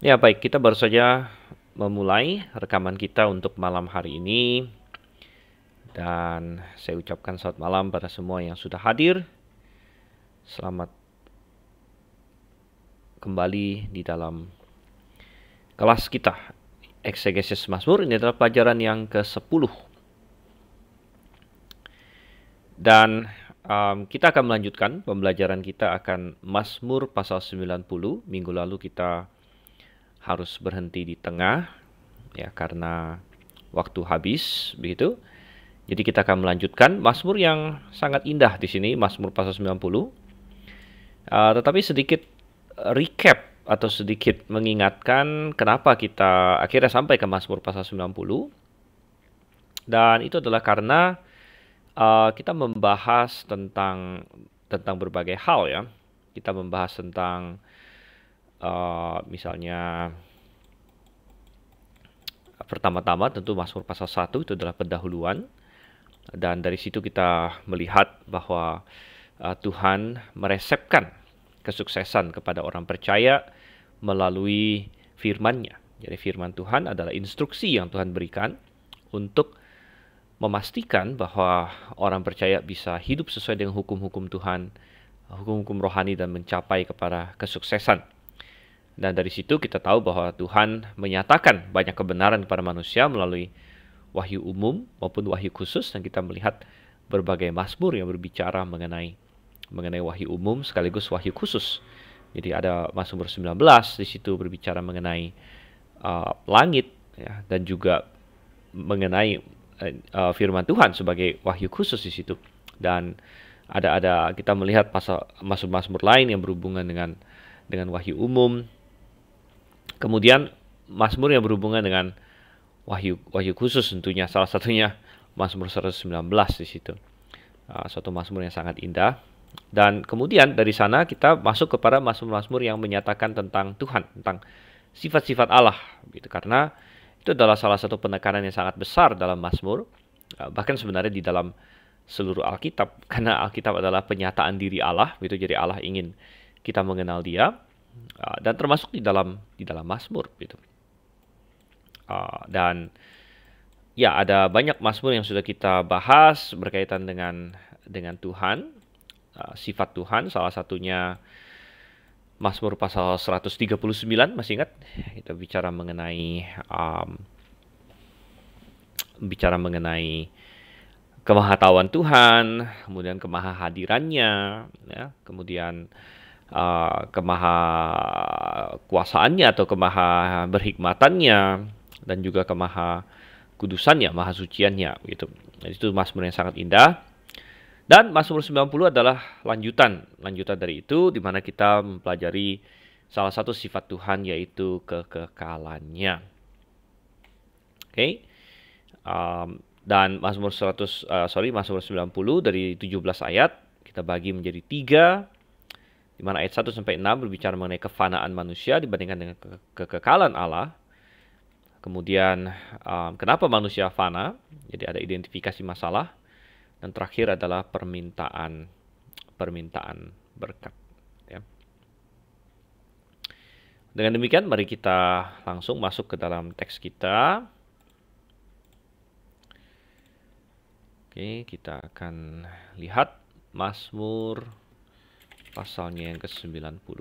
Ya, baik, kita baru saja memulai rekaman kita untuk malam hari ini. Dan saya ucapkan selamat malam pada semua yang sudah hadir. Selamat kembali di dalam kelas kita. Eksegesis Mazmur, ini adalah pelajaran yang ke-10. Dan kita akan melanjutkan pembelajaran kita akan Mazmur pasal 90. Minggu lalu kita harus berhenti di tengah, ya, karena waktu habis, begitu. Jadi kita akan melanjutkan Mazmur yang sangat indah di sini, Mazmur pasal 90. Tetapi sedikit recap atau sedikit mengingatkan kenapa kita akhirnya sampai ke Mazmur pasal 90. Dan itu adalah karena kita membahas tentang berbagai hal, ya. Kita membahas tentang misalnya pertama-tama tentu Mazmur pasal 1 itu adalah pendahuluan. Dan dari situ kita melihat bahwa Tuhan meresepkan kesuksesan kepada orang percaya melalui firman-Nya. Jadi firman Tuhan adalah instruksi yang Tuhan berikan untuk memastikan bahwa orang percaya bisa hidup sesuai dengan hukum-hukum Tuhan, hukum-hukum rohani, dan mencapai kepada kesuksesan. Dan dari situ kita tahu bahwa Tuhan menyatakan banyak kebenaran kepada manusia melalui wahyu umum maupun wahyu khusus, dan kita melihat berbagai mazmur yang berbicara mengenai wahyu umum sekaligus wahyu khusus. Jadi ada Mazmur 19 di situ berbicara mengenai langit, ya, dan juga mengenai firman Tuhan sebagai wahyu khusus di situ. Dan ada kita melihat pasal mazmur-mazmur lain yang berhubungan dengan wahyu umum. Kemudian mazmur yang berhubungan dengan wahyu khusus, tentunya salah satunya Mazmur 119 di situ. Suatu mazmur yang sangat indah. Dan kemudian dari sana kita masuk kepada mazmur-mazmur yang menyatakan tentang Tuhan, tentang sifat-sifat Allah, gitu. Karena itu adalah salah satu penekanan yang sangat besar dalam mazmur, bahkan sebenarnya di dalam seluruh Alkitab, karena Alkitab adalah penyataan diri Allah, gitu. Jadi Allah ingin kita mengenal Dia, dan termasuk di dalam mazmur, gitu. Dan ya, ada banyak mazmur yang sudah kita bahas berkaitan dengan Tuhan, sifat Tuhan. Salah satunya Mazmur pasal 139, masih ingat? Kita bicara mengenai kemahatauan Tuhan, kemudian kemahahadirannya, ya, kemudian kemahakuasaannya atau kemaha berhikmatannya, dan juga kemaha kudusannya, maha suciannya, gitu. Jadi itu mazmur yang sangat indah. Dan Mazmur 90 adalah lanjutan dari itu, di mana kita mempelajari salah satu sifat Tuhan, yaitu kekekalannya. Oke. Dan Mazmur 90 dari 17 ayat kita bagi menjadi 3, di mana ayat 1 sampai 6 berbicara mengenai kefanaan manusia dibandingkan dengan kekekalan Allah. Kemudian kenapa manusia fana? Jadi ada identifikasi masalah. Dan terakhir adalah permintaan berkat, ya. Dengan demikian mari kita langsung masuk ke dalam teks kita. Oke, kita akan lihat Mazmur pasalnya yang ke-90.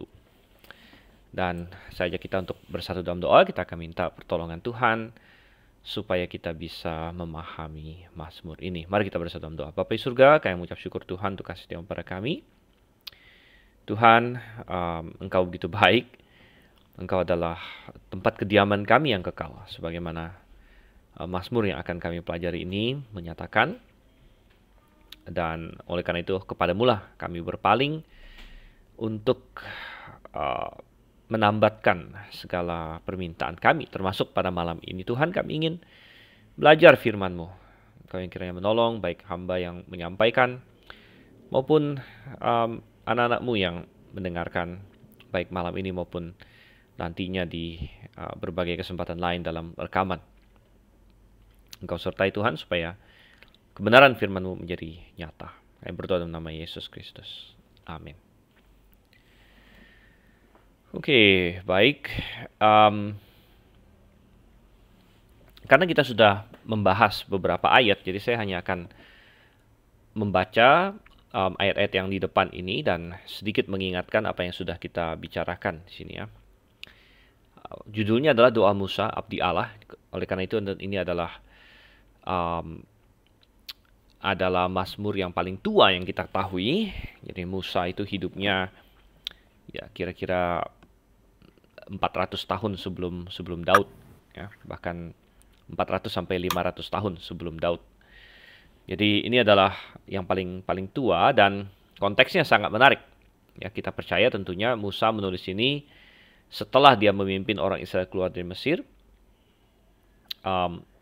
Dan saya ajak kita untuk bersatu dalam doa. Kita akan minta pertolongan Tuhan supaya kita bisa memahami mazmur ini. Mari kita bersatu dalam doa. Bapa di surga, kami mengucap syukur Tuhan untuk kasih setiamu pada kami. Tuhan, Engkau begitu baik. Engkau adalah tempat kediaman kami yang kekal. Sebagaimana mazmur yang akan kami pelajari ini menyatakan. Dan oleh karena itu kepadamulah kami berpaling untuk menambatkan segala permintaan kami, termasuk pada malam ini. Tuhan, kami ingin belajar firman-Mu. Engkau yang kiranya menolong, baik hamba yang menyampaikan, maupun anak-anak-Mu yang mendengarkan, baik malam ini maupun nantinya di berbagai kesempatan lain dalam rekaman. Engkau sertai Tuhan, supaya kebenaran firman-Mu menjadi nyata. Kami berdoa dalam nama Yesus Kristus. Amin. Oke, baik. Em, karena kita sudah membahas beberapa ayat, jadi saya hanya akan membaca ayat-ayat yang di depan ini dan sedikit mengingatkan apa yang sudah kita bicarakan di sini ya. Judulnya adalah Doa Musa, Abdi Allah. Oleh karena itu ini um, adalah Mazmur yang paling tua yang kita ketahui. Jadi Musa itu hidupnya ya kira-kira 400 tahun sebelum Daud ya, bahkan 400 sampai 500 tahun sebelum Daud. Jadi ini adalah yang paling tua dan konteksnya sangat menarik. Ya, kita percaya tentunya Musa menulis ini setelah dia memimpin orang Israel keluar dari Mesir.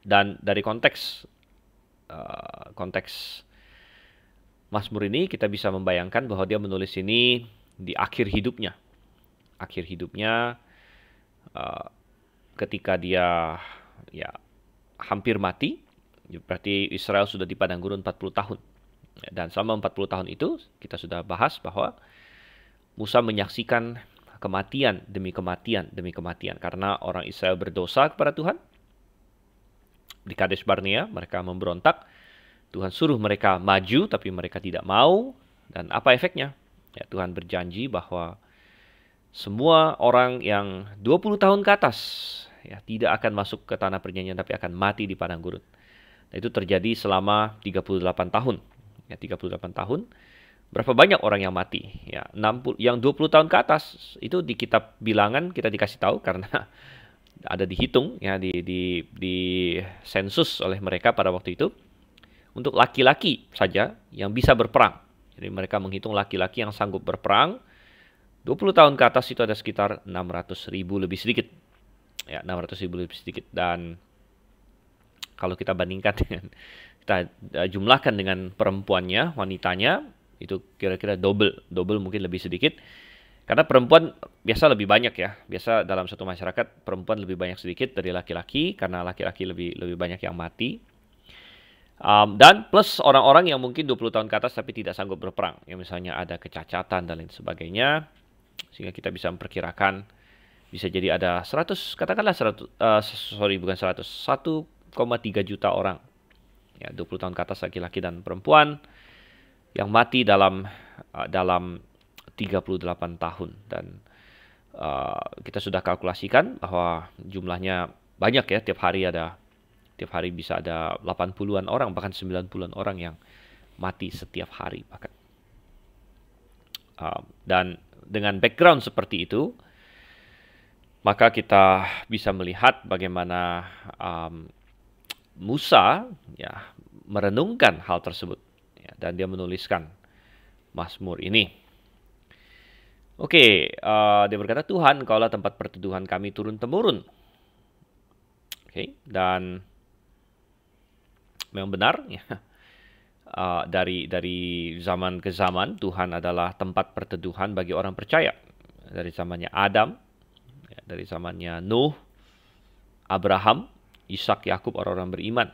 Dan dari konteks Mazmur ini kita bisa membayangkan bahwa dia menulis ini di akhir hidupnya. Akhir hidupnya ketika dia ya hampir mati. Berarti Israel sudah di padang gurun 40 tahun. Dan selama 40 tahun itu kita sudah bahas bahwa Musa menyaksikan kematian demi kematian demi kematian karena orang Israel berdosa kepada Tuhan. Di Kades Barnea mereka memberontak. Tuhan suruh mereka maju tapi mereka tidak mau. Dan apa efeknya? Ya, Tuhan berjanji bahwa semua orang yang 20 tahun ke atas ya tidak akan masuk ke tanah perjanjian tapi akan mati di padang gurun. Nah, itu terjadi selama 38 tahun. Ya, 38 tahun. Berapa banyak orang yang mati? Ya, 60, yang 20 tahun ke atas itu di kitab bilangan kita dikasih tahu karena ada dihitung ya di sensus oleh mereka pada waktu itu untuk laki-laki saja yang bisa berperang. Jadi mereka menghitung laki-laki yang sanggup berperang 20 tahun ke atas itu ada sekitar 600.000 lebih sedikit. Ya, 600.000 lebih sedikit dan kalau kita bandingkan dengan kita jumlahkan dengan perempuannya, wanitanya itu kira-kira double mungkin lebih sedikit. Karena perempuan biasa lebih banyak ya. Biasa dalam satu masyarakat perempuan lebih banyak sedikit dari laki-laki karena laki-laki lebih banyak yang mati. Dan plus orang-orang yang mungkin 20 tahun ke atas tapi tidak sanggup berperang. Yang misalnya ada kecacatan dan lain sebagainya. Sehingga kita bisa memperkirakan bisa jadi ada 100, katakanlah 100, bukan 100, 1,3 juta orang. Ya, 20 tahun ke atas laki-laki dan perempuan yang mati dalam 38 tahun. Dan kita sudah kalkulasikan bahwa jumlahnya banyak ya, tiap hari bisa ada 80-an orang, bahkan 90-an orang yang mati setiap hari bahkan. Dan dengan background seperti itu, maka kita bisa melihat bagaimana Musa ya merenungkan hal tersebut ya, dan dia menuliskan Mazmur ini. Oke, dia berkata, Tuhan, Engkaulah tempat perteduhan kami turun-temurun. Oke, dan memang benar ya. Dari zaman ke zaman Tuhan adalah tempat perteduhan bagi orang percaya. Dari zamannya Adam, ya, dari zamannya Nuh, Abraham, Ishak, Yakub, orang-orang beriman.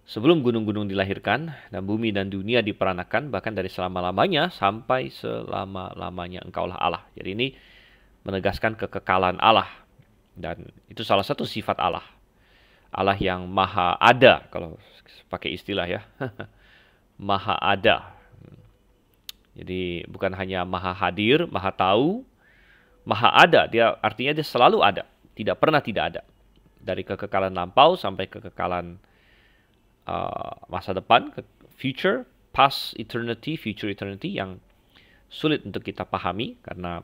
Sebelum gunung-gunung dilahirkan dan bumi dan dunia diperanakan, bahkan dari selama-lamanya sampai selama-lamanya Engkaulah Allah. Jadi ini menegaskan kekekalan Allah. Dan itu salah satu sifat Allah. Allah yang maha ada, kalau pakai istilah ya. Maha ada. Jadi bukan hanya maha hadir, maha tahu, maha ada. Artinya dia selalu ada. Tidak pernah tidak ada. Dari kekekalan lampau sampai kekekalan masa depan, future, past eternity, future eternity yang sulit untuk kita pahami karena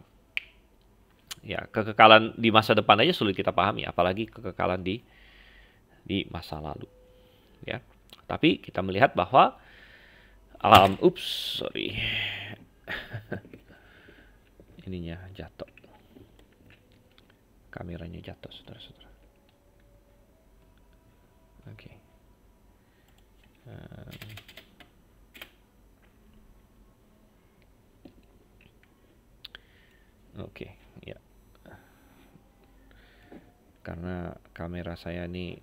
ya kekekalan di masa depan aja sulit kita pahami, apalagi kekekalan di masa lalu. Ya, tapi kita melihat bahwa ininya jatuh, kameranya jatuh, saudara-saudara. Oke. Oke, ya. Karena kamera saya ini,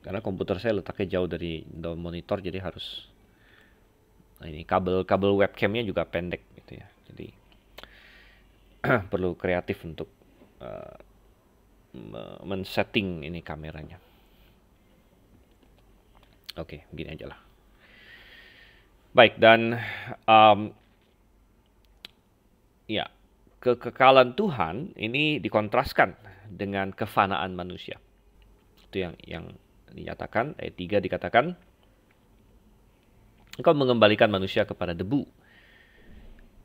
karena komputer saya letaknya jauh dari monitor, jadi harus ini kabel webcamnya juga pendek gitu ya. Jadi perlu kreatif untuk men-setting ini kameranya. Oke, begini aja lah. Baik, dan ya, kekekalan Tuhan ini dikontraskan dengan kefanaan manusia. Itu yang dinyatakan, ayat 3 dikatakan, Engkau mengembalikan manusia kepada debu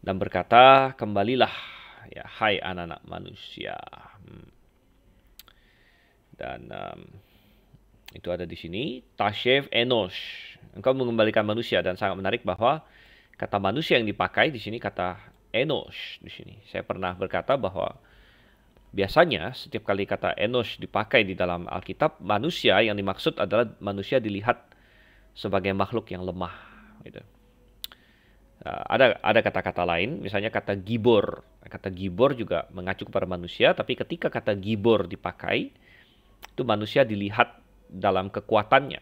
dan berkata, kembalilah, ya, hai anak-anak manusia. Dan itu ada di sini, Tashev Enosh. Engkau mengembalikan manusia, dan sangat menarik bahwa kata manusia yang dipakai di sini kata Enosh di sini. Saya pernah berkata bahwa biasanya setiap kali kata Enosh dipakai di dalam Alkitab, manusia yang dimaksud adalah manusia dilihat sebagai makhluk yang lemah. Gitu. Ada kata-kata lain, misalnya kata gibor. Kata gibor juga mengacu kepada manusia, tapi ketika kata gibor dipakai, itu manusia dilihat dalam kekuatannya,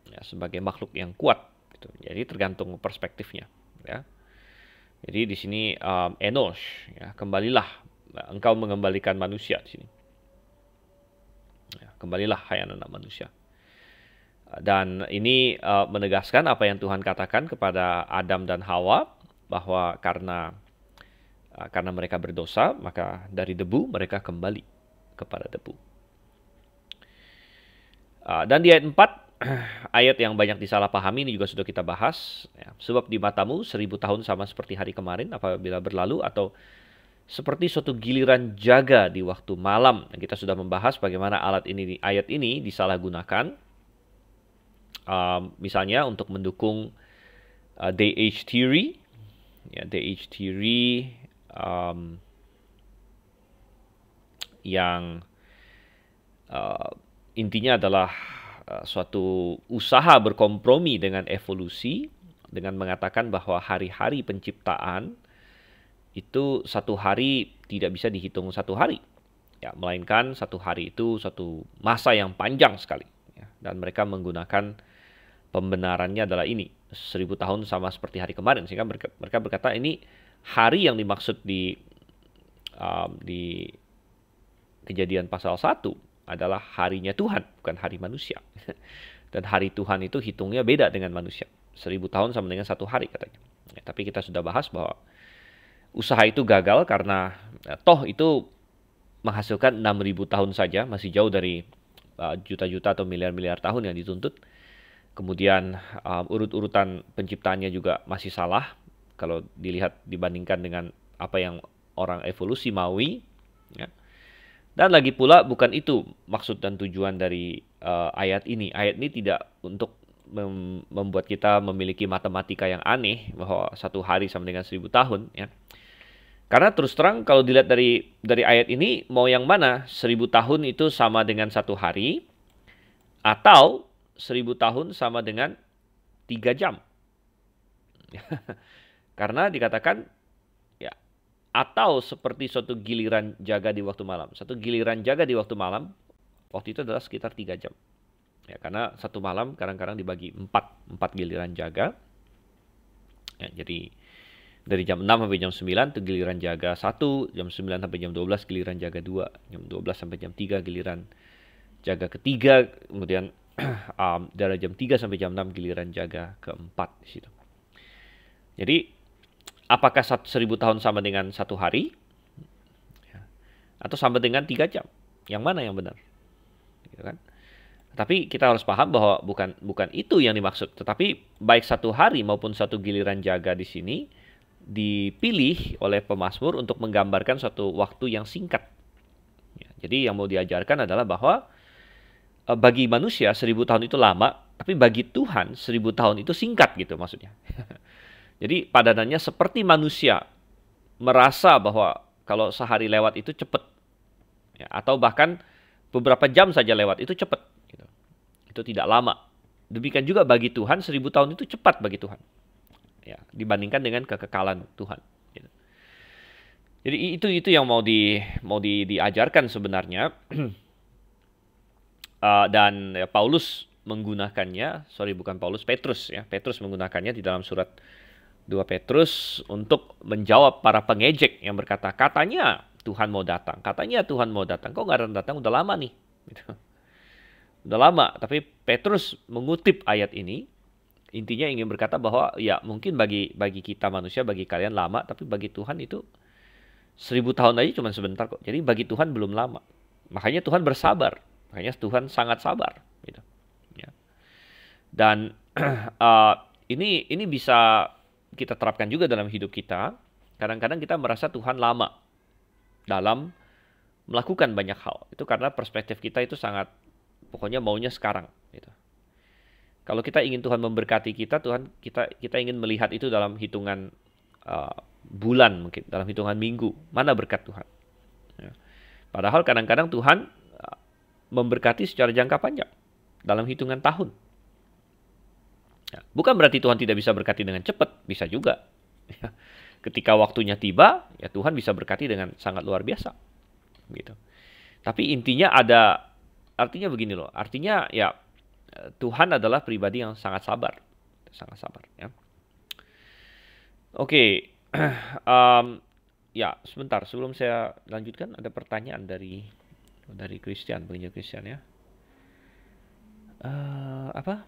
ya, sebagai makhluk yang kuat. Gitu. Jadi tergantung perspektifnya. Ya. Jadi di sini Enosh, ya, kembalilah, engkau mengembalikan manusia di sini. Ya, kembalilah hai anak-anak manusia. Dan ini menegaskan apa yang Tuhan katakan kepada Adam dan Hawa, bahwa karena mereka berdosa, maka dari debu mereka kembali kepada debu. Dan di ayat 4, ayat yang banyak disalahpahami ini juga sudah kita bahas. Ya, sebab di matamu 1000 tahun sama seperti hari kemarin apabila berlalu, atau seperti suatu giliran jaga di waktu malam. Dan kita sudah membahas bagaimana ayat ini disalahgunakan. Misalnya untuk mendukung day age theory, ya, day age theory yang intinya adalah suatu usaha berkompromi dengan evolusi, dengan mengatakan bahwa hari-hari penciptaan itu satu hari tidak bisa dihitung satu hari, ya, melainkan satu hari itu satu masa yang panjang sekali, ya, dan mereka menggunakan pembenarannya adalah ini, 1000 tahun sama seperti hari kemarin, sehingga mereka berkata ini hari yang dimaksud di Kejadian pasal 1 adalah harinya Tuhan, bukan hari manusia. Dan hari Tuhan itu hitungnya beda dengan manusia. 1000 tahun sama dengan satu hari katanya. Ya, tapi kita sudah bahas bahwa usaha itu gagal karena toh itu menghasilkan 6000 tahun saja, masih jauh dari juta-juta atau miliar-miliar tahun yang dituntut. Kemudian urut-urutan penciptaannya juga masih salah kalau dibandingkan dengan apa yang orang evolusi maui. Ya. Dan lagi pula bukan itu maksud dan tujuan dari ayat ini. Ayat ini tidak untuk membuat kita memiliki matematika yang aneh bahwa satu hari sama dengan 1000 tahun. Ya. Karena terus terang kalau dilihat dari ayat ini, mau yang mana? 1000 tahun itu sama dengan satu hari, atau 1000 tahun sama dengan 3 jam. Karena dikatakan, ya, atau seperti suatu giliran jaga di waktu malam. Satu giliran jaga di waktu malam, waktu itu adalah sekitar 3 jam. Ya, karena satu malam kadang-kadang dibagi 4 giliran jaga. Ya, jadi dari jam 6 sampai jam 9 itu giliran jaga 1, jam 9 sampai jam 12 giliran jaga 2, jam 12 sampai jam 3 giliran jaga ketiga, kemudian dari jam 3 sampai jam 6 giliran jaga keempat di situ. Jadi apakah 1000 tahun sama dengan satu hari? Ya. Atau sama dengan 3 jam? Yang mana yang benar? Gitu kan? Tapi kita harus paham bahwa bukan itu yang dimaksud. Tetapi baik satu hari maupun satu giliran jaga di sini dipilih oleh pemazmur untuk menggambarkan suatu waktu yang singkat. Ya, jadi yang mau diajarkan adalah bahwa bagi manusia 1000 tahun itu lama, tapi bagi Tuhan 1000 tahun itu singkat gitu maksudnya. Jadi padanannya seperti manusia merasa bahwa kalau sehari lewat itu cepat, ya, atau bahkan beberapa jam saja lewat itu cepat. Gitu. Itu tidak lama. Demikian juga bagi Tuhan 1000 tahun itu cepat bagi Tuhan, ya, dibandingkan dengan kekekalan Tuhan. Gitu. Jadi itu yang mau diajarkan sebenarnya. Dan Paulus menggunakannya, Petrus ya. Petrus menggunakannya di dalam surat 2 Petrus untuk menjawab para pengejek yang berkata, katanya Tuhan mau datang, katanya Tuhan mau datang. Kok nggak datang? Udah lama nih. Gitu. Udah lama, tapi Petrus mengutip ayat ini, intinya ingin berkata bahwa ya mungkin bagi kita manusia, bagi kalian lama, tapi bagi Tuhan itu 1000 tahun aja cuma sebentar kok. Jadi bagi Tuhan belum lama. Makanya Tuhan bersabar. Makanya Tuhan sangat sabar. Gitu. Ya. Dan ini bisa kita terapkan juga dalam hidup kita. Kadang-kadang kita merasa Tuhan lama dalam melakukan banyak hal. Itu karena perspektif kita itu sangat, pokoknya maunya sekarang. Gitu. Kalau kita ingin Tuhan memberkati kita, kita ingin melihat itu dalam hitungan bulan, mungkin dalam hitungan minggu. Mana berkat Tuhan? Ya. Padahal kadang-kadang Tuhan memberkati secara jangka panjang, dalam hitungan tahun. Ya. Bukan berarti Tuhan tidak bisa berkati dengan cepat, bisa juga. Ya. Ketika waktunya tiba, ya Tuhan bisa berkati dengan sangat luar biasa. Gitu. Tapi intinya artinya begini loh. Artinya ya Tuhan adalah pribadi yang sangat sabar. Sangat sabar. Ya. Oke. Ya, sebentar. Sebelum saya lanjutkan, ada pertanyaan dari Christian, penginjil Christian ya. Apa?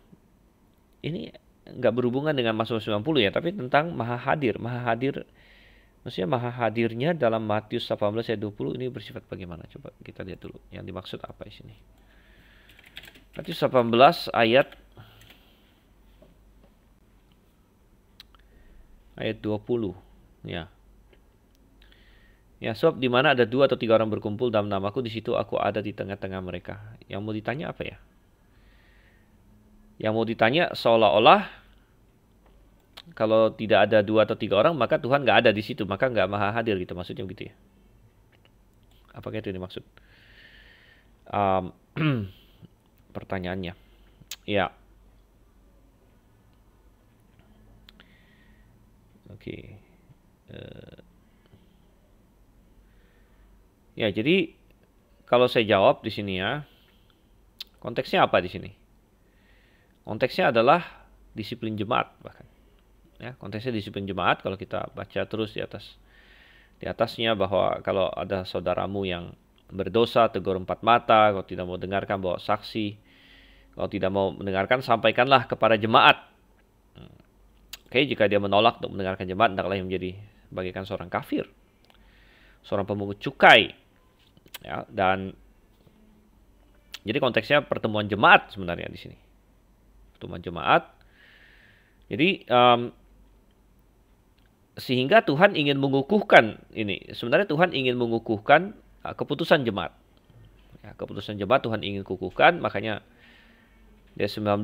Ini nggak berhubungan dengan Mazmur 90 ya, tapi tentang Maha Hadir. Maha Hadir, maksudnya Maha Hadirnya dalam Matius 18 ayat 20 ini bersifat bagaimana? Coba kita lihat dulu. Yang dimaksud apa di sini? Matius 18 ayat 20. Ya. Ya, sebab di mana ada 2 atau 3 orang berkumpul dalam namaku, di situ aku ada di tengah-tengah mereka. Yang mau ditanya apa ya? Yang mau ditanya seolah-olah kalau tidak ada 2 atau 3 orang, maka Tuhan nggak ada di situ, maka nggak maha hadir gitu, maksudnya begitu ya. Apakah itu yang dimaksud? Pertanyaannya. Ya. Oke. Ya, jadi kalau saya jawab di sini ya, konteksnya apa di sini? Konteksnya adalah disiplin jemaat bahkan. Ya, konteksnya disiplin jemaat kalau kita baca terus di atasnya bahwa kalau ada saudaramu yang berdosa, tegur 4 mata, kalau tidak mau dengarkan bawa saksi, kalau tidak mau mendengarkan sampaikanlah kepada jemaat. Oke, jika dia menolak untuk mendengarkan jemaat, hendaklah yang menjadi bagaikan seorang kafir, seorang pemungut cukai. Ya, dan jadi konteksnya pertemuan jemaat sebenarnya di sini. Pertemuan jemaat. Jadi sehingga Tuhan ingin mengukuhkan ini. Sebenarnya Tuhan ingin mengukuhkan keputusan jemaat. Ya, keputusan jemaat Tuhan ingin kukuhkan, makanya di ayat 19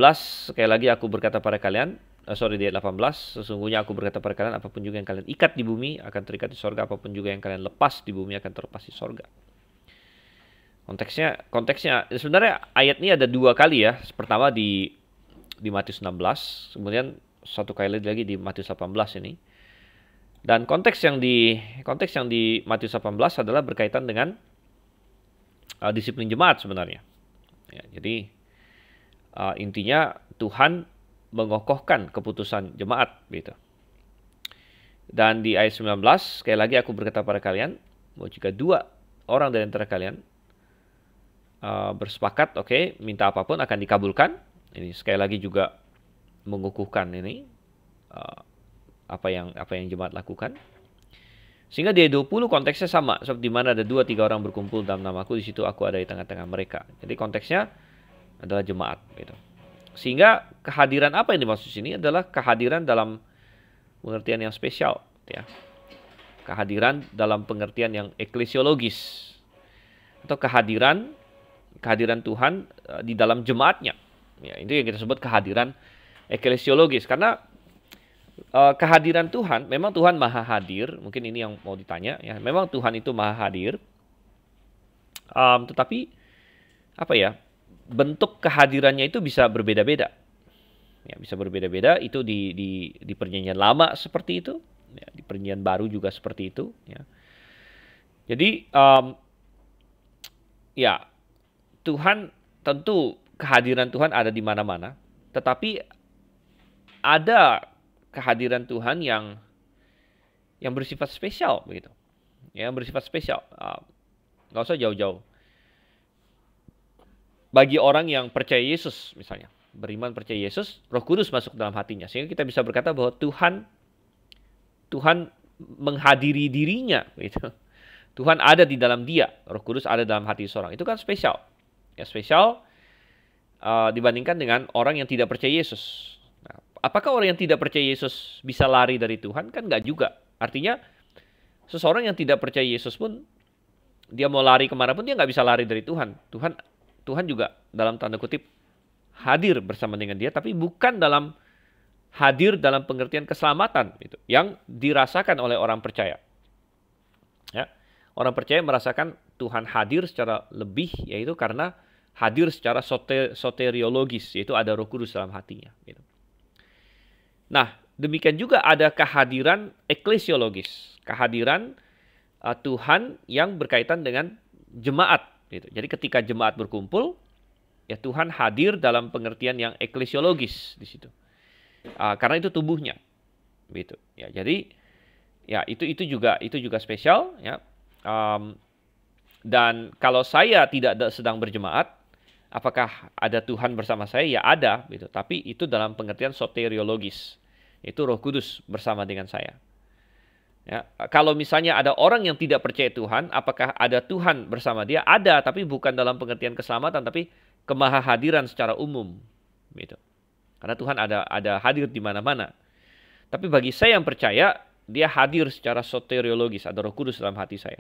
sekali lagi aku berkata pada kalian, di ayat 18, sesungguhnya aku berkata pada kalian, apapun juga yang kalian ikat di bumi akan terikat di sorga, apapun juga yang kalian lepas di bumi akan terlepas di sorga. Konteksnya sebenarnya ayat ini ada 2 kali ya. Pertama di Matius 16, kemudian 1 kali lagi di Matius 18 ini. Dan konteks yang di Matius 18 adalah berkaitan dengan disiplin jemaat sebenarnya. Ya, jadi intinya Tuhan mengokohkan keputusan jemaat gitu. Dan di ayat 19 sekali lagi aku berkata pada kalian, bahwa jika 2 orang dari antara kalian bersepakat, minta apapun akan dikabulkan. Ini sekali lagi juga mengukuhkan ini apa yang jemaat lakukan. Sehingga di ayat 20 konteksnya sama, sebab di mana ada 2-3 orang berkumpul dalam namaku, di situ aku ada di tengah-tengah mereka. Jadi konteksnya adalah jemaat gitu. Sehingga kehadiran apa yang dimaksud sini adalah kehadiran dalam pengertian yang spesial ya. Kehadiran dalam pengertian yang eklesiologis, atau kehadiran Tuhan di dalam jemaatnya. Ya, itu yang kita sebut kehadiran eklesiologis. Karena kehadiran Tuhan, memang Tuhan maha hadir. Mungkin ini yang mau ditanya ya. Memang Tuhan itu maha hadir. Tetapi apa ya? Bentuk kehadirannya itu bisa berbeda-beda. Ya, bisa berbeda-beda. Itu di perjanjian lama seperti itu. Ya, di perjanjian baru juga seperti itu. Ya. Jadi ya, Tuhan tentu kehadiran Tuhan ada di mana-mana, tetapi ada kehadiran Tuhan yang bersifat spesial begitu. Yang bersifat spesial. Nggak usah jauh-jauh. Bagi orang yang percaya Yesus misalnya, beriman percaya Yesus, Roh Kudus masuk dalam hatinya sehingga kita bisa berkata bahwa Tuhan menghadiri dirinya gitu. Tuhan ada di dalam dia, Roh Kudus ada dalam hati seorang. Itu kan spesial. Ya, spesial dibandingkan dengan orang yang tidak percaya Yesus. Nah, apakah orang yang tidak percaya Yesus bisa lari dari Tuhan? Kan enggak juga. Artinya seseorang yang tidak percaya Yesus pun dia mau lari kemana pun dia nggak bisa lari dari Tuhan. Tuhan juga dalam tanda kutip hadir bersama dengan dia, tapi bukan hadir dalam pengertian keselamatan itu yang dirasakan oleh orang percaya. Ya, orang percaya merasakan Tuhan hadir secara lebih, yaitu karena hadir secara soteriologis, yaitu ada Roh Kudus dalam hatinya. Gitu. Nah, demikian juga ada kehadiran eklesiologis, kehadiran Tuhan yang berkaitan dengan jemaat. Gitu. Jadi ketika jemaat berkumpul, ya Tuhan hadir dalam pengertian yang eklesiologis di situ. Karena itu tubuhnya. Gitu. Ya, jadi ya itu juga spesial. Ya. Dan kalau saya tidak sedang berjemaat, apakah ada Tuhan bersama saya? Ya ada. Gitu. Tapi itu dalam pengertian soteriologis. Itu Roh Kudus bersama dengan saya. Ya, kalau misalnya ada orang yang tidak percaya Tuhan, apakah ada Tuhan bersama dia? Ada, tapi bukan dalam pengertian keselamatan, tapi kemahahadiran secara umum, gitu. Karena Tuhan ada hadir di mana-mana. Tapi bagi saya yang percaya, dia hadir secara soteriologis, ada Roh Kudus dalam hati saya.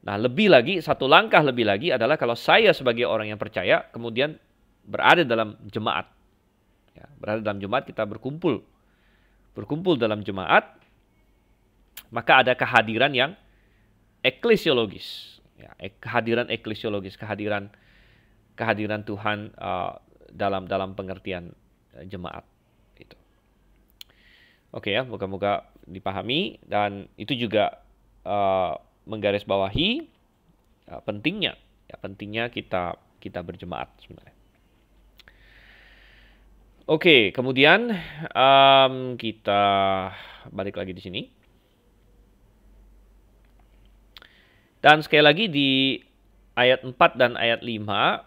Nah, lebih lagi, satu langkah lebih lagi adalah kalau saya sebagai orang yang percaya, kemudian berada dalam jemaat. Ya, berada dalam jemaat, kita berkumpul dalam jemaat. Maka ada kehadiran yang eklesiologis, ya, kehadiran eklesiologis, kehadiran Tuhan dalam pengertian jemaat. Itu. Oke ya, moga-moga dipahami dan itu juga menggarisbawahi pentingnya kita berjemaat sebenarnya. Oke, kemudian kita balik lagi di sini. Dan sekali lagi di ayat 4 dan ayat 5,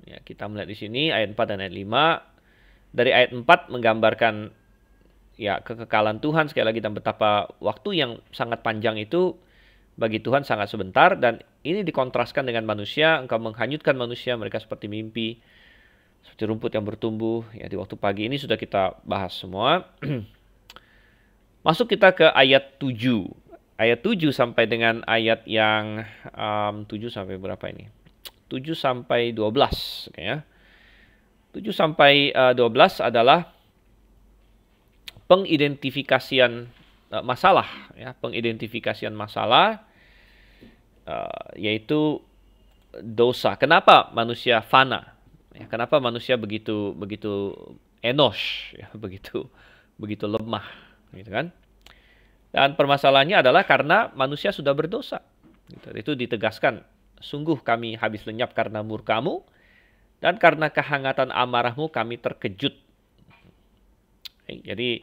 ya, kita melihat di sini ayat 4 dan ayat 5. Dari ayat 4 menggambarkan ya kekekalan Tuhan sekali lagi dan betapa waktu yang sangat panjang itu bagi Tuhan sangat sebentar, dan ini dikontraskan dengan manusia. Engkau menghanyutkan manusia, mereka seperti mimpi, seperti rumput yang bertumbuh. Ya, di waktu pagi ini sudah kita bahas semua. Masuk kita ke ayat 7. Ayat 7 sampai dengan ayat yang 7 sampai berapa ini? 7 sampai 12. Okay, ya. 7 sampai 12 adalah pengidentifikasian masalah. Ya, pengidentifikasian masalah yaitu dosa. Kenapa manusia fana? Ya, kenapa manusia begitu enos? Ya, begitu lemah. Gitu kan? Dan permasalahannya adalah karena manusia sudah berdosa. Itu ditegaskan. Sungguh kami habis lenyap karena murkamu, dan karena kehangatan amarahmu kami terkejut. Jadi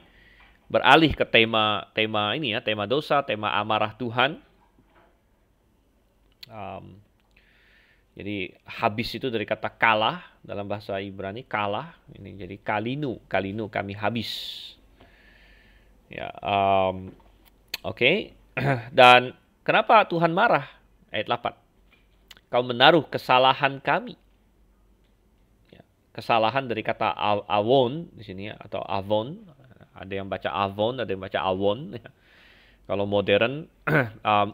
beralih ke tema ini ya, tema dosa, tema amarah Tuhan. Jadi habis itu dari kata kalah dalam bahasa Ibrani, kalah. Ini jadi kalinu kami habis. Ya. Oke. Dan kenapa Tuhan marah? Ayat 8. Kau menaruh kesalahan kami. Ya, kesalahan dari kata awon di sini ya, atau avon. Ada yang baca avon, ada yang baca awon. Ya. Kalau modern,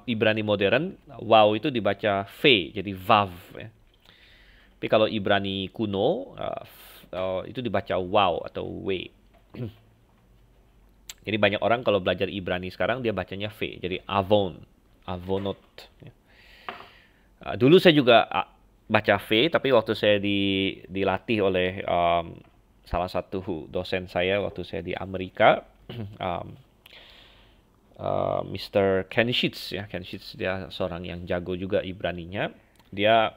Ibrani modern, wow itu dibaca v, jadi vav. Ya. Tapi kalau Ibrani kuno, itu dibaca wow atau w. Jadi banyak orang kalau belajar Ibrani sekarang dia bacanya V, jadi avon, avonot. Dulu saya juga baca V, tapi waktu saya dilatih oleh salah satu dosen saya waktu saya di Amerika, Mr. Ken Sheets ya, Ken Sheets dia seorang yang jago juga Ibraninya. Dia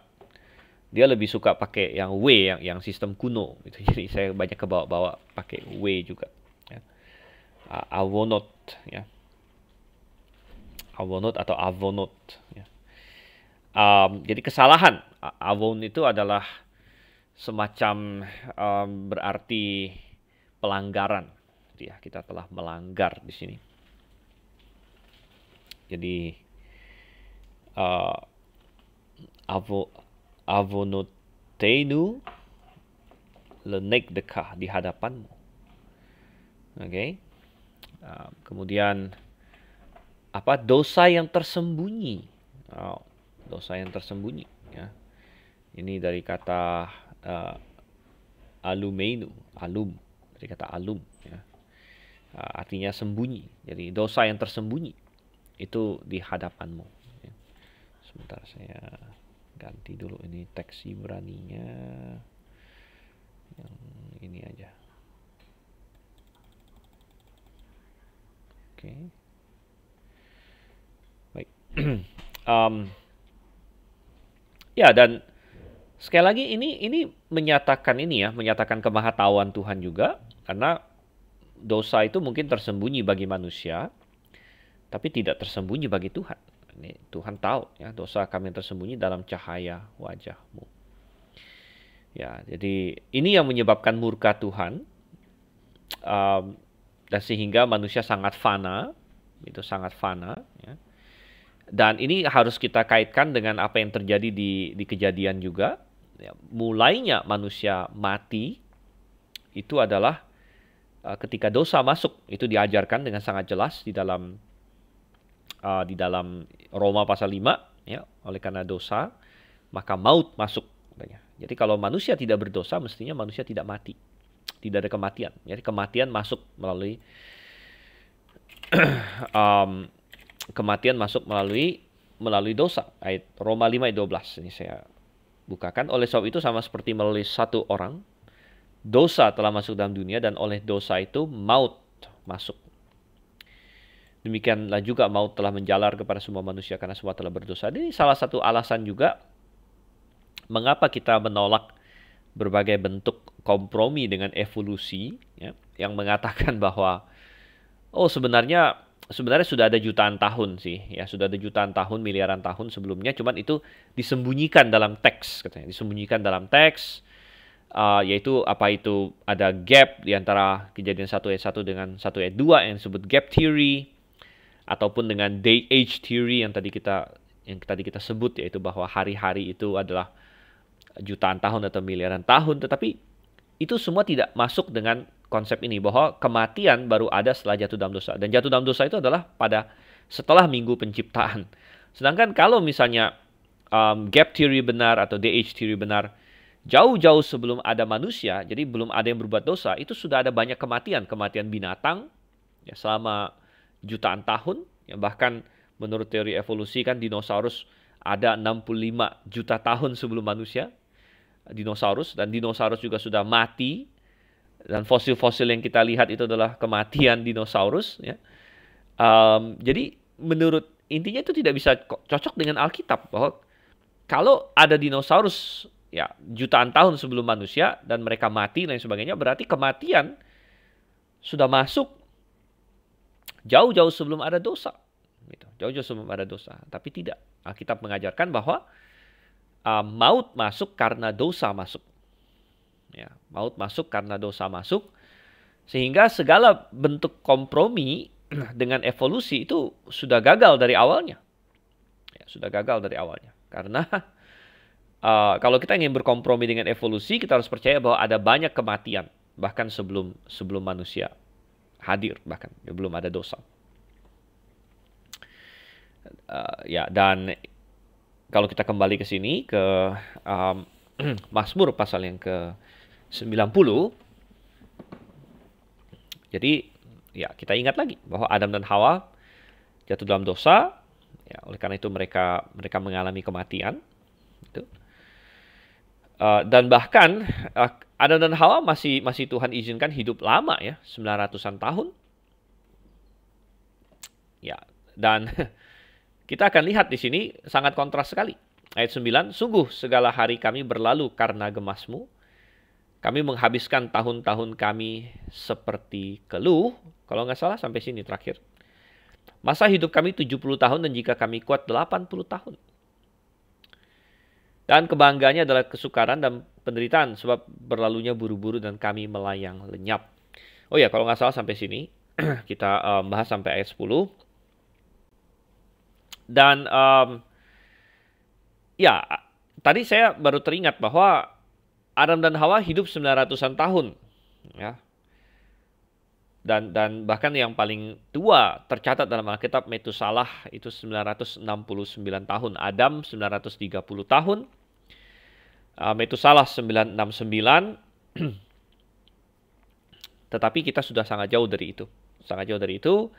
lebih suka pakai yang W, yang sistem kuno gitu. Jadi saya banyak kebawa-bawa pakai W juga. Ya. Avonot, ya. Avonot atau avonot, ya. Jadi kesalahan. Avon itu adalah semacam berarti pelanggaran. Ya, kita telah melanggar di sini. Jadi avonotenu lenegdeka, di hadapanmu. Oke. Kemudian apa? Dosa yang tersembunyi. Dosa yang tersembunyi, ya. Ini dari kata alumenu, alum, dari kata alum, ya. Artinya sembunyi. Jadi dosa yang tersembunyi itu di hadapanmu, ya. Sebentar, saya ganti dulu ini teks Ibraninya yang ini aja. Oke. Baik. Ya, dan sekali lagi ini menyatakan ini ya, menyatakan kemahatauan Tuhan juga, karena dosa itu mungkin tersembunyi bagi manusia, tapi tidak tersembunyi bagi Tuhan. Ini Tuhan tahu ya, dosa kami yang tersembunyi dalam cahaya wajah-Mu. Ya, jadi ini yang menyebabkan murka Tuhan, dan sehingga manusia sangat fana, itu sangat fana, ya. Dan ini harus kita kaitkan dengan apa yang terjadi di Kejadian juga. Ya, mulainya manusia mati itu adalah ketika dosa masuk. Itu diajarkan dengan sangat jelas di dalam Roma pasal 5. Ya, oleh karena dosa, maka maut masuk. Jadi kalau manusia tidak berdosa, mestinya manusia tidak mati. Tidak ada kematian. Jadi kematian masuk melalui melalui dosa. Ayat Roma 5 ayat 12. Ini saya bukakan. Oleh sebab itu sama seperti melalui satu orang, dosa telah masuk dalam dunia, dan oleh dosa itu maut masuk. Demikianlah juga maut telah menjalar kepada semua manusia karena semua telah berdosa. Ini salah satu alasan juga mengapa kita menolak berbagai bentuk kompromi dengan evolusi, ya, yang mengatakan bahwa sebenarnya sudah ada jutaan tahun sih, ya, sudah ada jutaan tahun, miliaran tahun sebelumnya, cuman itu disembunyikan dalam teks, katanya, disembunyikan dalam teks, yaitu apa itu ada gap di antara Kejadian 1 ayat 1 dengan 1 ayat 2 yang disebut gap theory, ataupun dengan day age theory yang tadi kita sebut, yaitu bahwa hari-hari itu adalah jutaan tahun atau miliaran tahun, tetapi itu semua tidak masuk dengan konsep ini bahwa kematian baru ada setelah jatuh dalam dosa. Dan jatuh dalam dosa itu adalah setelah minggu penciptaan. Sedangkan kalau misalnya gap theory benar atau DH theory benar, jauh-jauh sebelum ada manusia, jadi belum ada yang berbuat dosa, itu sudah ada banyak kematian. Kematian binatang, ya, selama jutaan tahun. Ya, bahkan menurut teori evolusi kan dinosaurus ada 65 juta tahun sebelum manusia. Dinosaurus, dan dinosaurus juga sudah mati. Dan fosil-fosil yang kita lihat itu adalah kematian dinosaurus, ya. Jadi menurut intinya itu tidak bisa cocok dengan Alkitab, bahwa kalau ada dinosaurus, ya, jutaan tahun sebelum manusia dan mereka mati dan sebagainya, berarti kematian sudah masuk jauh-jauh sebelum ada dosa, gitu. Jauh-jauh sebelum ada dosa. Tapi tidak, Alkitab mengajarkan bahwa maut masuk karena dosa masuk. Ya, maut masuk karena dosa masuk, sehingga segala bentuk kompromi dengan evolusi itu sudah gagal dari awalnya. Ya, sudah gagal dari awalnya. Karena kalau kita ingin berkompromi dengan evolusi, kita harus percaya bahwa ada banyak kematian, bahkan sebelum manusia hadir, bahkan belum ada dosa. Ya, dan kalau kita kembali ke sini ke Mazmur pasal yang ke-90, jadi ya kita ingat lagi bahwa Adam dan Hawa jatuh dalam dosa, ya, oleh karena itu mereka mengalami kematian, gitu. Dan bahkan Adam dan Hawa masih Tuhan izinkan hidup lama, ya, 900-an tahun. Ya, dan kita akan lihat di sini sangat kontras sekali. Ayat 9, sungguh segala hari kami berlalu karena gemasmu, Kami menghabiskan tahun-tahun kami seperti keluh. Kalau nggak salah sampai sini terakhir. Masa hidup kami 70 tahun dan jika kami kuat 80 tahun. Dan kebanggaannya adalah kesukaran dan penderitaan sebab berlalunya buru-buru dan kami melayang lenyap. Oh ya, kalau nggak salah sampai sini kita bahas sampai ayat 10. Dan ya, tadi saya baru teringat bahwa Adam dan Hawa hidup 900-an tahun, ya. Dan bahkan yang paling tua tercatat dalam Alkitab Metusalah itu 969 tahun, Adam 930 tahun, Metusalah 969. Tetapi kita sudah sangat jauh dari itu. Sangat jauh dari itu.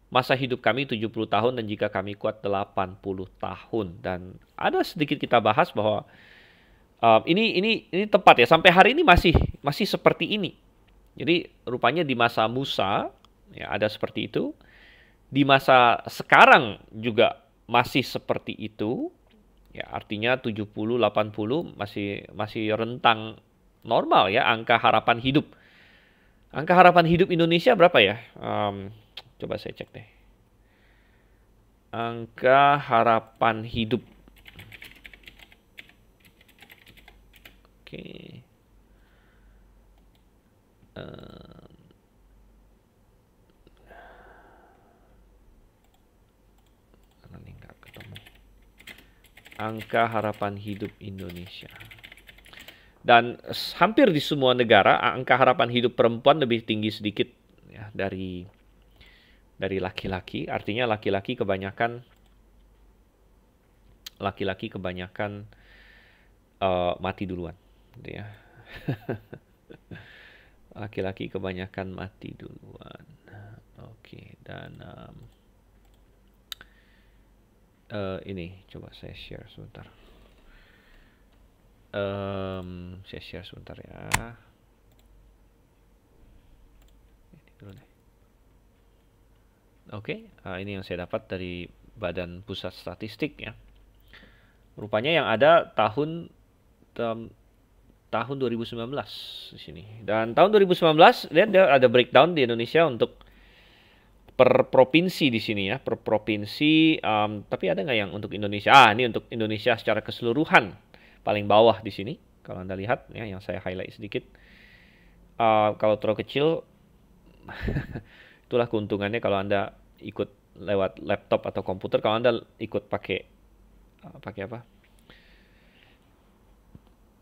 Masa hidup kami 70 tahun dan jika kami kuat 80 tahun. Dan ada sedikit kita bahas bahwa ini tepat ya, sampai hari ini masih seperti ini. Jadi rupanya di masa Musa ya ada seperti itu. Di masa sekarang juga masih seperti itu. Ya, artinya 70 80 masih rentang normal ya angka harapan hidup. Angka harapan hidup Indonesia berapa ya? Coba saya cek deh. Angka harapan hidup. Oke. Karena ini nggak ketemu. Angka harapan hidup Indonesia. Dan hampir di semua negara angka harapan hidup perempuan lebih tinggi sedikit ya, dari laki-laki. Artinya laki-laki kebanyakan mati duluan, gitu ya. Laki-laki kebanyakan mati duluan. Oke, dan ini coba saya share sebentar. Saya share sebentar ya. Ini dulu deh. Oke, ini yang saya dapat dari Badan Pusat Statistik ya. Rupanya yang ada tahun 2019 di sini. Dan tahun 2019 lihat ada breakdown di Indonesia untuk per provinsi di sini ya, per provinsi. Tapi ada nggak yang untuk Indonesia? Ini untuk Indonesia secara keseluruhan. Paling bawah di sini, kalau Anda lihat ya, yang saya highlight sedikit. Kalau terlalu kecil, itulah keuntungannya kalau Anda ikut lewat laptop atau komputer. Kalau Anda ikut pakai apa?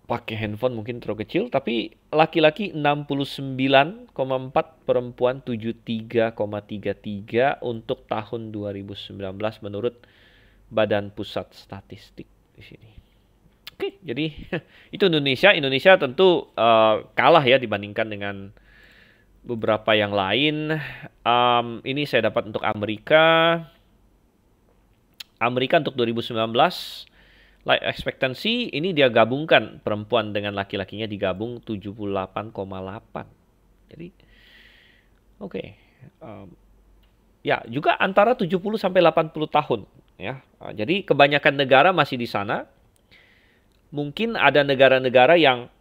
Pakai handphone mungkin terlalu kecil, tapi laki-laki 69,4, perempuan 73,33 untuk tahun 2019 menurut Badan Pusat Statistik di sini. Oke, jadi itu Indonesia. Indonesia tentu kalah ya dibandingkan dengan beberapa yang lain. Ini saya dapat untuk Amerika. Amerika untuk 2019 life expectancy ini dia gabungkan perempuan dengan laki-lakinya digabung 78,8. Jadi oke. Ya, juga antara 70 sampai 80 tahun ya. Jadi kebanyakan negara masih di sana. Mungkin ada negara-negara yang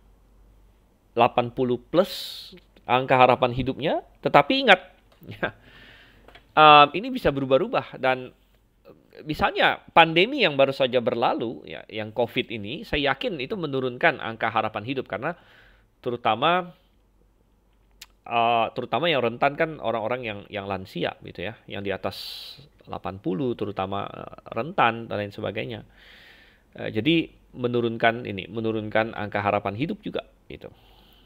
80 plus angka harapan hidupnya, tetapi ingat, ini bisa berubah-ubah. Dan misalnya pandemi yang baru saja berlalu, ya, yang COVID ini, saya yakin itu menurunkan angka harapan hidup karena terutama yang rentan kan orang-orang yang lansia, gitu ya, yang di atas 80, terutama rentan dan lain sebagainya. Jadi menurunkan angka harapan hidup juga gitu.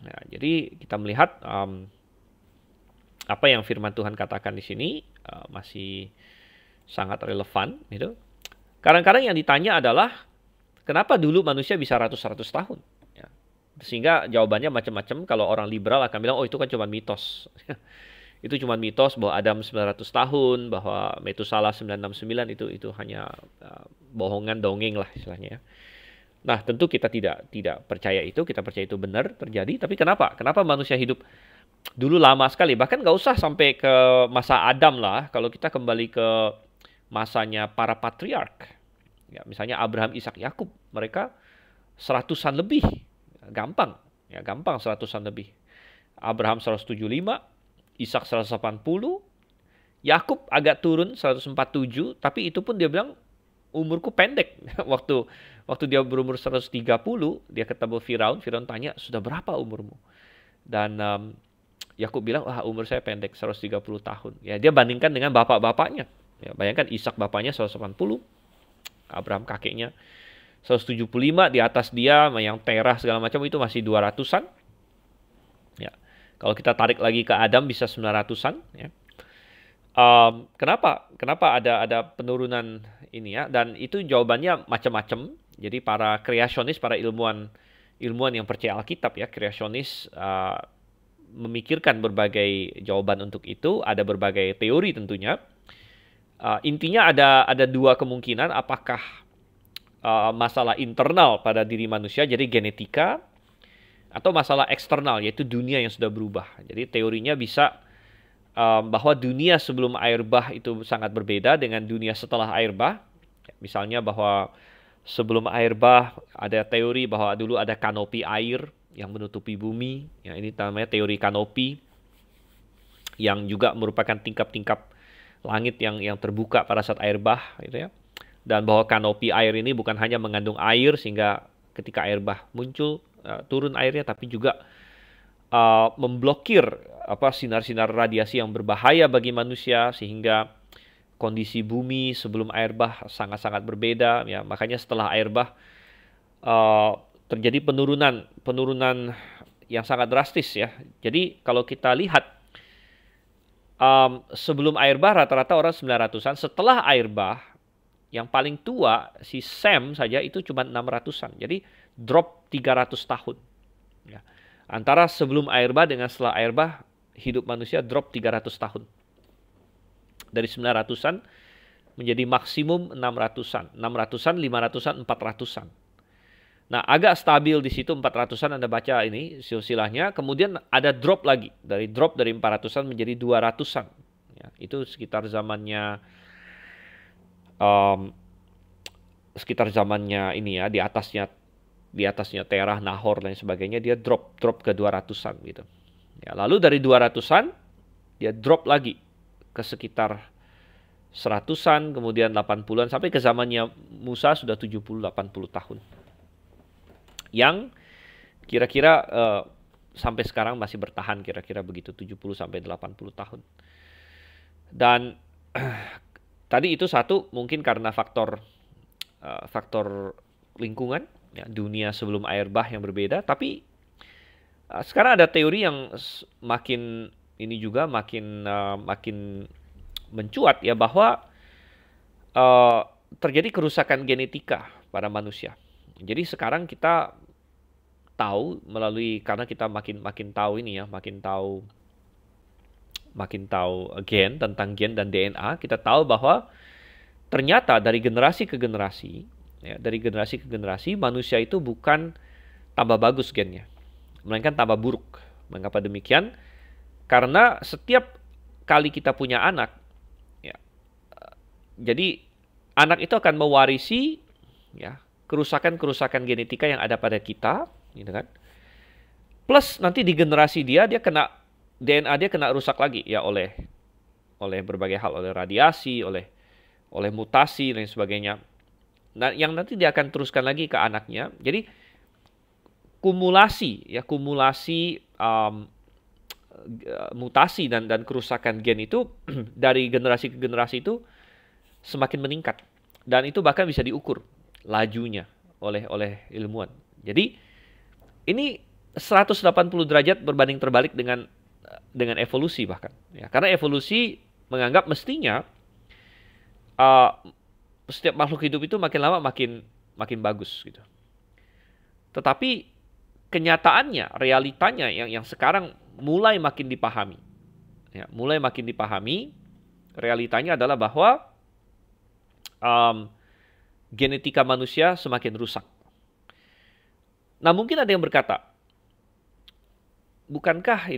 Nah, jadi kita melihat apa yang firman Tuhan katakan di sini masih sangat relevan gitu. Kadang-kadang yang ditanya adalah kenapa dulu manusia bisa ratus-ratus tahun ya. Sehingga jawabannya macam-macam. Kalau orang liberal akan bilang oh itu kan cuma mitos. Itu cuma mitos bahwa Adam 900 tahun, bahwa Metusalah 969 itu hanya bohongan dongeng lah istilahnya ya. Nah, tentu kita tidak percaya itu, kita percaya itu benar terjadi. Tapi kenapa? Kenapa manusia hidup dulu lama sekali? Bahkan nggak usah sampai ke masa Adam lah. Kalau kita kembali ke masanya para patriark, ya, misalnya Abraham, Ishak, Yakub, mereka seratusan lebih, gampang. Ya, gampang 100-an lebih. Abraham 175, Ishak 180, Yakub agak turun 147, tapi itu pun dia bilang umurku pendek. waktu waktu dia berumur 130, dia ketemu Firaun, Firaun tanya, "Sudah berapa umurmu?" Dan Yakub bilang, "Wah, umur saya pendek, 130 tahun." Ya, dia bandingkan dengan bapak-bapaknya. Ya, bayangkan Ishak bapaknya 180, Abraham kakeknya 175, di atas dia yang Terah segala macam itu masih 200-an. Ya. Kalau kita tarik lagi ke Adam bisa 900-an, ya. Kenapa ada penurunan ini ya? Dan itu jawabannya macam-macam. Jadi para kreasionis, para ilmuwan yang percaya Alkitab ya, kreasionis memikirkan berbagai jawaban untuk itu. Ada berbagai teori tentunya. Intinya ada dua kemungkinan. Apakah masalah internal pada diri manusia, jadi genetika, atau masalah eksternal, yaitu dunia yang sudah berubah. Jadi teorinya bisa bahwa dunia sebelum air bah itu sangat berbeda dengan dunia setelah air bah. Misalnya bahwa sebelum air bah ada teori bahwa dulu ada kanopi air yang menutupi bumi. Ya, ini namanya teori kanopi, yang juga merupakan tingkap-tingkap langit yang terbuka pada saat air bah, gitu ya. Dan bahwa kanopi air ini bukan hanya mengandung air sehingga ketika air bah muncul turun airnya, tapi juga memblokir sinar-sinar radiasi yang berbahaya bagi manusia, sehingga kondisi bumi sebelum air bah sangat-sangat berbeda. Ya, makanya setelah air bah terjadi penurunan yang sangat drastis ya. Jadi kalau kita lihat sebelum air bah rata-rata orang 900-an, setelah air bah yang paling tua si Sem saja itu cuma 600-an. Jadi drop 300 tahun. Ya. Antara sebelum air bah dengan setelah air bah, hidup manusia drop 300 tahun. Dari 900-an menjadi maksimum 600-an. 600-an, 500-an, 400-an. Nah, agak stabil di situ 400-an, Anda baca ini silsilahnya. Kemudian ada drop lagi. Dari 400-an menjadi 200-an. Ya, itu sekitar zamannya ini ya, di atasnya Terah, Nahor dan sebagainya, dia drop ke 200-an gitu. Ya, lalu dari 200-an dia drop lagi ke sekitar 100-an, kemudian 80-an sampai ke zamannya Musa sudah 70-80 tahun. Yang kira-kira sampai sekarang masih bertahan kira-kira begitu, 70 sampai 80 tahun. Dan tadi itu satu mungkin karena faktor lingkungan, ya, dunia sebelum air bah yang berbeda. Tapi sekarang ada teori yang makin mencuat ya, bahwa terjadi kerusakan genetika pada manusia. Jadi sekarang kita tahu karena kita makin tahu ini ya, makin tahu tentang gen dan DNA, kita tahu bahwa ternyata dari generasi ke generasi, ya, manusia itu bukan tambah bagus gennya, melainkan tambah buruk. Mengapa demikian? Karena setiap kali kita punya anak, ya, jadi anak itu akan mewarisi ya kerusakan genetika yang ada pada kita, gitu kan? Plus nanti di generasi dia kena DNA dia kena rusak lagi ya oleh berbagai hal, oleh radiasi, oleh mutasi dan sebagainya. Nah, yang nanti dia akan teruskan lagi ke anaknya. Jadi kumulasi mutasi dan kerusakan gen itu dari generasi ke generasi itu semakin meningkat, dan itu bahkan bisa diukur lajunya oleh ilmuwan. Jadi ini 180 derajat berbanding terbalik dengan evolusi bahkan. Ya, karena evolusi menganggap mestinya setiap makhluk hidup itu makin lama makin bagus gitu. Tetapi kenyataannya, realitanya yang sekarang mulai makin dipahami. Ya, realitanya adalah bahwa genetika manusia semakin rusak. Nah, mungkin ada yang berkata, bukankah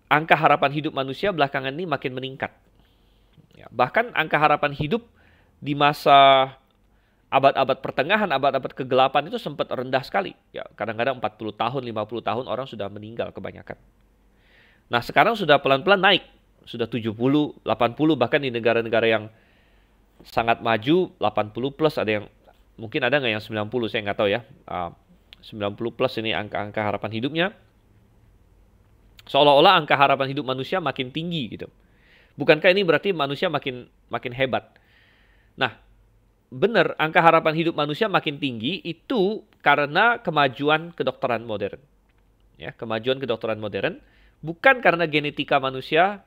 angka harapan hidup manusia belakangan ini makin meningkat? Ya, bahkan angka harapan hidup di masa abad-abad pertengahan, abad-abad kegelapan itu sempat rendah sekali. Ya, kadang-kadang 40 tahun, 50 tahun orang sudah meninggal kebanyakan. Nah, sekarang sudah pelan-pelan naik. Sudah 70, 80, bahkan di negara-negara yang sangat maju, 80 plus, ada yang, mungkin ada nggak yang 90, saya nggak tahu ya. 90 plus ini angka-angka harapan hidupnya. Seolah-olah angka harapan hidup manusia makin tinggi gitu. Bukankah ini berarti manusia makin hebat? Nah, benar, angka harapan hidup manusia makin tinggi itu karena kemajuan kedokteran modern. Ya, kemajuan kedokteran modern bukan karena genetika manusia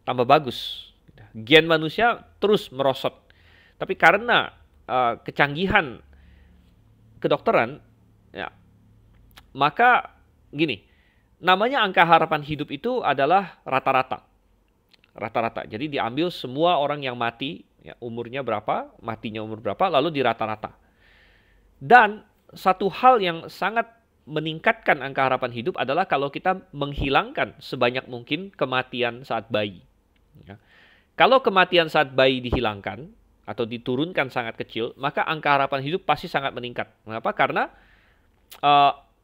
tambah bagus. Gen manusia terus merosot. Tapi karena kecanggihan kedokteran, ya, maka gini, namanya angka harapan hidup itu adalah rata-rata. Rata-rata. Jadi diambil semua orang yang mati, ya, umurnya berapa, matinya umur berapa, lalu dirata-rata. Dan satu hal yang sangat meningkatkan angka harapan hidup adalah kalau kita menghilangkan sebanyak mungkin kematian saat bayi. Ya. Kalau kematian saat bayi dihilangkan atau diturunkan sangat kecil, maka angka harapan hidup pasti sangat meningkat. Mengapa? Karena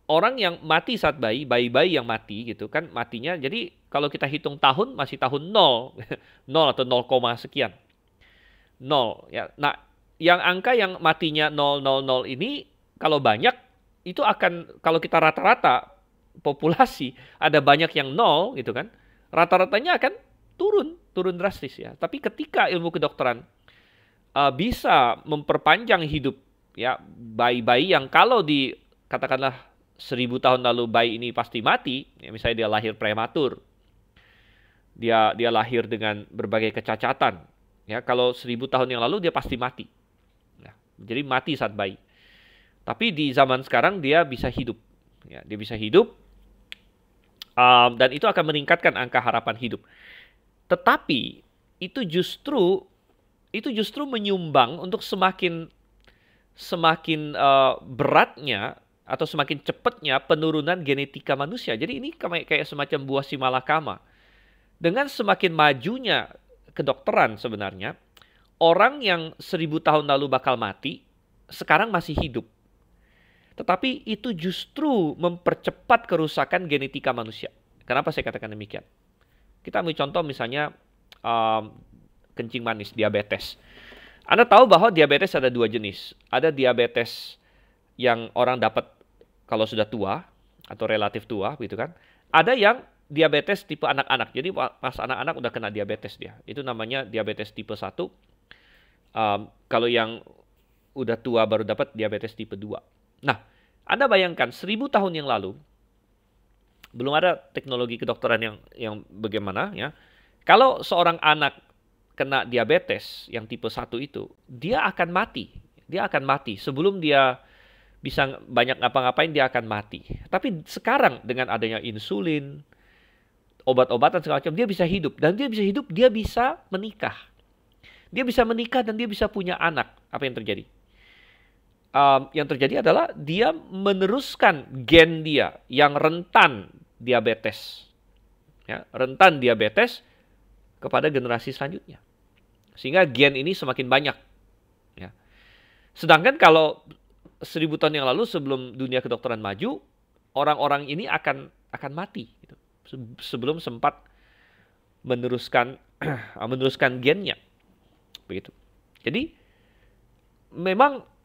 orang yang mati saat bayi-bayi yang mati gitu kan, matinya, jadi kalau kita hitung tahun, masih tahun 0, 0 atau 0, sekian. 0. Ya. Nah, yang angka yang matinya 000 ini, kalau banyak, itu akan, kalau kita rata-rata populasi, ada banyak yang 0 gitu kan, rata-ratanya akan turun drastis ya. Tapi ketika ilmu kedokteran bisa memperpanjang hidup ya bayi-bayi yang kalau di katakanlah 1000 tahun lalu bayi ini pasti mati, ya, misalnya dia lahir prematur, dia lahir dengan berbagai kecacatan, ya kalau 1000 tahun yang lalu dia pasti mati, ya, jadi mati saat bayi. Tapi di zaman sekarang dia bisa hidup, ya, dia bisa hidup, dan itu akan meningkatkan angka harapan hidup. Tetapi itu justru menyumbang untuk semakin beratnya atau semakin cepatnya penurunan genetika manusia. Jadi ini kayak semacam buah si malakama. Dengan semakin majunya kedokteran sebenarnya, orang yang 1000 tahun lalu bakal mati, sekarang masih hidup. Tetapi itu justru mempercepat kerusakan genetika manusia. Kenapa saya katakan demikian? Kita ambil contoh misalnya kencing manis, diabetes. Anda tahu bahwa diabetes ada 2 jenis. Ada diabetes yang orang dapat kalau sudah tua atau relatif tua gitu kan. Ada yang diabetes tipe anak-anak. Jadi pas anak-anak udah kena diabetes dia. Itu namanya diabetes tipe 1. Kalau yang udah tua baru dapat diabetes tipe 2. Nah, Anda bayangkan 1000 tahun yang lalu belum ada teknologi kedokteran yang bagaimana ya. Kalau seorang anak kena diabetes yang tipe 1 itu, dia akan mati. Dia akan mati. Sebelum dia bisa banyak ngapa-ngapain, dia akan mati. Tapi sekarang dengan adanya insulin, obat-obatan segala macam, dia bisa hidup. Dan dia bisa hidup, dia bisa menikah. Dia bisa menikah dan dia bisa punya anak. Apa yang terjadi? Yang terjadi adalah dia meneruskan gen dia yang rentan diabetes. Ya, rentan diabetes kepada generasi selanjutnya. Sehingga gen ini semakin banyak. Ya. Sedangkan kalau 1000 tahun yang lalu sebelum dunia kedokteran maju, orang-orang ini akan mati gitu. Sebelum sempat meneruskan gennya. Begitu. Jadi memang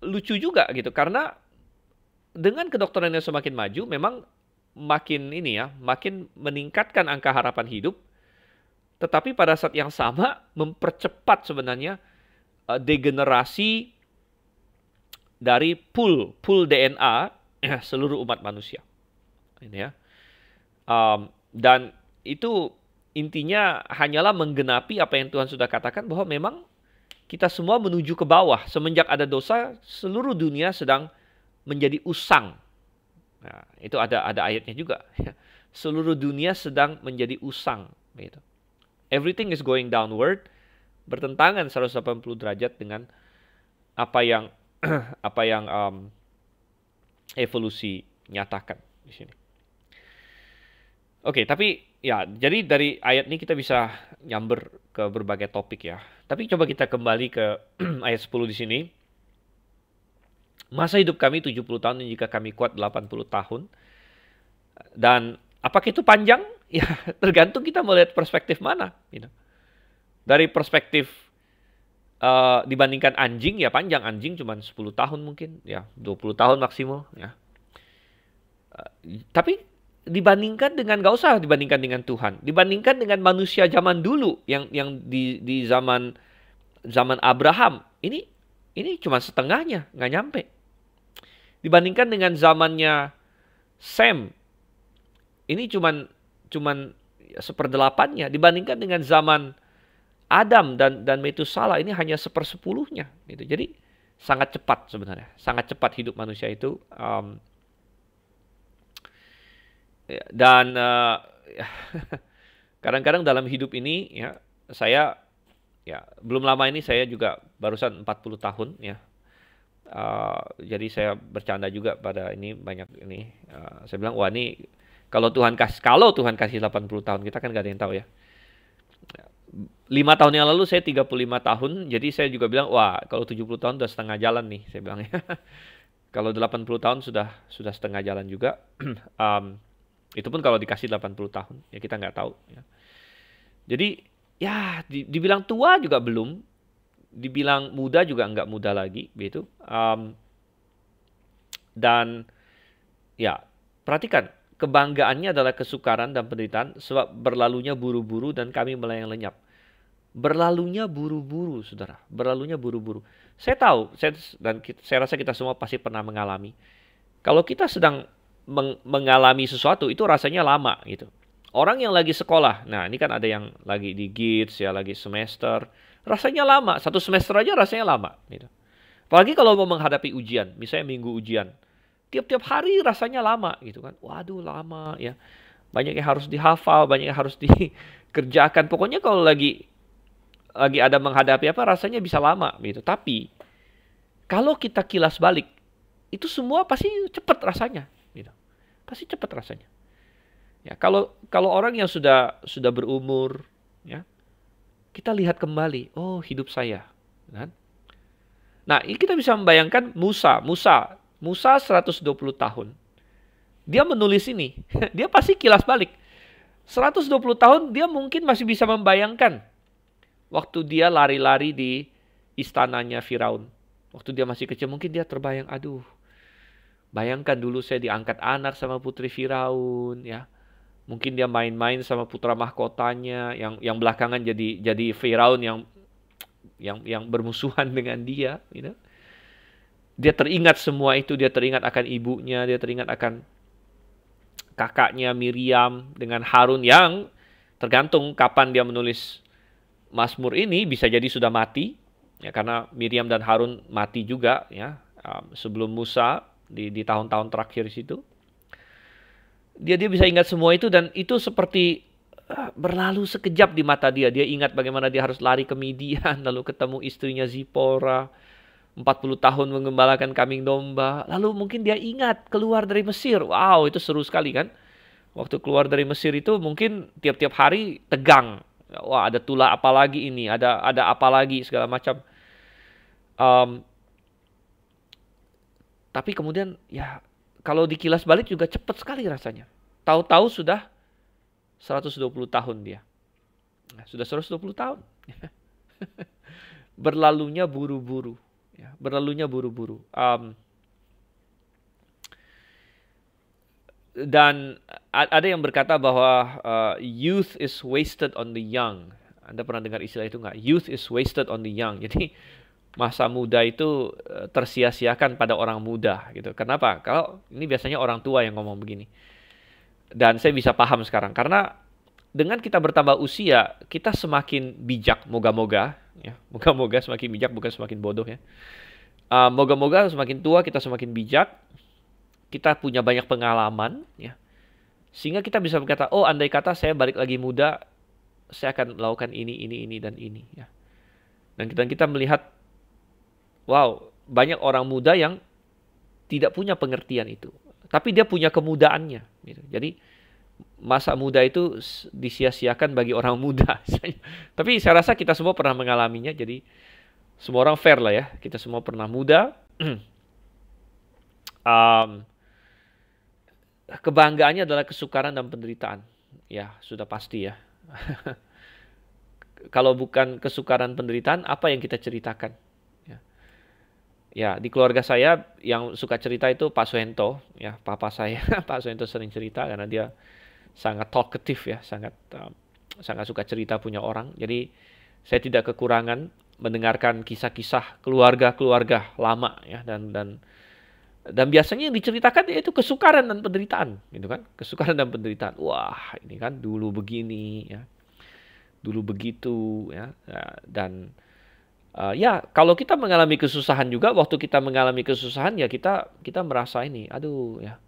lucu juga gitu, karena dengan kedokteran yang semakin maju memang makin meningkatkan angka harapan hidup, tetapi pada saat yang sama mempercepat sebenarnya degenerasi dari pool DNA seluruh umat manusia. Ini ya. Dan itu intinya hanyalah menggenapi apa yang Tuhan sudah katakan, bahwa memang kita semua menuju ke bawah. Semenjak ada dosa, seluruh dunia sedang menjadi usang. Nah, itu ada ayatnya juga. Seluruh dunia sedang menjadi usang. Gitu. Everything is going downward, bertentangan 180 derajat dengan apa yang evolusi nyatakan di sini. Oke, tapi ya, jadi dari ayat ini kita bisa nyamber ke berbagai topik ya. Tapi coba kita kembali ke ayat 10 di sini. Masa hidup kami 70 tahun dan jika kami kuat 80 tahun. Dan apakah itu panjang? Ya, tergantung kita melihat perspektif mana. Gitu. Dari perspektif dibandingkan anjing, ya panjang. Anjing cuma 10 tahun mungkin. Ya, 20 tahun maksimal. Ya. Tapi dibandingkan dengan, gak usah dibandingkan dengan Tuhan. Dibandingkan dengan manusia zaman dulu. Yang di zaman Abraham. Ini cuma setengahnya, nggak nyampe. Dibandingkan dengan zamannya Sem, ini cuman seperdelapannya. Dibandingkan dengan zaman Adam dan Metusala, ini hanya sepersepuluhnya. Gitu. Jadi sangat cepat sebenarnya, sangat cepat hidup manusia itu. Dan kadang-kadang dalam hidup ini, ya saya belum lama ini saya juga barusan 40 tahun ya. Jadi saya bercanda juga pada ini banyak ini. Saya bilang, wah ini kalau Tuhan kasih 80 tahun, kita kan gak ada yang tahu ya. 5 tahun yang lalu saya 35 tahun, jadi saya juga bilang, wah kalau 70 tahun udah setengah jalan nih, saya bilang ya. Kalau 80 tahun sudah setengah jalan juga. Itu pun kalau dikasih 80 tahun, ya kita nggak tahu. Ya. Jadi ya dibilang tua juga belum, dibilang muda juga nggak muda lagi, gitu. Dan ya perhatikan, kebanggaannya adalah kesukaran dan penderitaan, sebab berlalunya buru-buru dan kami melayang lenyap. Berlalunya buru-buru, saudara. Berlalunya buru-buru. Saya tahu, saya rasa kita semua pasti pernah mengalami. Kalau kita sedang mengalami sesuatu, itu rasanya lama gitu. Orang yang lagi sekolah, nah ini kan ada yang lagi di GITS, ya lagi semester, rasanya lama. 1 semester aja rasanya lama. Gitu. Apalagi kalau mau menghadapi ujian, misalnya minggu ujian. Tiap-tiap hari rasanya lama gitu kan. Waduh lama ya. Banyak yang harus dihafal, banyak yang harus dikerjakan. Pokoknya kalau lagi ada menghadapi apa rasanya bisa lama gitu. Tapi kalau kita kilas balik, itu semua pasti cepat rasanya gitu. Pasti cepat rasanya. Ya, kalau orang yang sudah berumur ya, kita lihat kembali, oh hidup saya kan. Nah, ini kita bisa membayangkan Musa 120 tahun. Dia menulis ini, dia pasti kilas balik. 120 tahun dia mungkin masih bisa membayangkan waktu dia lari-lari di istananya Firaun. Waktu dia masih kecil mungkin dia terbayang, aduh, bayangkan dulu saya diangkat anak sama putri Firaun, ya. Mungkin dia main-main sama putra mahkotanya yang belakangan jadi Firaun yang bermusuhan dengan dia, gitu. Dia teringat semua itu, dia teringat akan ibunya, dia teringat akan kakaknya Miriam dengan Harun yang tergantung kapan dia menulis Mazmur ini, bisa jadi sudah mati ya, karena Miriam dan Harun mati juga ya sebelum Musa di tahun-tahun terakhir situ. Dia bisa ingat semua itu, dan itu seperti berlalu sekejap di mata dia. Dia ingat bagaimana dia harus lari ke Midian, lalu ketemu istrinya Zipora, 40 tahun mengembalakan kambing domba. Lalu mungkin dia ingat keluar dari Mesir. Wow, itu seru sekali kan. Waktu keluar dari Mesir itu mungkin tiap-tiap hari tegang. Wah, ada tulah apa lagi ini, ada apa lagi, segala macam. Tapi kemudian ya kalau dikilas balik juga cepat sekali rasanya. Tahu-tahu sudah 120 tahun dia. Sudah 120 tahun. Berlalunya buru-buru. Ya, berlalunya buru-buru. Dan ada yang berkata bahwa youth is wasted on the young. Anda pernah dengar istilah itu nggak? Youth is wasted on the young. Jadi masa muda itu tersia-siakan pada orang muda gitu. Kenapa? Kalau ini biasanya orang tua yang ngomong begini. Dan saya bisa paham sekarang karena dengan kita bertambah usia, kita semakin bijak, moga-moga ya. Moga-moga semakin bijak, bukan semakin bodoh ya. Moga-moga semakin tua kita semakin bijak. Kita punya banyak pengalaman ya. Sehingga kita bisa berkata, oh andai kata saya balik lagi muda, saya akan melakukan ini dan ini ya. Dan kita melihat, wow, banyak orang muda yang tidak punya pengertian itu. Tapi dia punya kemudaannya. Gitu. Jadi masa muda itu disia-siakan bagi orang muda. Tapi saya rasa kita semua pernah mengalaminya, jadi semua orang fair lah ya. Kita semua pernah muda. Um, Kebanggaannya adalah kesukaran dan penderitaan. Ya, sudah pasti ya. Kalau bukan kesukaran penderitaan, apa yang kita ceritakan? Ya, ya, di keluarga saya yang suka cerita itu Pak Suhento, ya, papa saya. Pak Suhento sering cerita karena dia sangat talkative ya, sangat suka cerita punya orang. Jadi saya tidak kekurangan mendengarkan kisah-kisah keluarga-keluarga lama ya, dan biasanya yang diceritakan yaitu kesukaran dan penderitaan, gitu kan? Kesukaran dan penderitaan. Wah, ini kan dulu begini, ya, dulu begitu, ya. Dan ya, kalau kita mengalami kesusahan juga, waktu kita mengalami kesusahan ya kita merasa ini, aduh, ya,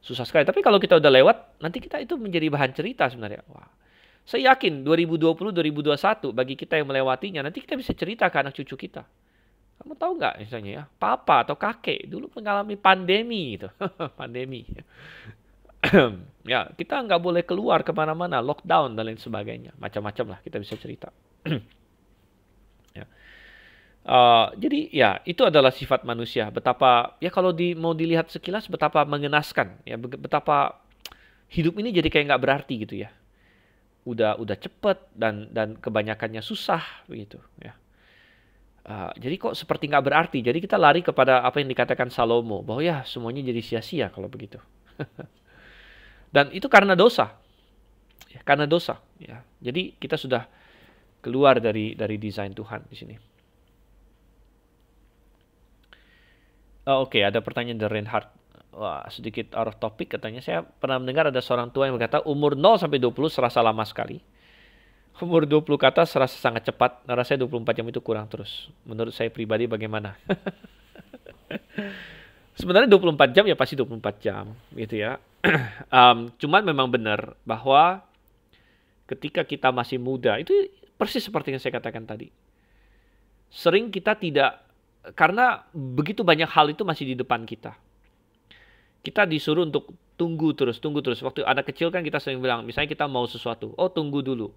susah sekali. Tapi kalau kita udah lewat, nanti kita itu menjadi bahan cerita sebenarnya. Wah, saya yakin 2020, 2021 bagi kita yang melewatinya, nanti kita bisa cerita ke anak cucu kita. Kamu tahu nggak misalnya ya, papa atau kakek dulu mengalami pandemi gitu. Pandemi. Ya, kita nggak boleh keluar kemana-mana, lockdown dan lain sebagainya. Macam-macam lah kita bisa cerita. Ya. Jadi ya itu adalah sifat manusia. Betapa ya kalau mau dilihat sekilas betapa mengenaskan. Ya betapa hidup ini jadi kayak nggak berarti gitu ya. Udah cepet dan kebanyakannya susah begitu ya. Jadi kok seperti nggak berarti. Jadi kita lari kepada apa yang dikatakan Salomo. Bahwa ya semuanya jadi sia-sia kalau begitu. Dan itu karena dosa. Ya, karena dosa. Ya. Jadi kita sudah keluar dari desain Tuhan di sini. Oke, ada pertanyaan dari Reinhard. Wah, sedikit out of topic katanya. Saya pernah mendengar ada seorang tua yang berkata umur 0 sampai 20 serasa lama sekali. Umur 20 ke atas serasa sangat cepat. Rasanya 24 jam itu kurang terus. Menurut saya pribadi bagaimana? Sebenarnya 24 jam ya pasti 24 jam. Gitu ya. Cuman memang benar bahwa ketika kita masih muda, itu persis seperti yang saya katakan tadi. Sering kita tidak, karena begitu banyak hal itu masih di depan kita. Kita disuruh untuk tunggu terus. Waktu anak kecil kan kita sering bilang, misalnya kita mau sesuatu. Oh, tunggu dulu.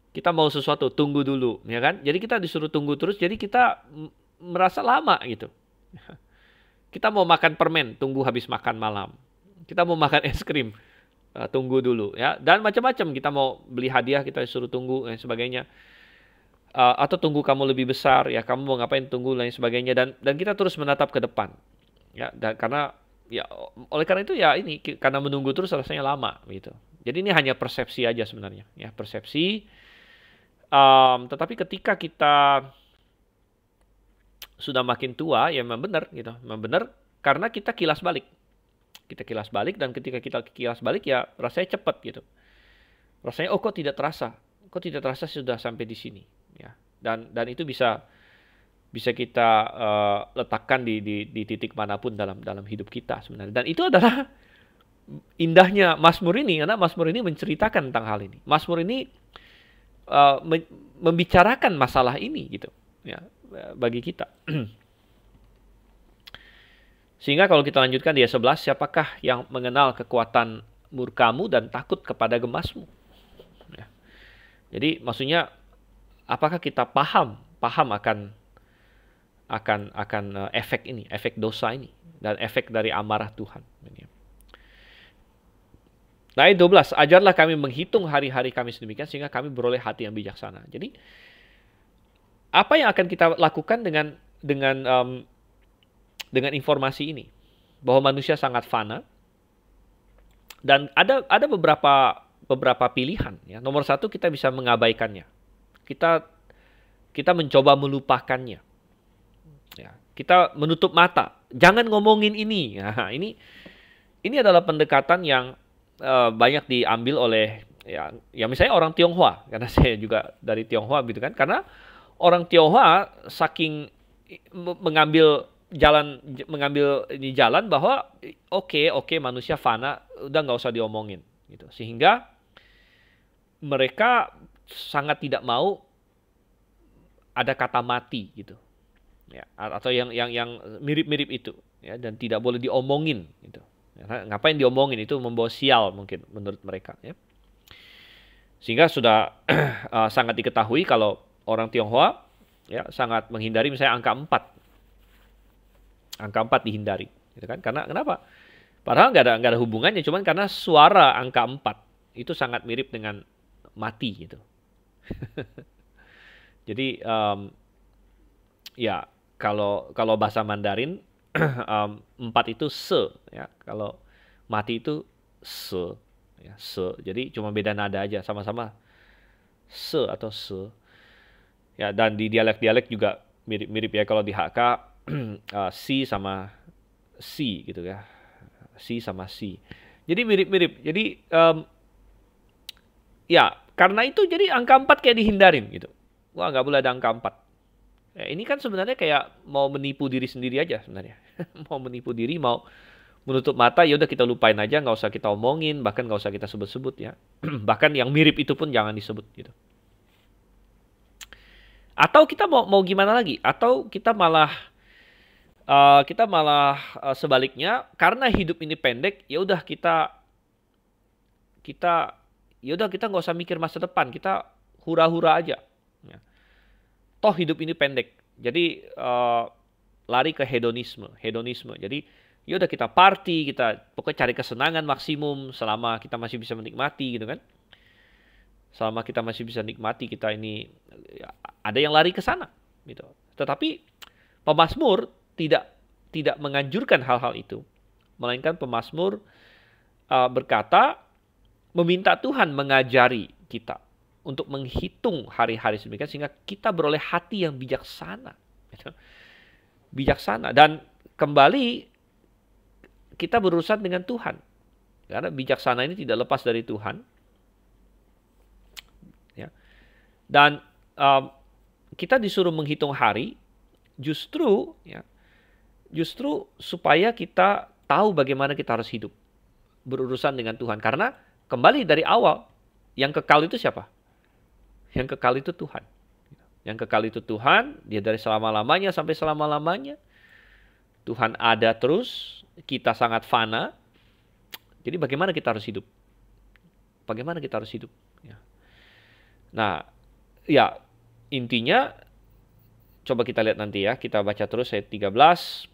Kita mau sesuatu, tunggu dulu, ya kan? Jadi kita disuruh tunggu terus, jadi kita merasa lama gitu. Kita mau makan permen, tunggu habis makan malam. Kita mau makan es krim, tunggu dulu, ya. Dan macam-macam, kita mau beli hadiah, kita disuruh tunggu dan sebagainya. Atau tunggu kamu lebih besar, ya kamu mau ngapain tunggu dan sebagainya. Dan kita terus menatap ke depan, ya. Dan karena ya oleh karena itu ya ini karena menunggu terus rasanya lama, gitu. Jadi ini hanya persepsi aja sebenarnya, ya persepsi. Tetapi ketika kita sudah makin tua, ya memang benar gitu. Memang benar karena kita kilas balik. Kita kilas balik dan ketika kita kilas balik ya rasanya cepat gitu. Rasanya kok tidak terasa. Kok tidak terasa sudah sampai di sini, ya. Dan itu bisa kita letakkan di titik manapun dalam hidup kita sebenarnya. Dan itu adalah indahnya Mazmur ini karena Mazmur ini menceritakan tentang hal ini. Mazmur ini membicarakan masalah ini gitu ya bagi kita. Sehingga kalau kita lanjutkan di ayat 11, siapakah yang mengenal kekuatan murkamu dan takut kepada gemasmu? Ya. Jadi maksudnya apakah kita paham akan efek ini, efek dosa ini dan efek dari amarah Tuhan. Nah, ayat 12, ajarlah kami menghitung hari-hari kami sedemikian sehingga kami beroleh hati yang bijaksana. Jadi, apa yang akan kita lakukan dengan informasi ini? Bahwa manusia sangat fana dan ada beberapa pilihan. Ya. Nomor satu, kita bisa mengabaikannya. Kita mencoba melupakannya. Ya. Kita menutup mata. Jangan ngomongin ini. Nah, ini adalah pendekatan yang banyak diambil oleh ya misalnya orang Tionghoa, karena saya juga dari Tionghoa gitu kan, karena orang Tionghoa saking mengambil jalan bahwa oke, manusia fana, udah nggak usah diomongin gitu, sehingga mereka sangat tidak mau ada kata mati gitu ya, atau yang mirip-mirip itu ya, dan tidak boleh diomongin gitu Ngapain diomongin, itu membawa sial mungkin menurut mereka. Ya. Sehingga sudah sangat diketahui kalau orang Tionghoa ya sangat menghindari misalnya angka 4. Angka 4 dihindari. Gitu kan? Karena kenapa? Padahal nggak ada hubungannya, cuman karena suara angka 4 itu sangat mirip dengan mati gitu. Jadi ya kalau bahasa Mandarin 4 itu se ya, kalau mati itu se ya, se. Jadi cuma beda nada aja, sama-sama se atau se. Ya, dan di dialek-dialek juga mirip-mirip ya, kalau di HK si sama si gitu ya. Si sama si. Jadi mirip-mirip. Jadi ya, karena itu jadi angka 4 kayak dihindarin gitu. Wah, nggak boleh ada angka 4. Ya, ini kan sebenarnya kayak mau menipu diri sendiri aja sebenarnya. Mau menipu diri, mau menutup mata, ya udah kita lupain aja, nggak usah kita omongin, bahkan nggak usah kita sebut-sebut ya. Bahkan yang mirip itu pun jangan disebut gitu. Atau kita mau gimana lagi? Atau kita malah sebaliknya, karena hidup ini pendek, ya udah kita nggak usah mikir masa depan, kita hura-hura aja. Ya. Toh hidup ini pendek, jadi lari ke hedonisme. Jadi ya udah kita party, kita pokoknya cari kesenangan maksimum selama kita masih bisa menikmati gitu kan. Selama kita masih bisa nikmati, kita ini ya, ada yang lari ke sana gitu. Tetapi pemazmur tidak menganjurkan hal-hal itu, melainkan pemazmur berkata, meminta Tuhan mengajari kita untuk menghitung hari-hari sedemikian sehingga kita beroleh hati yang bijaksana. Bijaksana, dan kembali kita berurusan dengan Tuhan. Karena bijaksana ini tidak lepas dari Tuhan. Ya. Dan kita disuruh menghitung hari justru supaya kita tahu bagaimana kita harus hidup berurusan dengan Tuhan. Karena kembali dari awal, yang kekal itu siapa? Yang kekal itu Tuhan. Yang kekal itu Tuhan, dia dari selama-lamanya sampai selama-lamanya. Tuhan ada terus, kita sangat fana. Jadi bagaimana kita harus hidup? Bagaimana kita harus hidup? Ya. Nah, ya intinya, coba kita lihat nanti ya, kita baca terus ayat 13.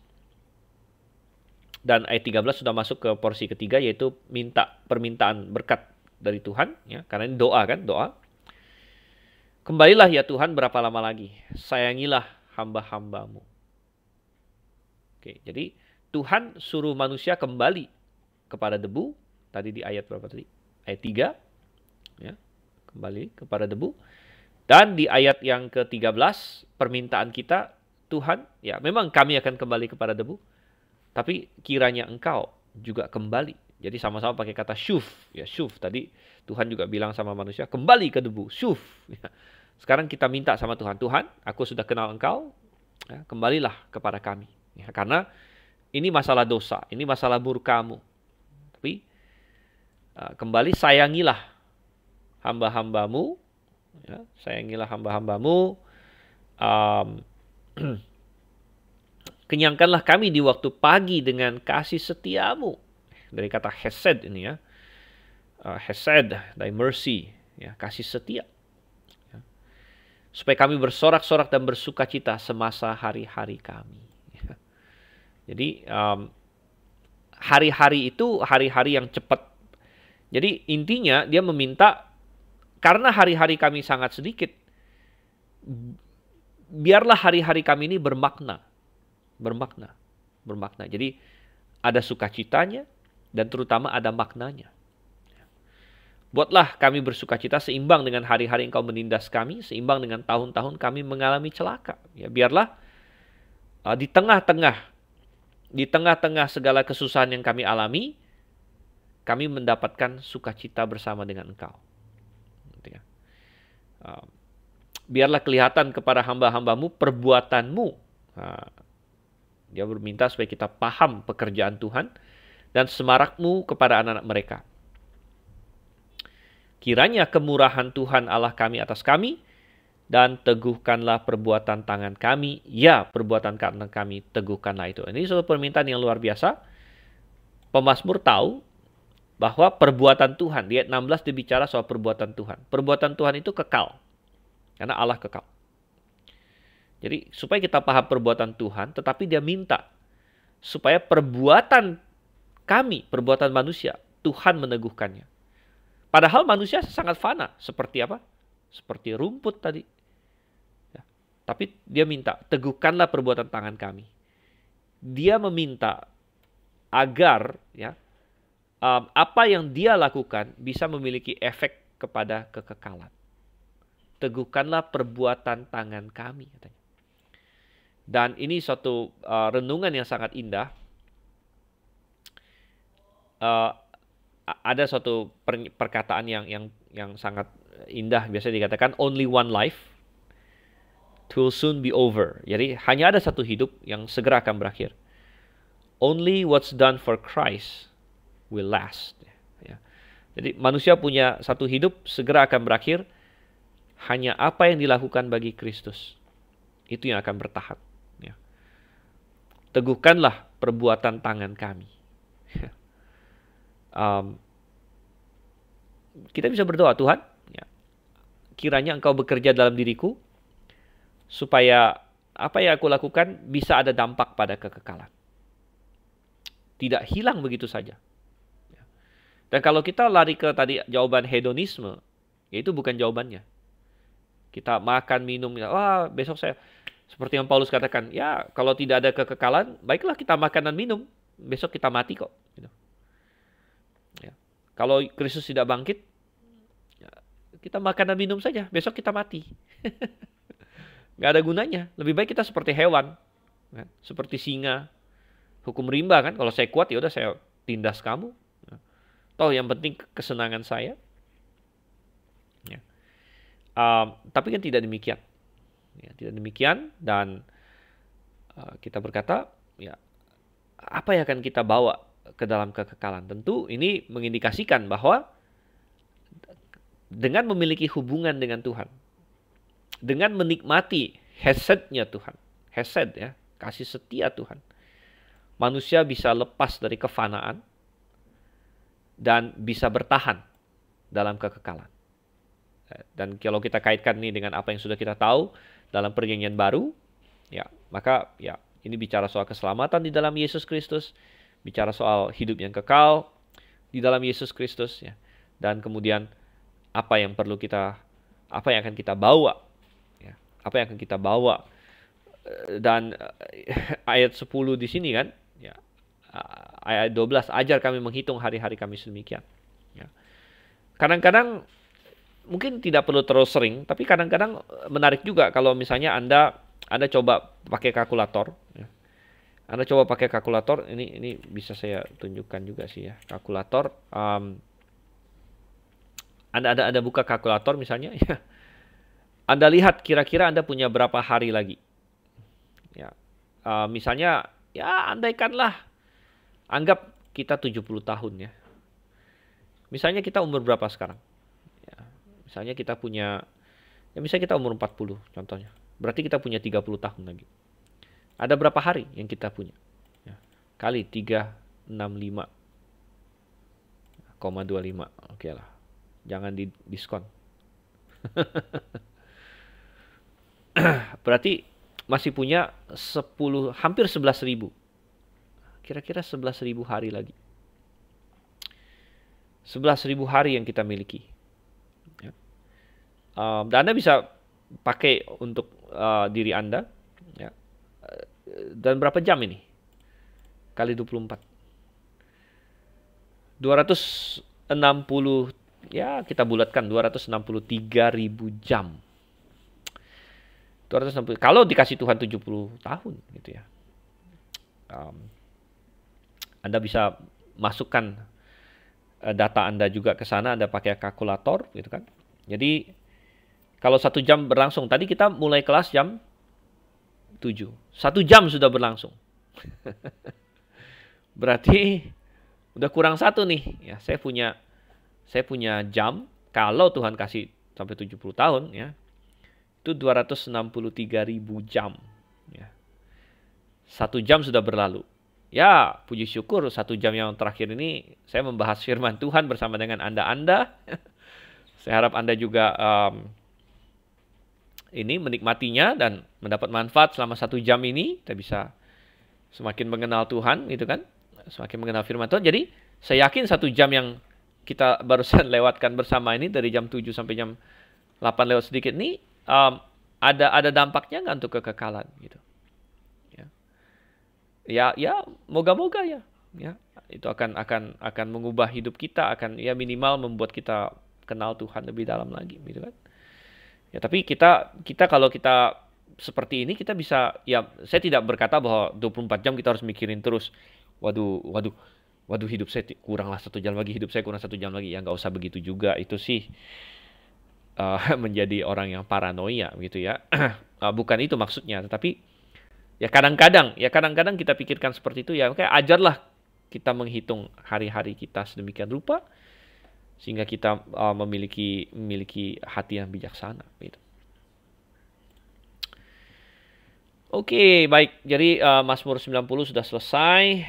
Dan ayat 13 sudah masuk ke porsi ketiga, yaitu permintaan berkat dari Tuhan. Ya, karena ini doa kan, doa. Kembalilah ya Tuhan, berapa lama lagi? Sayangilah hamba-hambamu. Oke, jadi Tuhan suruh manusia kembali kepada debu. Tadi di ayat berapa tadi? Ayat 3. Ya, kembali kepada debu. Dan di ayat yang ke-13, permintaan kita, Tuhan, ya memang kami akan kembali kepada debu. Tapi kiranya engkau juga kembali. Jadi sama-sama pakai kata syuf. Ya, syuf. Tadi Tuhan juga bilang sama manusia, kembali ke debu. Syuf. Ya. Sekarang kita minta sama Tuhan, Tuhan, aku sudah kenal engkau, ya, kembalilah kepada kami. Ya, karena ini masalah dosa, ini masalah murkamu. Tapi kembali sayangilah hamba-hambamu, ya, sayangilah hamba-hambamu, kenyangkanlah kami di waktu pagi dengan kasih setiamu. Dari kata hesed ini ya, hesed, thy mercy, ya, kasih setia. Supaya kami bersorak-sorak dan bersukacita semasa hari-hari kami. Jadi hari-hari itu hari-hari yang cepat. Jadi intinya dia meminta, karena hari-hari kami sangat sedikit, biarlah hari-hari kami ini bermakna. Jadi ada sukacitanya dan terutama ada maknanya. Buatlah kami bersukacita seimbang dengan hari-hari engkau menindas kami, seimbang dengan tahun-tahun kami mengalami celaka. Ya, biarlah di tengah-tengah segala kesusahan yang kami alami, kami mendapatkan sukacita bersama dengan engkau. Biarlah kelihatan kepada hamba-hambamu perbuatanmu. Dia berminta supaya kita paham pekerjaan Tuhan dan semarakmu kepada anak-anak mereka. Kiranya kemurahan Tuhan Allah kami atas kami, dan teguhkanlah perbuatan tangan kami. Ya, perbuatan tangan kami, teguhkanlah itu. Ini suatu permintaan yang luar biasa. Pemazmur tahu bahwa perbuatan Tuhan, di ayat 16 dibicara soal perbuatan Tuhan. Perbuatan Tuhan itu kekal, karena Allah kekal. Jadi supaya kita paham perbuatan Tuhan, tetapi dia minta supaya perbuatan kami, perbuatan manusia, Tuhan meneguhkannya. Padahal manusia sangat fana, seperti apa? Seperti rumput tadi. Ya. Tapi dia minta, teguhkanlah perbuatan tangan kami. Dia meminta agar ya apa yang dia lakukan bisa memiliki efek kepada kekekalan. Teguhkanlah perbuatan tangan kami, katanya. Dan ini suatu renungan yang sangat indah. Ada suatu perkataan yang sangat indah, biasanya dikatakan only one life will soon be over. Jadi hanya ada satu hidup yang segera akan berakhir. Only what's done for Christ will last. Ya. Jadi manusia punya satu hidup segera akan berakhir. Hanya apa yang dilakukan bagi Kristus itu yang akan bertahan. Ya. Teguhkanlah perbuatan tangan kami. Kita bisa berdoa, Tuhan, ya, kiranya Engkau bekerja dalam diriku supaya apa yang aku lakukan bisa ada dampak pada kekekalan. Tidak hilang begitu saja. Ya. Dan kalau kita lari ke tadi jawaban hedonisme, ya itu bukan jawabannya. Kita makan, minum, wah besok saya, seperti yang Paulus katakan, ya kalau tidak ada kekekalan, baiklah kita makan dan minum, besok kita mati kok. Gitu. Ya. Kalau Kristus tidak bangkit, ya, kita makan dan minum saja, besok kita mati. Nggak ada gunanya. Lebih baik kita seperti hewan, ya, seperti singa, hukum rimba kan. Kalau saya kuat, ya udah saya tindas kamu. Ya. Toh yang penting kesenangan saya. Ya. Tapi kan tidak demikian. Ya, tidak demikian, dan kita berkata, ya apa yang akan kita bawa ke dalam kekekalan? Tentu ini mengindikasikan bahwa dengan memiliki hubungan dengan Tuhan, dengan menikmati hesednya Tuhan, hesed ya, kasih setia Tuhan, manusia bisa lepas dari kefanaan dan bisa bertahan dalam kekekalan. Dan kalau kita kaitkan ini dengan apa yang sudah kita tahu dalam perjanjian baru, ya maka ya ini bicara soal keselamatan di dalam Yesus Kristus, bicara soal hidup yang kekal di dalam Yesus Kristus, ya. Dan kemudian apa yang perlu kita, apa yang akan kita bawa, ya. Apa yang akan kita bawa. Dan ayat 10 di sini kan, ya, ayat 12, ajar kami menghitung hari-hari kami sedemikian. Ya. Kadang-kadang mungkin tidak perlu terlalu sering, tapi kadang-kadang menarik juga kalau misalnya Anda coba pakai kalkulator. Ya. Anda coba pakai kalkulator, ini bisa saya tunjukkan juga sih ya, kalkulator. Anda buka kalkulator misalnya, ya. Anda lihat kira-kira Anda punya berapa hari lagi. Ya, misalnya, ya andaikanlah, anggap kita 70 tahun ya. Misalnya kita umur berapa sekarang? Ya, misalnya kita punya, ya misalnya kita umur 40 contohnya. Berarti kita punya 30 tahun lagi. Ada berapa hari yang kita punya? Ya, kali 365,25. Oke lah. Jangan di diskon. Berarti masih punya hampir 11.000. Kira-kira 11.000 hari lagi. 11.000 hari yang kita miliki. Ya. Dan Anda bisa pakai untuk diri Anda. Ya. Dan berapa jam ini? Kali 24. 260, ya kita bulatkan 263.000 jam. 260, kalau dikasih Tuhan 70 tahun gitu ya. Anda bisa masukkan data Anda juga ke sana, Anda pakai kalkulator gitu kan. Jadi kalau 1 jam berlangsung, tadi kita mulai kelas jam 7. 1 jam sudah berlangsung. Berarti udah kurang 1 nih. Ya, saya punya jam, kalau Tuhan kasih sampai 70 tahun ya. Itu 263.000 jam. Ya. 1 jam sudah berlalu. Ya, puji syukur 1 jam yang terakhir ini saya membahas firman Tuhan bersama dengan Anda-Anda. Saya harap Anda juga ini menikmatinya dan mendapat manfaat selama 1 jam ini. Kita bisa semakin mengenal Tuhan, gitu kan? Semakin mengenal firman Tuhan. Jadi, saya yakin 1 jam yang kita barusan lewatkan bersama ini dari jam 7 sampai jam 8 lewat sedikit ini ada dampaknya nggak untuk kekekalan gitu. Ya, moga-moga ya. Itu akan mengubah hidup kita, akan ya minimal membuat kita kenal Tuhan lebih dalam lagi, gitu kan. Ya, tapi kita kalau kita seperti ini kita bisa, ya saya tidak berkata bahwa 24 jam kita harus mikirin terus. Waduh, hidup saya kuranglah 1 jam lagi, hidup saya kurang 1 jam lagi. Ya nggak usah begitu juga, itu sih menjadi orang yang paranoia gitu ya. Bukan itu maksudnya, tetapi ya kadang-kadang kita pikirkan seperti itu ya. Oke, ajarlah kita menghitung hari-hari kita sedemikian rupa sehingga kita memiliki hati yang bijaksana gitu. Oke, baik. Jadi Mazmur 90 sudah selesai.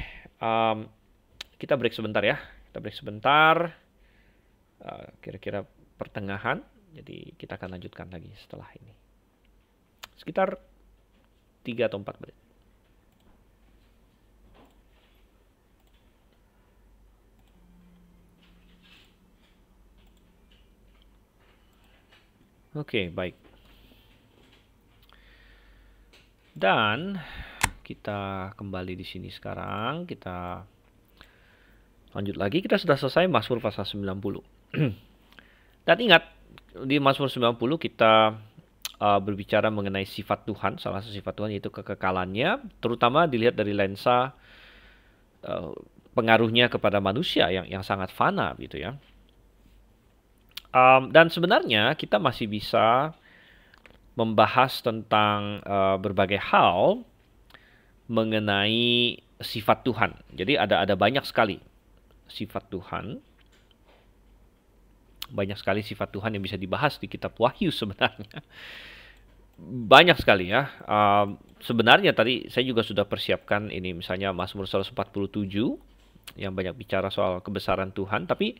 Kita break sebentar ya. Kita break sebentar. Kira-kira pertengahan. Jadi kita akan lanjutkan lagi setelah ini. Sekitar 3 atau 4 menit. Oke, baik. Dan kita kembali di sini sekarang. Kita lanjut lagi. Kita sudah selesai Mazmur pasal 90. Dan ingat, di Mazmur 90 kita berbicara mengenai sifat Tuhan. Salah satu sifat Tuhan yaitu kekekalannya, terutama dilihat dari lensa pengaruhnya kepada manusia yang sangat fana gitu ya. Dan sebenarnya kita masih bisa membahas tentang berbagai hal mengenai sifat Tuhan. Jadi ada banyak sekali sifat Tuhan. Banyak sekali sifat Tuhan yang bisa dibahas di kitab Wahyu sebenarnya. Banyak sekali ya. Sebenarnya tadi saya juga sudah persiapkan ini, misalnya Mazmur 147 yang banyak bicara soal kebesaran Tuhan. Tapi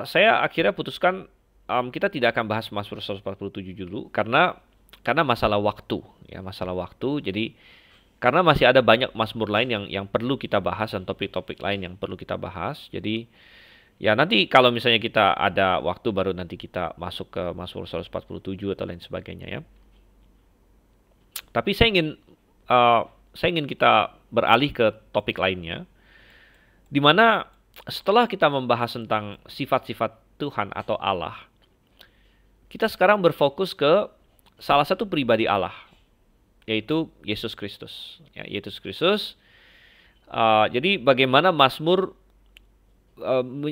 saya akhirnya putuskan kita tidak akan bahas Mazmur 147 dulu karena masalah waktu ya, masalah waktu. Jadi karena masih ada banyak mazmur lain yang perlu kita bahas dan topik-topik lain yang perlu kita bahas. Jadi ya nanti kalau misalnya kita ada waktu baru nanti kita masuk ke Mazmur 147 atau lain sebagainya ya. Tapi saya ingin kita beralih ke topik lainnya, di mana setelah kita membahas tentang sifat-sifat Tuhan atau Allah, kita sekarang berfokus ke salah satu pribadi Allah, yaitu Yesus Kristus. Ya, Yesus Kristus. Jadi bagaimana Mazmur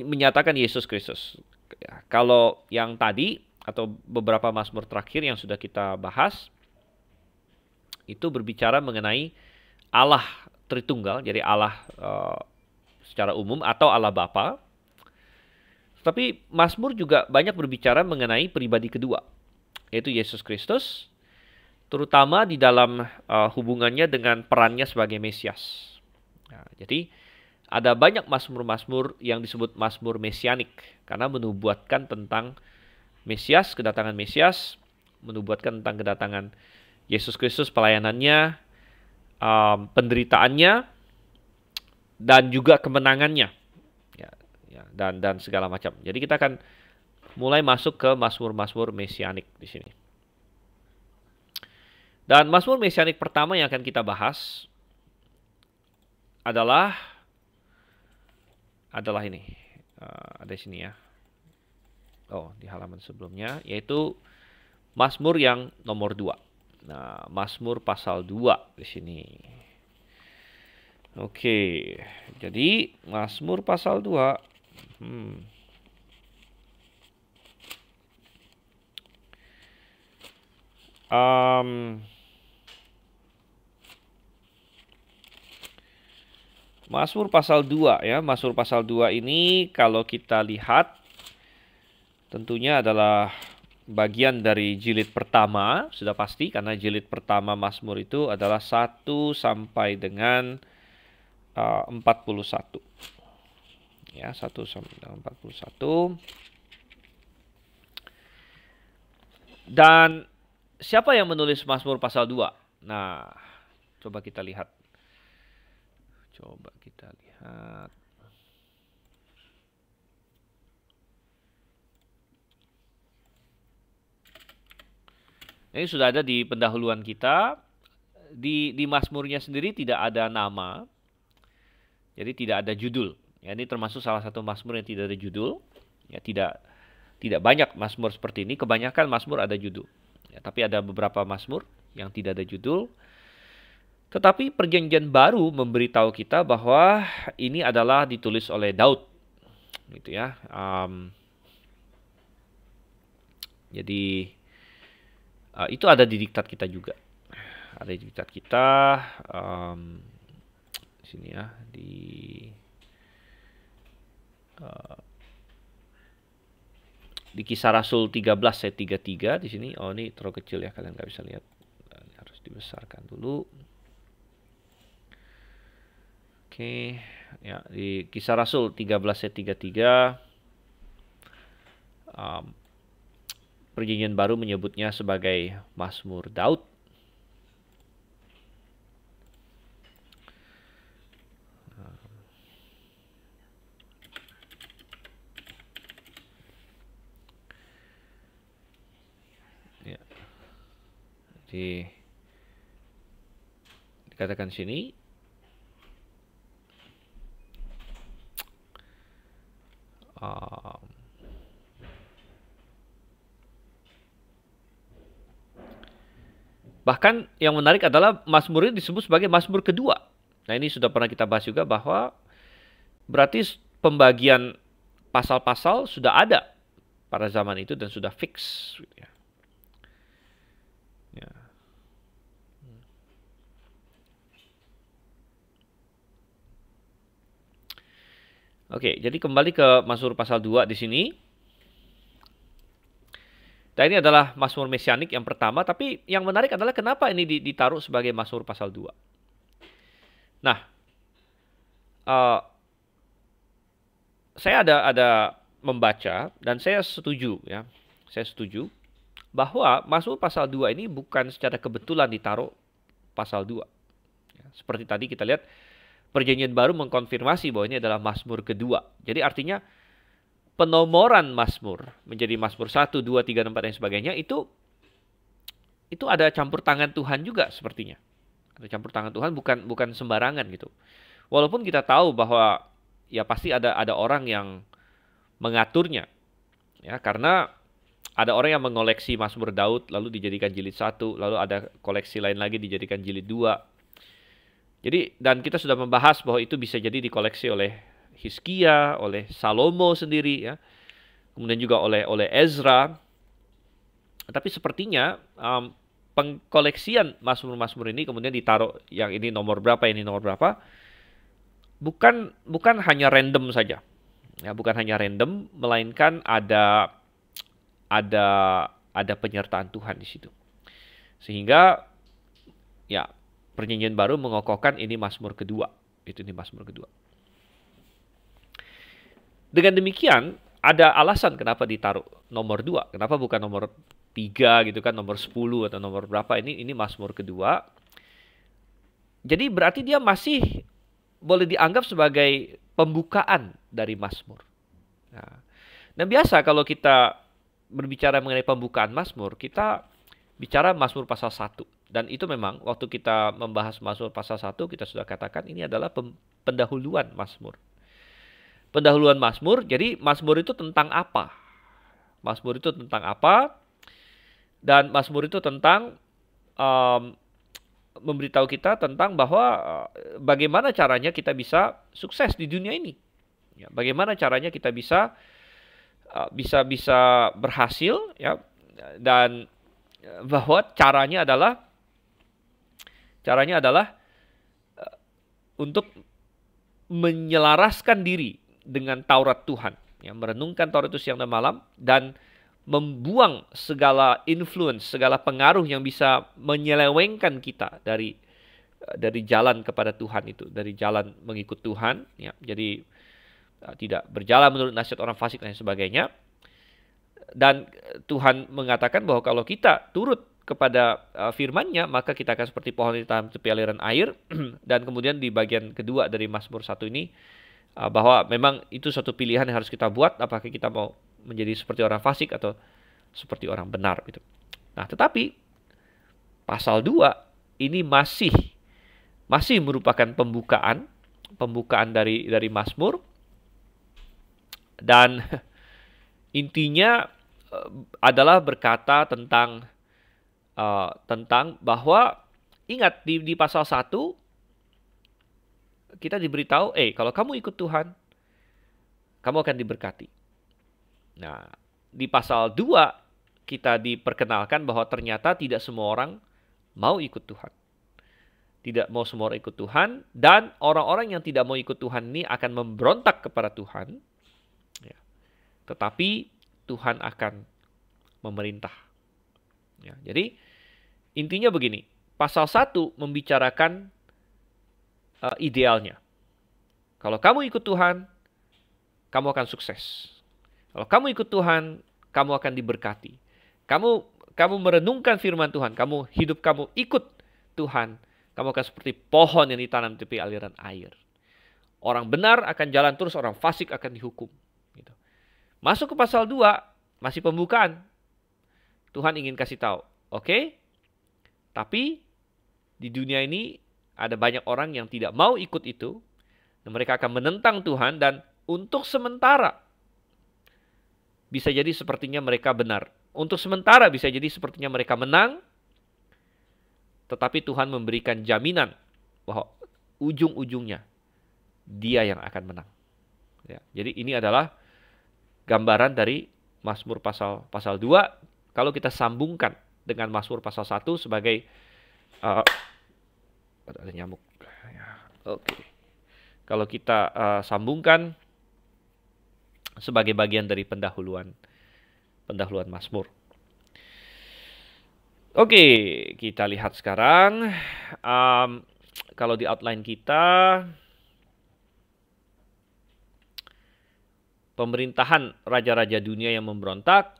menyatakan Yesus Kristus. Ya, kalau yang tadi atau beberapa mazmur terakhir yang sudah kita bahas itu berbicara mengenai Allah Tritunggal, jadi Allah secara umum atau Allah Bapa. Tapi mazmur juga banyak berbicara mengenai pribadi kedua, yaitu Yesus Kristus, terutama di dalam hubungannya dengan perannya sebagai Mesias. Nah, jadi ada banyak mazmur-mazmur yang disebut mazmur mesianik karena menubuatkan tentang Mesias, kedatangan Mesias, menubuatkan tentang kedatangan Yesus Kristus, pelayanannya, penderitaannya, dan juga kemenangannya, dan segala macam. Jadi kita akan mulai masuk ke mazmur-mazmur mesianik di sini. Dan mazmur mesianik pertama yang akan kita bahas adalah ini, ada di sini ya. Oh, di halaman sebelumnya, yaitu Mazmur yang nomor 2. Nah, Mazmur pasal 2 di sini. Oke, jadi Mazmur pasal 2. Mazmur pasal 2 ya. Mazmur pasal 2 ini kalau kita lihat tentunya adalah bagian dari jilid pertama, sudah pasti karena jilid pertama Mazmur itu adalah 1 sampai dengan 41. Ya, 1 sampai 41. Dan siapa yang menulis Mazmur pasal 2? Nah, coba kita lihat. Ini sudah ada di pendahuluan kita. Di Mazmurnya sendiri tidak ada nama. Jadi tidak ada judul. Ya, ini termasuk salah satu Mazmur yang tidak ada judul. Ya, tidak banyak Mazmur seperti ini. Kebanyakan Mazmur ada judul. Ya, tapi ada beberapa Mazmur yang tidak ada judul. Tetapi Perjanjian Baru memberitahu kita bahwa ini adalah ditulis oleh Daud, gitu ya. Jadi itu ada di diktat kita juga. Ada di diktat kita. Di sini ya, di Kisah Rasul 13 ayat 33 di sini. Oh, ini terlalu kecil ya, kalian nggak bisa lihat. Ini harus dibesarkan dulu. Oke, ya, di Kisah Rasul 13 ayat 33 Perjanjian Baru menyebutnya sebagai Mazmur Daud. Ya. Jadi dikatakan sini bahkan yang menarik adalah Mazmur ini disebut sebagai Mazmur kedua. Nah, ini sudah pernah kita bahas juga bahwa berarti pembagian pasal-pasal sudah ada pada zaman itu dan sudah fix. Ya. Oke, jadi kembali ke Mazmur pasal 2 di sini. Dan ini adalah Mazmur Mesianik yang pertama, tapi yang menarik adalah kenapa ini ditaruh sebagai Mazmur pasal 2. Nah, saya ada membaca dan saya setuju ya. Saya setuju bahwa Mazmur pasal 2 ini bukan secara kebetulan ditaruh pasal 2. Ya, seperti tadi kita lihat Perjanjian Baru mengkonfirmasi bahwa ini adalah Mazmur kedua. Jadi artinya penomoran Mazmur menjadi Mazmur 1, 2, 3, 4 dan sebagainya itu ada campur tangan Tuhan juga sepertinya. Ada campur tangan Tuhan, bukan sembarangan gitu. Walaupun kita tahu bahwa ya pasti ada orang yang mengaturnya. Ya, karena ada orang yang mengoleksi Mazmur Daud lalu dijadikan jilid 1, lalu ada koleksi lain lagi dijadikan jilid 2. Jadi dan kita sudah membahas bahwa itu bisa jadi dikoleksi oleh Hizkia, oleh Salomo sendiri ya. Kemudian juga oleh Ezra. Tapi sepertinya pengkoleksian Mazmur-Mazmur ini kemudian ditaruh yang ini nomor berapa, ini nomor berapa. Bukan hanya random saja. Ya, bukan hanya random, melainkan ada penyertaan Tuhan di situ. Sehingga ya Perjanjian Baru mengokohkan ini Mazmur kedua. Ini Mazmur kedua. Dengan demikian, ada alasan kenapa ditaruh nomor 2. Kenapa bukan nomor 3 gitu kan, nomor 10 atau nomor berapa. Ini Mazmur kedua. Jadi berarti dia masih boleh dianggap sebagai pembukaan dari Mazmur. Nah, dan biasa kalau kita berbicara mengenai pembukaan Mazmur, kita bicara Mazmur pasal 1. Dan itu memang waktu kita membahas Mazmur pasal 1, kita sudah katakan ini adalah pendahuluan Mazmur. Pendahuluan Mazmur, jadi Mazmur itu tentang apa? Mazmur itu tentang apa? Dan Mazmur itu tentang memberitahu kita tentang bahwa bagaimana caranya kita bisa sukses di dunia ini. Ya, bagaimana caranya kita bisa berhasil ya, dan bahwa caranya adalah untuk menyelaraskan diri dengan Taurat Tuhan, ya, merenungkan Taurat itu siang dan malam dan membuang segala influence, segala pengaruh yang bisa menyelewengkan kita dari dari jalan kepada Tuhan itu, dari jalan mengikut Tuhan, ya. Jadi tidak berjalan menurut nasihat orang fasik dan sebagainya. Dan Tuhan mengatakan bahwa kalau kita turut kepada firman-Nya, maka kita akan seperti pohon di dalam tepi aliran air. Dan kemudian di bagian kedua dari Mazmur 1 ini, bahwa memang itu suatu pilihan yang harus kita buat, apakah kita mau menjadi seperti orang fasik atau seperti orang benar gitu. Nah, tetapi pasal 2 ini masih merupakan pembukaan dari Mazmur, dan intinya adalah berkata tentang bahwa ingat di pasal 1 kita diberitahu, kalau kamu ikut Tuhan, kamu akan diberkati. Nah, di pasal 2 kita diperkenalkan bahwa ternyata tidak semua orang mau ikut Tuhan. Tidak mau semua orang ikut Tuhan, dan orang-orang yang tidak mau ikut Tuhan ini akan memberontak kepada Tuhan. Ya. Tetapi Tuhan akan memerintah. Ya, jadi intinya begini, pasal 1 membicarakan idealnya. Kalau kamu ikut Tuhan, kamu akan sukses. Kalau kamu ikut Tuhan, kamu akan diberkati. Kamu merenungkan firman Tuhan, hidup kamu ikut Tuhan, kamu akan seperti pohon yang ditanam di tepi aliran air. Orang benar akan jalan terus, orang fasik akan dihukum. Gitu. Masuk ke pasal 2, masih pembukaan. Tuhan ingin kasih tahu, oke? Tapi di dunia ini ada banyak orang yang tidak mau ikut itu, dan mereka akan menentang Tuhan, dan untuk sementara bisa jadi sepertinya mereka benar. Untuk sementara bisa jadi sepertinya mereka menang, tetapi Tuhan memberikan jaminan bahwa ujung-ujungnya Dia yang akan menang. Ya, jadi ini adalah gambaran dari Mazmur pasal 2. Kalau kita sambungkan dengan Mazmur pasal 1 sebagai ada nyamuk. Oke. Kalau kita sambungkan sebagai bagian dari pendahuluan Mazmur. Oke, kita lihat sekarang. Kalau di outline kita, pemerintahan raja-raja dunia yang memberontak,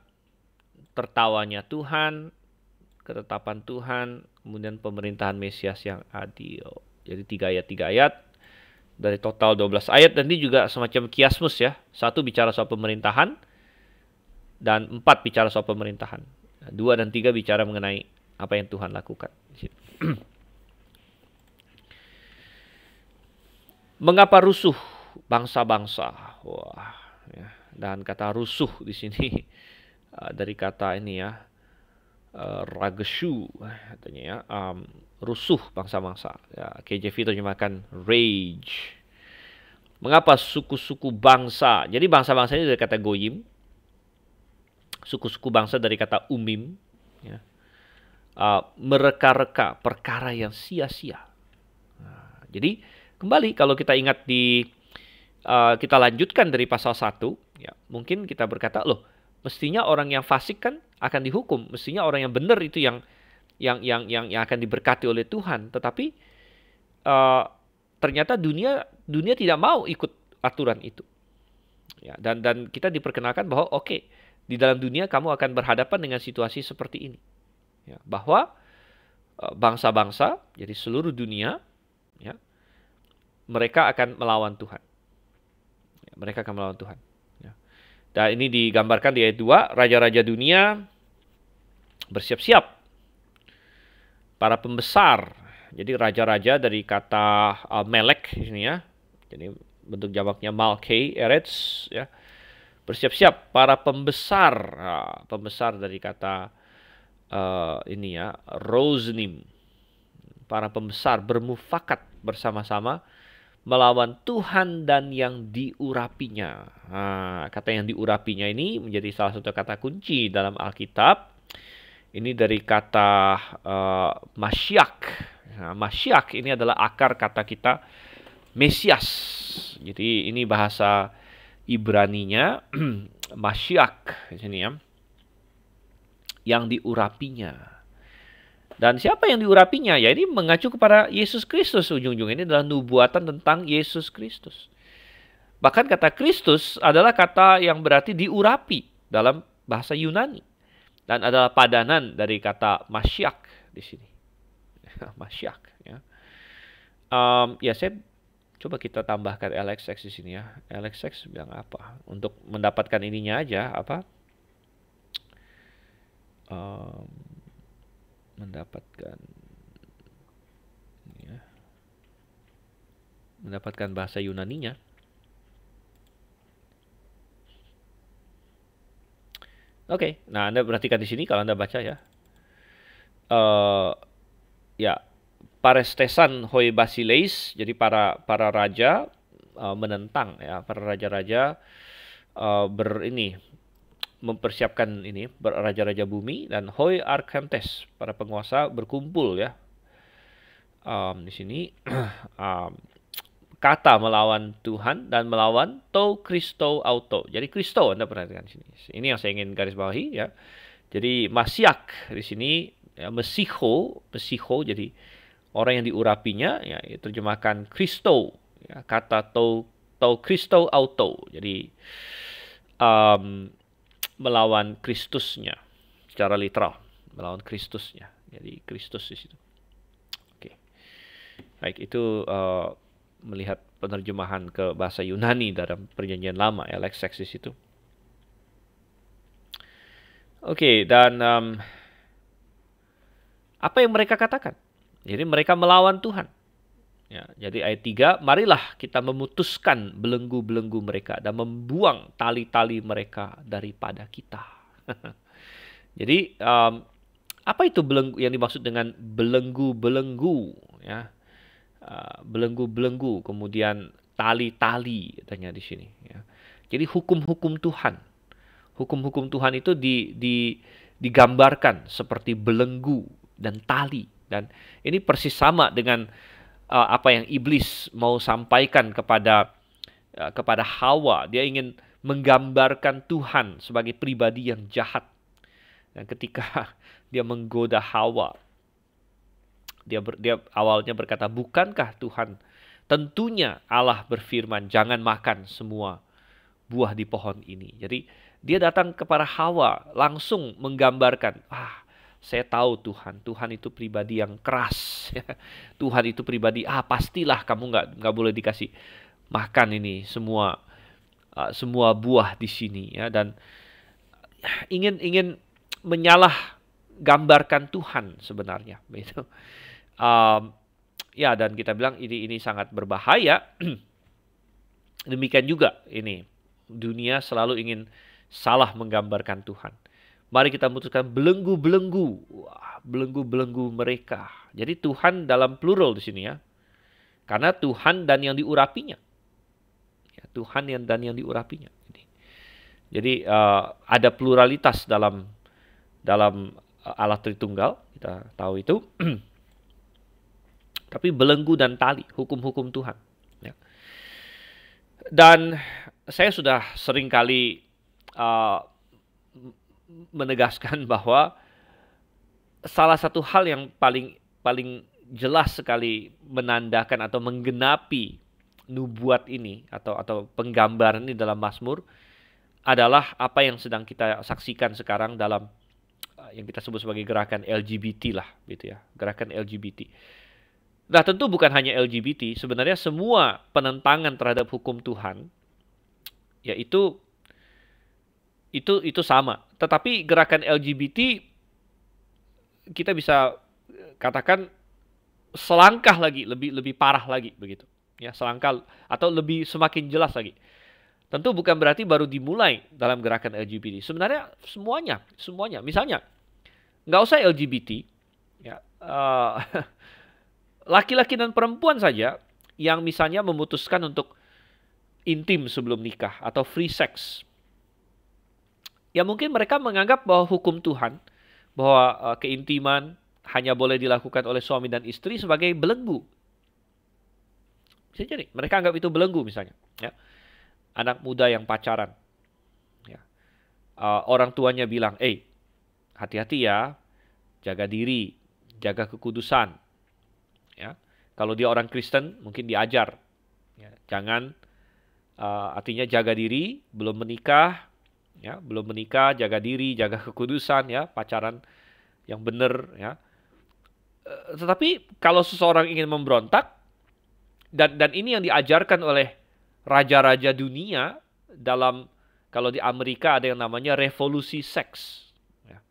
tertawanya Tuhan, ketetapan Tuhan, kemudian pemerintahan Mesias yang adil. Jadi 3 ayat dari total 12 ayat, dan ini juga semacam kiasmus ya. 1 bicara soal pemerintahan, dan 4 bicara soal pemerintahan. 2 dan 3 bicara mengenai apa yang Tuhan lakukan. Mengapa rusuh bangsa-bangsa? Wah, ya. Dan kata rusuh di sini dari kata ini ya, rageshu katanya ya, rusuh bangsa-bangsa. Ya, KJV terjemahkan rage. Mengapa suku-suku bangsa? Jadi bangsa-bangsa ini dari kata goyim. Suku-suku bangsa dari kata umim, ya. Mereka-reka perkara yang sia-sia. Nah, jadi kembali kalau kita ingat kita lanjutkan dari pasal 1, ya, mungkin kita berkata, loh, mestinya orang yang fasik kan akan dihukum, mestinya orang yang benar itu yang akan diberkati oleh Tuhan. Tetapi ternyata dunia tidak mau ikut aturan itu. Ya, dan kita diperkenalkan bahwa di dalam dunia kamu akan berhadapan dengan situasi seperti ini. Ya, bahwa bangsa-bangsa, jadi seluruh dunia, ya, mereka akan melawan Tuhan. Ya, mereka akan melawan Tuhan. Ya. Dan ini digambarkan di ayat 2, raja-raja dunia bersiap-siap. Para pembesar, jadi raja-raja dari kata melek ini ya. Jadi bentuk jamaknya malkei, eretz, ya. Bersiap-siap para pembesar, pembesar dari kata ini ya, roznim. Para pembesar bermufakat bersama-sama melawan Tuhan dan yang diurapinya. Kata yang diurapinya ini menjadi salah satu kata kunci dalam Alkitab. Ini dari kata Mashiach. Mashiach ini adalah akar kata kita Mesias. Jadi ini bahasa Ibraninya Mashiach di sini ya. Yang diurapinya. Dan siapa yang diurapinya? Ya ini mengacu kepada Yesus Kristus. Ujung-ujung ini adalah nubuatan tentang Yesus Kristus. Bahkan kata Kristus adalah kata yang berarti diurapi dalam bahasa Yunani. Dan adalah padanan dari kata masyak di sini. Masyak. Ya. Ya saya coba kita tambahkan LXX di sini ya. LXX bilang apa? Untuk mendapatkan ininya aja apa? Mendapatkan bahasa Yunaninya. Oke, nah Anda perhatikan di sini kalau Anda baca ya. Ya, parestesan hoi basileis, jadi para raja menentang ya, para raja-raja mempersiapkan ini raja-raja bumi, dan hoi arkantes, para penguasa berkumpul ya. Di sini kata melawan Tuhan dan melawan to Christo auto. Jadi Kristo Anda perhatikan di sini. Ini yang saya ingin garis bawahi ya. Jadi masyak di sini ya, mesiho jadi orang yang diurapinya ya, terjemahkan Kristo ya, kata to Christo auto. Jadi melawan Kristusnya secara literal, melawan Kristusnya. Jadi Kristus di situ. Oke. Baik, itu melihat penerjemahan ke bahasa Yunani dalam Perjanjian Lama ya, LXX di situ. Oke, dan apa yang mereka katakan? Jadi mereka melawan Tuhan. Ya, jadi ayat 3, marilah kita memutuskan belenggu-belenggu mereka dan membuang tali-tali mereka daripada kita. Jadi apa itu belenggu yang dimaksud dengan belenggu-belenggu ya? Belenggu-belenggu, kemudian tali-tali katanya di sini ya. Jadi hukum-hukum Tuhan. Hukum-hukum Tuhan itu digambarkan seperti belenggu dan tali, dan ini persis sama dengan apa yang iblis mau sampaikan kepada Hawa. Dia ingin menggambarkan Tuhan sebagai pribadi yang jahat. Dan ketika dia menggoda Hawa, dia awalnya berkata, bukankah Tuhan? Tentunya Allah berfirman, jangan makan semua buah di pohon ini. Jadi dia datang kepada Hawa langsung menggambarkan, saya tahu Tuhan itu pribadi yang keras. Tuhan itu pribadi, pastilah kamu nggak boleh dikasih makan ini semua buah di sini ya. Dan ingin menyalah gambarkan Tuhan sebenarnya begitu. Ya, dan kita bilang ini sangat berbahaya. Demikian juga ini dunia selalu ingin salah menggambarkan Tuhan. Mari kita memutuskan belenggu-belenggu, belenggu-belenggu mereka. Jadi Tuhan dalam plural di sini ya, karena Tuhan dan yang diurapinya. Ya, Tuhan dan yang diurapinya. Jadi ada pluralitas dalam Allah Tritunggal, kita tahu itu. Tapi belenggu dan tali, hukum-hukum Tuhan. Ya. Dan saya sudah sering kali menegaskan bahwa salah satu hal yang paling jelas sekali menandakan atau menggenapi nubuat ini atau penggambaran ini dalam Mazmur adalah apa yang sedang kita saksikan sekarang dalam yang kita sebut sebagai gerakan LGBT lah, gitu ya, gerakan LGBT. Nah, tentu bukan hanya LGBT, sebenarnya semua penentangan terhadap hukum Tuhan, ya itu sama. Tetapi gerakan LGBT kita bisa katakan selangkah lagi, lebih parah lagi begitu. Ya, selangkah atau lebih semakin jelas lagi. Tentu bukan berarti baru dimulai dalam gerakan LGBT. Sebenarnya semuanya. Misalnya, nggak usah LGBT, ya. Laki-laki dan perempuan saja yang misalnya memutuskan untuk intim sebelum nikah atau free sex. Ya mungkin mereka menganggap bahwa hukum Tuhan, bahwa keintiman hanya boleh dilakukan oleh suami dan istri sebagai belenggu. Bisa jadi mereka anggap itu belenggu misalnya. Ya. Anak muda yang pacaran. Ya. Orang tuanya bilang, hati-hati ya, jaga diri. jaga kekudusan. Ya, kalau dia orang Kristen mungkin diajar, ya, jangan artinya jaga diri, belum menikah, ya, belum menikah, jaga diri, jaga kekudusan, ya, pacaran yang benar, ya. Tetapi kalau seseorang ingin memberontak, dan ini yang diajarkan oleh raja-raja dunia dalam, kalau di Amerika ada yang namanya revolusi seks. Ya.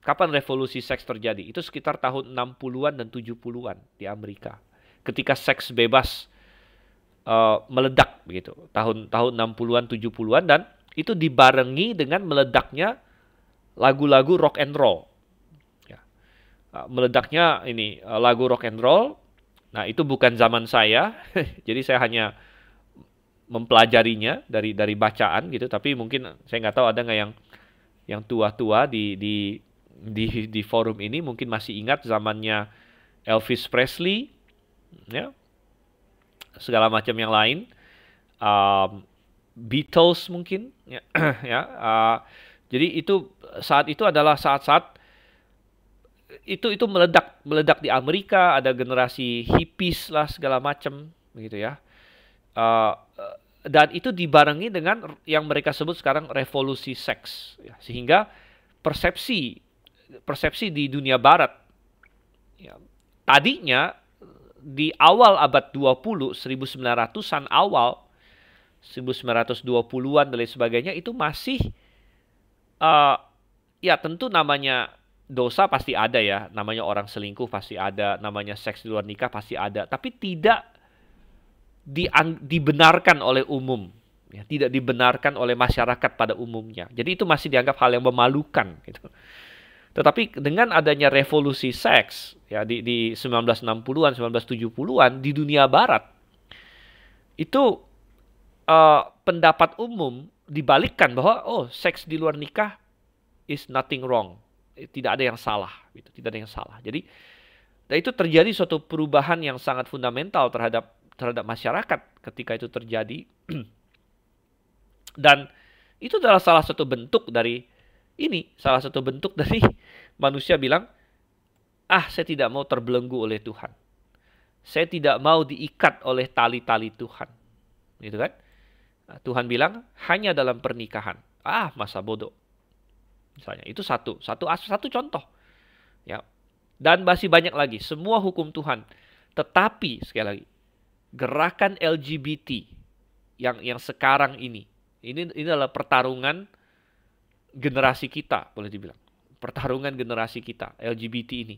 Kapan revolusi seks terjadi? Itu sekitar tahun 60-an dan 70-an di Amerika. Ketika seks bebas meledak begitu. Tahun 60-an, 70-an, dan itu dibarengi dengan meledaknya lagu-lagu rock and roll. Ya. Meledaknya ini lagu rock and roll. Nah, itu bukan zaman saya. Jadi saya hanya mempelajarinya dari bacaan gitu, tapi mungkin saya nggak tahu ada nggak yang tua-tua di forum ini mungkin masih ingat zamannya Elvis Presley, ya, segala macam yang lain, Beatles mungkin, ya, ya. Jadi itu saat itu adalah saat-saat itu meledak di Amerika, ada generasi hippies lah segala macam, begitu ya. Dan itu dibarengi dengan yang mereka sebut sekarang revolusi seks, ya, sehingga persepsi di dunia barat, ya, tadinya di awal abad 20, 1900-an awal, 1920-an dan lain sebagainya, itu masih ya tentu namanya dosa pasti ada, ya, namanya orang selingkuh pasti ada, namanya seks di luar nikah pasti ada, tapi tidak dibenarkan oleh umum, ya, tidak dibenarkan oleh masyarakat pada umumnya. Jadi itu masih dianggap hal yang memalukan gitu. Tetapi dengan adanya revolusi seks, ya, di 1960-an, 1970-an di dunia barat, itu pendapat umum dibalikkan bahwa seks di luar nikah is nothing wrong. Tidak ada yang salah gitu, tidak ada yang salah. Jadi itu terjadi suatu perubahan yang sangat fundamental terhadap masyarakat ketika itu terjadi. Dan itu adalah salah satu bentuk dari manusia bilang, saya tidak mau terbelenggu oleh Tuhan. Saya tidak mau diikat oleh tali-tali Tuhan. Gitu kan? Tuhan bilang, hanya dalam pernikahan. Masa bodoh. Misalnya, itu satu contoh. Ya. Dan masih banyak lagi. Semua hukum Tuhan. Tetapi, sekali lagi, gerakan LGBT yang sekarang ini adalah pertarungan generasi kita, boleh dibilang. Pertarungan generasi kita, LGBT ini.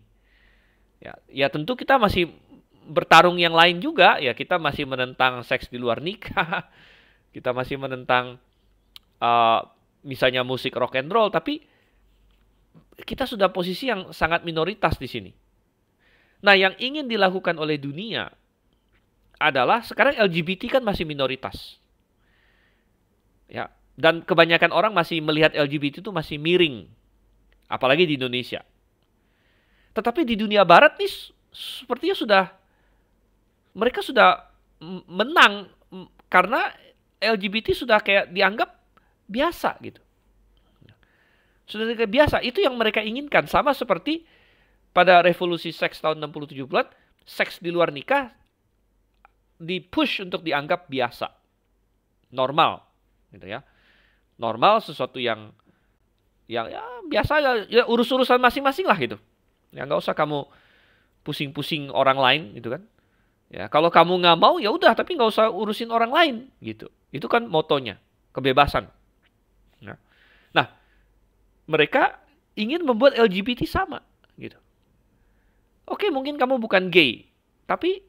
Ya tentu kita masih bertarung yang lain juga, ya, kita masih menentang seks di luar nikah. Kita masih menentang misalnya musik rock and roll, tapi kita sudah posisi yang sangat minoritas di sini. Nah, yang ingin dilakukan oleh dunia adalah sekarang LGBT kan masih minoritas. Ya, dan kebanyakan orang masih melihat LGBT itu masih miring. Apalagi di Indonesia. Tetapi di dunia barat nih sepertinya mereka sudah menang karena LGBT sudah kayak dianggap biasa gitu. Sudah kayak biasa, itu yang mereka inginkan. Sama seperti pada revolusi seks tahun 60-70-an, seks di luar nikah di-push untuk dianggap biasa. Normal, gitu ya. Normal, sesuatu yang ya biasa, ya urus-urusan masing-masing lah gitu. Ya nggak usah kamu pusing-pusing orang lain gitu kan. Ya kalau kamu nggak mau ya udah, tapi nggak usah urusin orang lain gitu. Itu kan motonya, kebebasan. Nah, mereka ingin membuat LGBT sama gitu. Oke, mungkin kamu bukan gay, tapi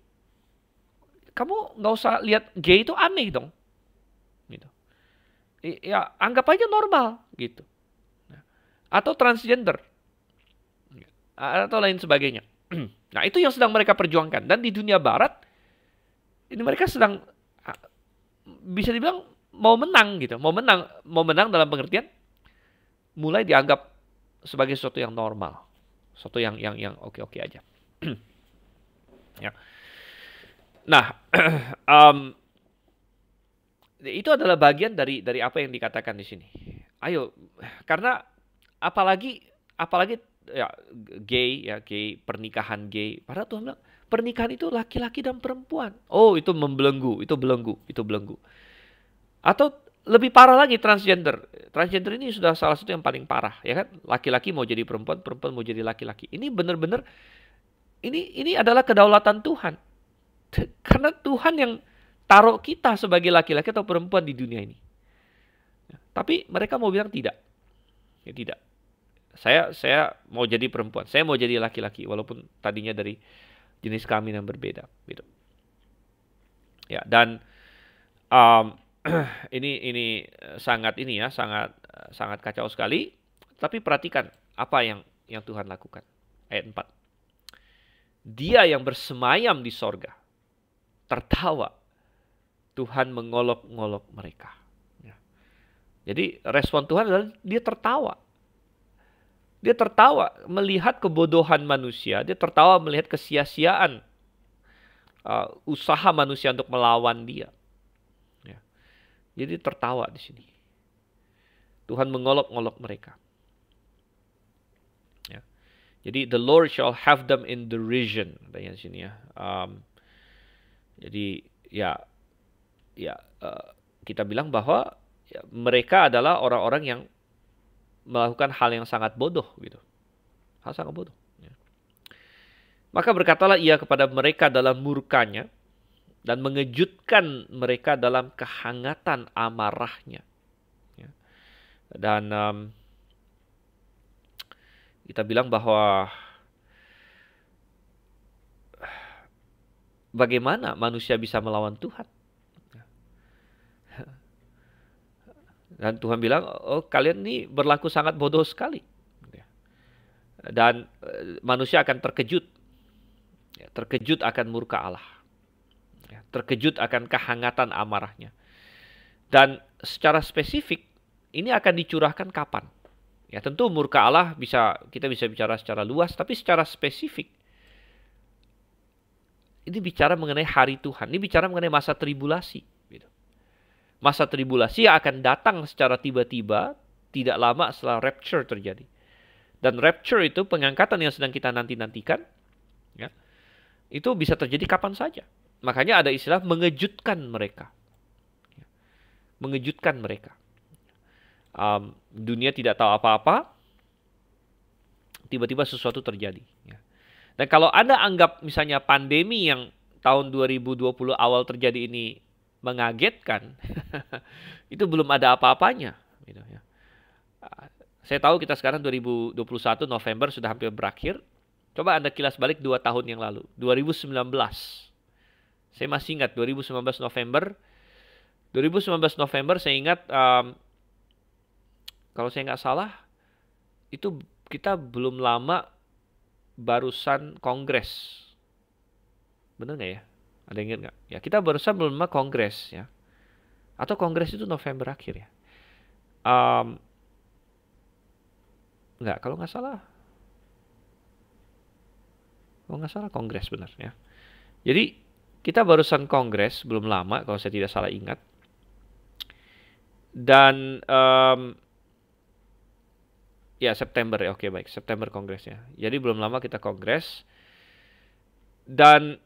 kamu nggak usah lihat gay itu aneh dong. Gitu. Ya anggap aja normal gitu. Atau transgender. Atau lain sebagainya. Nah, itu yang sedang mereka perjuangkan. Dan di dunia barat, ini mereka sedang, bisa dibilang, mau menang gitu. Mau menang dalam pengertian, mulai dianggap sebagai sesuatu yang normal. Sesuatu yang oke-oke aja. Ya. Nah, itu adalah bagian dari apa yang dikatakan di sini. Ayo, karena apalagi ya gay, ya gay, pernikahan gay. Padahal Tuhan bilang pernikahan itu laki-laki dan perempuan. Oh, itu membelenggu, itu belenggu, itu belenggu. Atau lebih parah lagi transgender. Transgender ini sudah salah satu yang paling parah, ya kan? Laki-laki mau jadi perempuan, perempuan mau jadi laki-laki. Ini benar-benar ini adalah kedaulatan Tuhan. Karena Tuhan yang taruh kita sebagai laki-laki atau perempuan di dunia ini. Tapi mereka mau bilang tidak. Ya tidak. Saya mau jadi perempuan, saya mau jadi laki-laki walaupun tadinya dari jenis kelamin yang berbeda, gitu. Ya, dan ini sangat sangat kacau sekali. Tapi perhatikan apa yang Tuhan lakukan. Ayat 4. Dia yang bersemayam di sorga tertawa. Tuhan mengolok-ngolok mereka. Ya. Jadi respon Tuhan adalah dia tertawa. Dia tertawa melihat kebodohan manusia. Dia tertawa melihat kesia-siaan usaha manusia untuk melawan dia. Ya. Jadi tertawa di sini. Tuhan mengolok-ngolok mereka. Ya. Jadi the Lord shall have them in derision. Katanya di sini ya. Jadi kita bilang bahwa mereka adalah orang-orang yang melakukan hal yang sangat bodoh gitu. Hal sangat bodoh. Ya. Maka berkatalah ia kepada mereka dalam murkanya dan mengejutkan mereka dalam kehangatan amarahnya. Ya. Dan kita bilang bahwa bagaimana manusia bisa melawan Tuhan? Dan Tuhan bilang, oh kalian ini berlaku sangat bodoh sekali. Dan manusia akan terkejut. Terkejut akan murka Allah. Terkejut akan kehangatan amarahnya. Dan secara spesifik, ini akan dicurahkan kapan? Ya tentu murka Allah kita bisa bicara secara luas, tapi secara spesifik, ini bicara mengenai hari Tuhan. Ini bicara mengenai masa tribulasi. Masa tribulasi akan datang secara tiba-tiba, tidak lama setelah rapture terjadi. Dan rapture itu pengangkatan yang sedang kita nanti-nantikan, ya, itu bisa terjadi kapan saja. Makanya ada istilah mengejutkan mereka. Ya, mengejutkan mereka. Dunia tidak tahu apa-apa, tiba-tiba sesuatu terjadi. Ya. Dan kalau Anda anggap misalnya pandemi yang tahun 2020 awal terjadi ini mengagetkan, itu belum ada apa-apanya. Gitu, ya. Saya tahu kita sekarang 2021 November sudah hampir berakhir. Coba Anda kilas balik 2 tahun yang lalu, 2019. Saya masih ingat 2019 November. 2019 November saya ingat, kalau saya nggak salah, itu kita belum lama barusan kongres. Benar nggak ya? Ada yang ingat nggak? Ya, kita barusan belum lama kongres ya. Atau kongres itu November akhir ya. Nggak, kalau nggak salah. Kalau nggak salah kongres benar ya. Jadi kita barusan kongres belum lama kalau saya tidak salah ingat. Dan ya September ya, oke baik, September kongresnya. Jadi belum lama kita kongres. Dan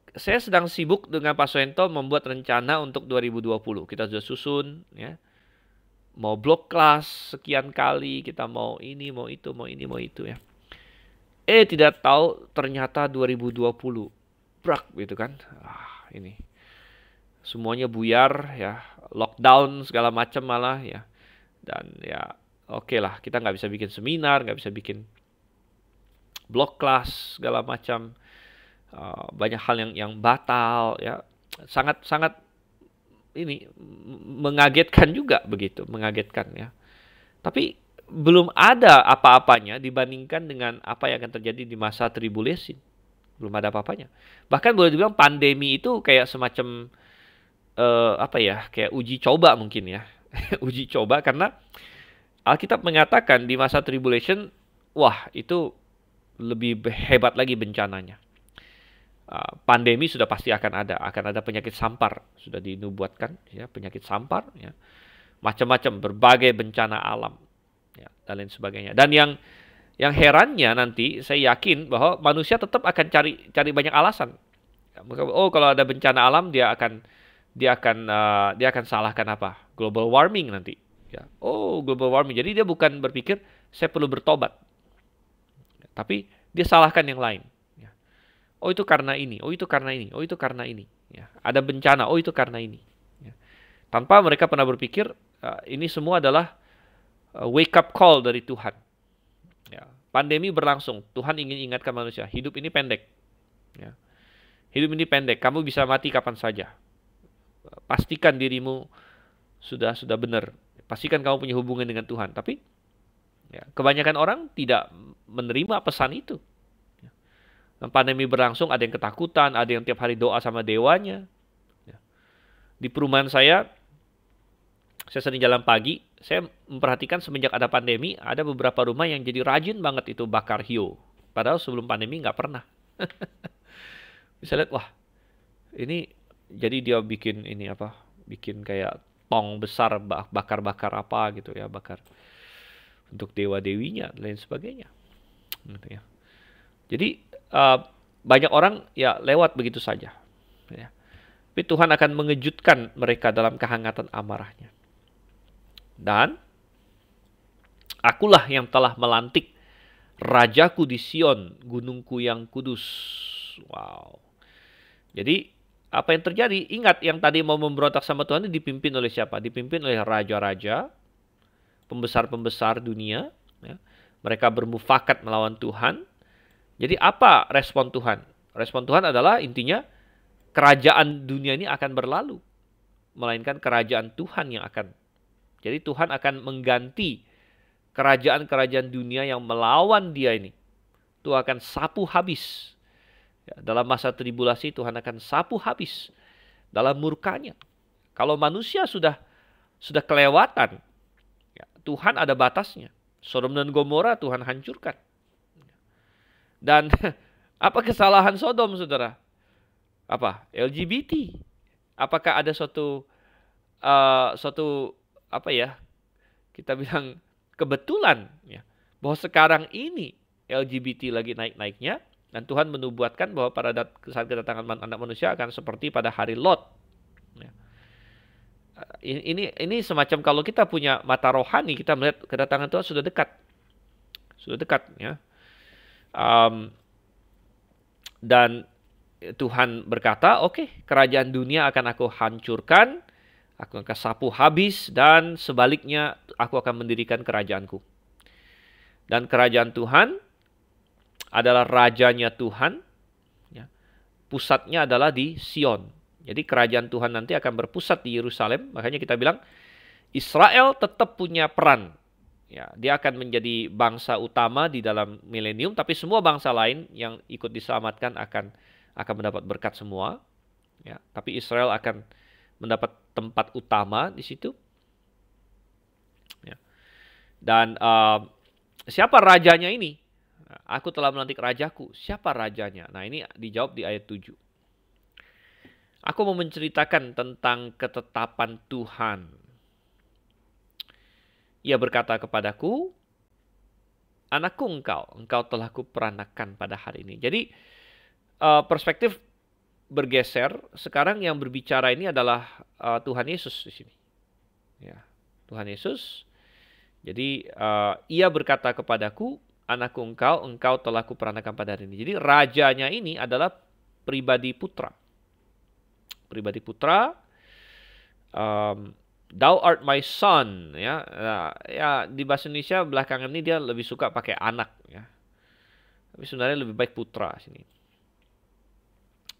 saya sedang sibuk dengan Pak Soento membuat rencana untuk 2020. Kita sudah susun, ya. Mau blok kelas sekian kali, kita mau ini, mau itu, mau ini, mau itu, ya. Tidak tahu ternyata 2020 brak gitu kan. Ini semuanya buyar, ya. Lockdown segala macam malah, ya. Dan ya, oke lah, kita nggak bisa bikin seminar, nggak bisa bikin blok kelas segala macam. Banyak hal yang batal, ya, sangat ini mengagetkan juga begitu, mengagetkan ya. Tapi belum ada apa-apanya dibandingkan dengan apa yang akan terjadi di masa tribulasi. Belum ada apa-apanya. Bahkan boleh dibilang pandemi itu kayak semacam kayak uji coba mungkin ya. Uji coba karena Alkitab mengatakan di masa tribulation, wah itu lebih hebat lagi bencananya. Pandemi sudah pasti akan ada penyakit sampar, sudah dinubuatkan ya, penyakit sampar ya, macam-macam berbagai bencana alam ya, dan lain sebagainya. Dan Yang herannya nanti saya yakin bahwa manusia tetap akan cari banyak alasan. Oh, kalau ada bencana alam dia akan salahkan apa? Global warming nanti. Ya. Oh, global warming. Jadi dia bukan berpikir saya perlu bertobat. Tapi dia salahkan yang lain. Ya. Oh, itu karena ini. Oh, itu karena ini. Oh, itu karena ini. Ya. Ada bencana. Oh, itu karena ini. Ya. Tanpa mereka pernah berpikir ini semua adalah wake up call dari Tuhan. Ya. Pandemi berlangsung. Tuhan ingin ingatkan manusia. Hidup ini pendek. Ya. Hidup ini pendek. Kamu bisa mati kapan saja. Pastikan dirimu sudah benar. Pastikan kamu punya hubungan dengan Tuhan. Tapi ya, kebanyakan orang tidak menerima pesan itu. Ya. Pandemi berlangsung, ada yang ketakutan, ada yang tiap hari doa sama dewanya. Ya. Di perumahan saya sering jalan pagi, saya memperhatikan semenjak ada pandemi, ada beberapa rumah yang jadi rajin banget itu bakar hiu. Padahal sebelum pandemi nggak pernah. Bisa lihat, wah, ini jadi dia bikin ini apa? Bikin kayak tong besar bakar-bakar apa gitu ya, bakar untuk dewa-dewinya dan lain sebagainya. Gitu ya. Jadi banyak orang ya lewat begitu saja. Ya. Tapi Tuhan akan mengejutkan mereka dalam kehangatan amarahnya. Dan akulah yang telah melantik rajaku di Sion, gunungku yang kudus. Wow. Jadi apa yang terjadi? Ingat, yang tadi mau memberontak sama Tuhan ini dipimpin oleh siapa? Dipimpin oleh raja-raja, pembesar-pembesar dunia. Ya. Mereka bermufakat melawan Tuhan. Jadi apa respon Tuhan? Respon Tuhan adalah intinya kerajaan dunia ini akan berlalu. Melainkan kerajaan Tuhan yang akan. Jadi Tuhan akan mengganti kerajaan-kerajaan dunia yang melawan dia ini. Tuhan akan sapu habis. Ya, dalam masa tribulasi Tuhan akan sapu habis dalam murkanya. Kalau manusia sudah kelewatan, ya, Tuhan ada batasnya. Sodom dan Gomora Tuhan hancurkan. Dan apa kesalahan Sodom, saudara? Apa? LGBT. Apakah ada suatu apa ya, kita bilang kebetulan ya, bahwa sekarang ini LGBT lagi naik-naiknya, dan Tuhan menubuatkan bahwa pada saat kedatangan anak manusia akan seperti pada hari Lot. Ya. Ini semacam kalau kita punya mata rohani, kita melihat kedatangan Tuhan sudah dekat, ya. Dan Tuhan berkata, oke, kerajaan dunia akan aku hancurkan. Aku akan sapu habis, dan sebaliknya aku akan mendirikan kerajaanku. Dan kerajaan Tuhan adalah rajanya Tuhan. Ya. Pusatnya adalah di Sion. Jadi kerajaan Tuhan nanti akan berpusat di Yerusalem. Makanya kita bilang Israel tetap punya peran. Ya, dia akan menjadi bangsa utama di dalam milenium. Tapi semua bangsa lain yang ikut diselamatkan akan mendapat berkat semua. Ya, tapi Israel akan mendapat tempat utama di situ. Ya. Dan siapa rajanya ini? Aku telah melantik rajaku. Siapa rajanya? Nah, ini dijawab di ayat 7. Aku mau menceritakan tentang ketetapan Tuhan. Ia berkata kepadaku, anakku engkau telah kuperanakan pada hari ini. Jadi perspektif bergeser. Sekarang yang berbicara ini adalah Tuhan Yesus di sini. Ya, Tuhan Yesus. Jadi ia berkata kepadaku, anakku engkau telah kuperanakan pada hari ini. Jadi rajanya ini adalah pribadi putra. Pribadi putra. Thou art my son. Ya, ya, di bahasa Indonesia belakangan ini dia lebih suka pakai anak. Ya. Tapi sebenarnya lebih baik putra sini.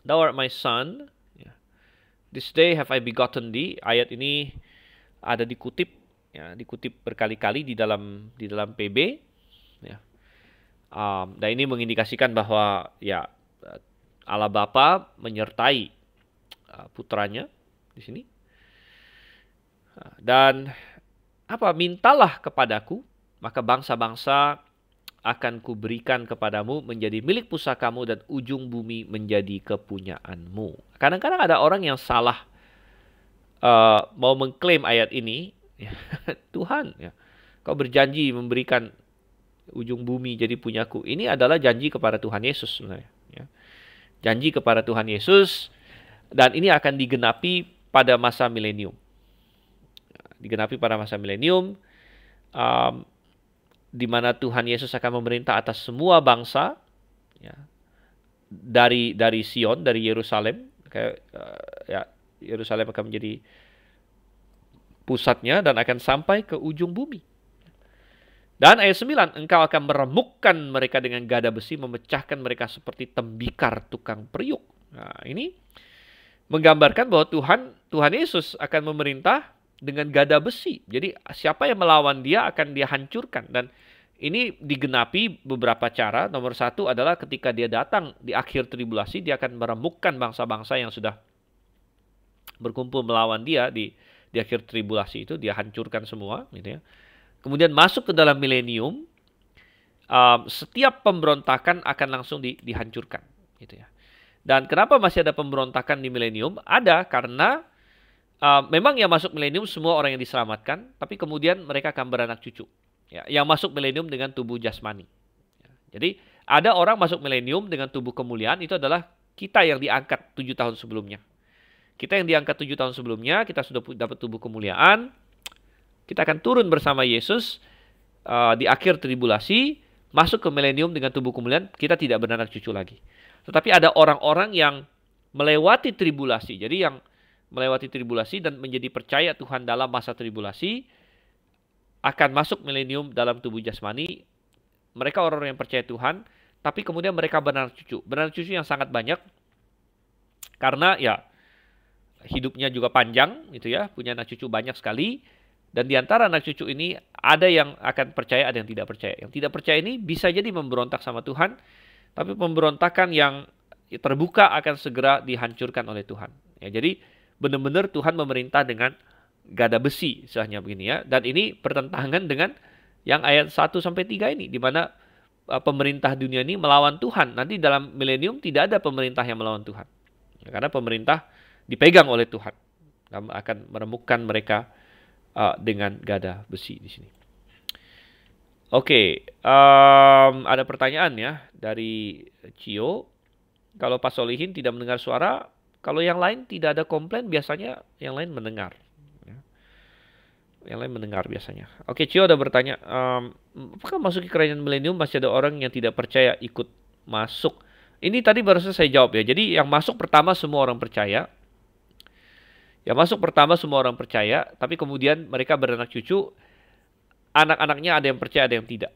Thou art my son. This day have I begotten thee. Ayat ini ada dikutip, ya, dikutip berkali-kali di dalam PB. Ya. Dan ini mengindikasikan bahwa ya Allah Bapa menyertai putranya di sini. Dan apa? Mintalah kepadaku, maka bangsa-bangsa akan kuberikan kepadamu menjadi milik pusakamu dan ujung bumi menjadi kepunyaanmu. Kadang-kadang ada orang yang salah mau mengklaim ayat ini. Tuhan, ya, kau berjanji memberikan ujung bumi jadi punyaku. Ini adalah janji kepada Tuhan Yesus sebenarnya. Ya. Janji kepada Tuhan Yesus, dan ini akan digenapi pada masa milenium. Digenapi pada masa milenium, di mana Tuhan Yesus akan memerintah atas semua bangsa, ya, dari Sion, dari Yerusalem, ya, Yerusalem akan menjadi pusatnya dan akan sampai ke ujung bumi. Dan ayat 9, engkau akan meremukkan mereka dengan gada besi, memecahkan mereka seperti tembikar tukang periuk. Nah, ini menggambarkan bahwa Tuhan Yesus akan memerintah dengan gada besi. Jadi siapa yang melawan dia akan dia hancurkan. Dan ini digenapi beberapa cara. Nomor satu adalah ketika dia datang di akhir tribulasi, dia akan meremukkan bangsa-bangsa yang sudah berkumpul melawan dia di akhir tribulasi itu, dia hancurkan semua, gitu ya. Kemudian masuk ke dalam milenium, setiap pemberontakan akan langsung dihancurkan, gitu ya. Dan kenapa masih ada pemberontakan di milenium? Ada karena memang yang masuk milenium semua orang yang diselamatkan, tapi kemudian mereka akan beranak cucu. Ya, yang masuk milenium dengan tubuh jasmani. Ya, jadi ada orang masuk milenium dengan tubuh kemuliaan, itu adalah kita yang diangkat 7 tahun sebelumnya. Kita yang diangkat 7 tahun sebelumnya, kita sudah dapat tubuh kemuliaan. Kita akan turun bersama Yesus di akhir tribulasi, masuk ke milenium dengan tubuh kemuliaan, kita tidak beranak cucu lagi. Tetapi ada orang-orang yang melewati tribulasi. Jadi yang melewati tribulasi dan menjadi percaya Tuhan dalam masa tribulasi, akan masuk milenium dalam tubuh jasmani. Mereka orang-orang yang percaya Tuhan, tapi kemudian mereka beranak cucu. Beranak cucu yang sangat banyak, karena ya hidupnya juga panjang, gitu ya, punya anak cucu banyak sekali. Dan di antara anak cucu ini ada yang akan percaya, ada yang tidak percaya. Yang tidak percaya ini bisa jadi memberontak sama Tuhan, tapi pemberontakan yang terbuka akan segera dihancurkan oleh Tuhan. Ya, jadi benar-benar Tuhan memerintah dengan gada besi, istilahnya begini ya. Dan ini pertentangan dengan yang ayat 1 sampai 3 ini, di mana pemerintah dunia ini melawan Tuhan. Nanti dalam milenium tidak ada pemerintah yang melawan Tuhan. Ya, karena pemerintah dipegang oleh Tuhan, akan meremukkan mereka dengan gada besi di sini. Oke, ada pertanyaan ya dari Cio. Kalau Pak Solihin tidak mendengar suara, kalau yang lain tidak ada komplain, biasanya yang lain mendengar. Ya. Yang lain mendengar biasanya. Oke, Cio ada bertanya, apakah masuk ke kerajaan milenium masih ada orang yang tidak percaya ikut masuk? Ini tadi baru saya jawab ya. Jadi yang masuk pertama semua orang percaya. Yang masuk pertama semua orang percaya, tapi kemudian mereka beranak cucu, anak-anaknya ada yang percaya, ada yang tidak.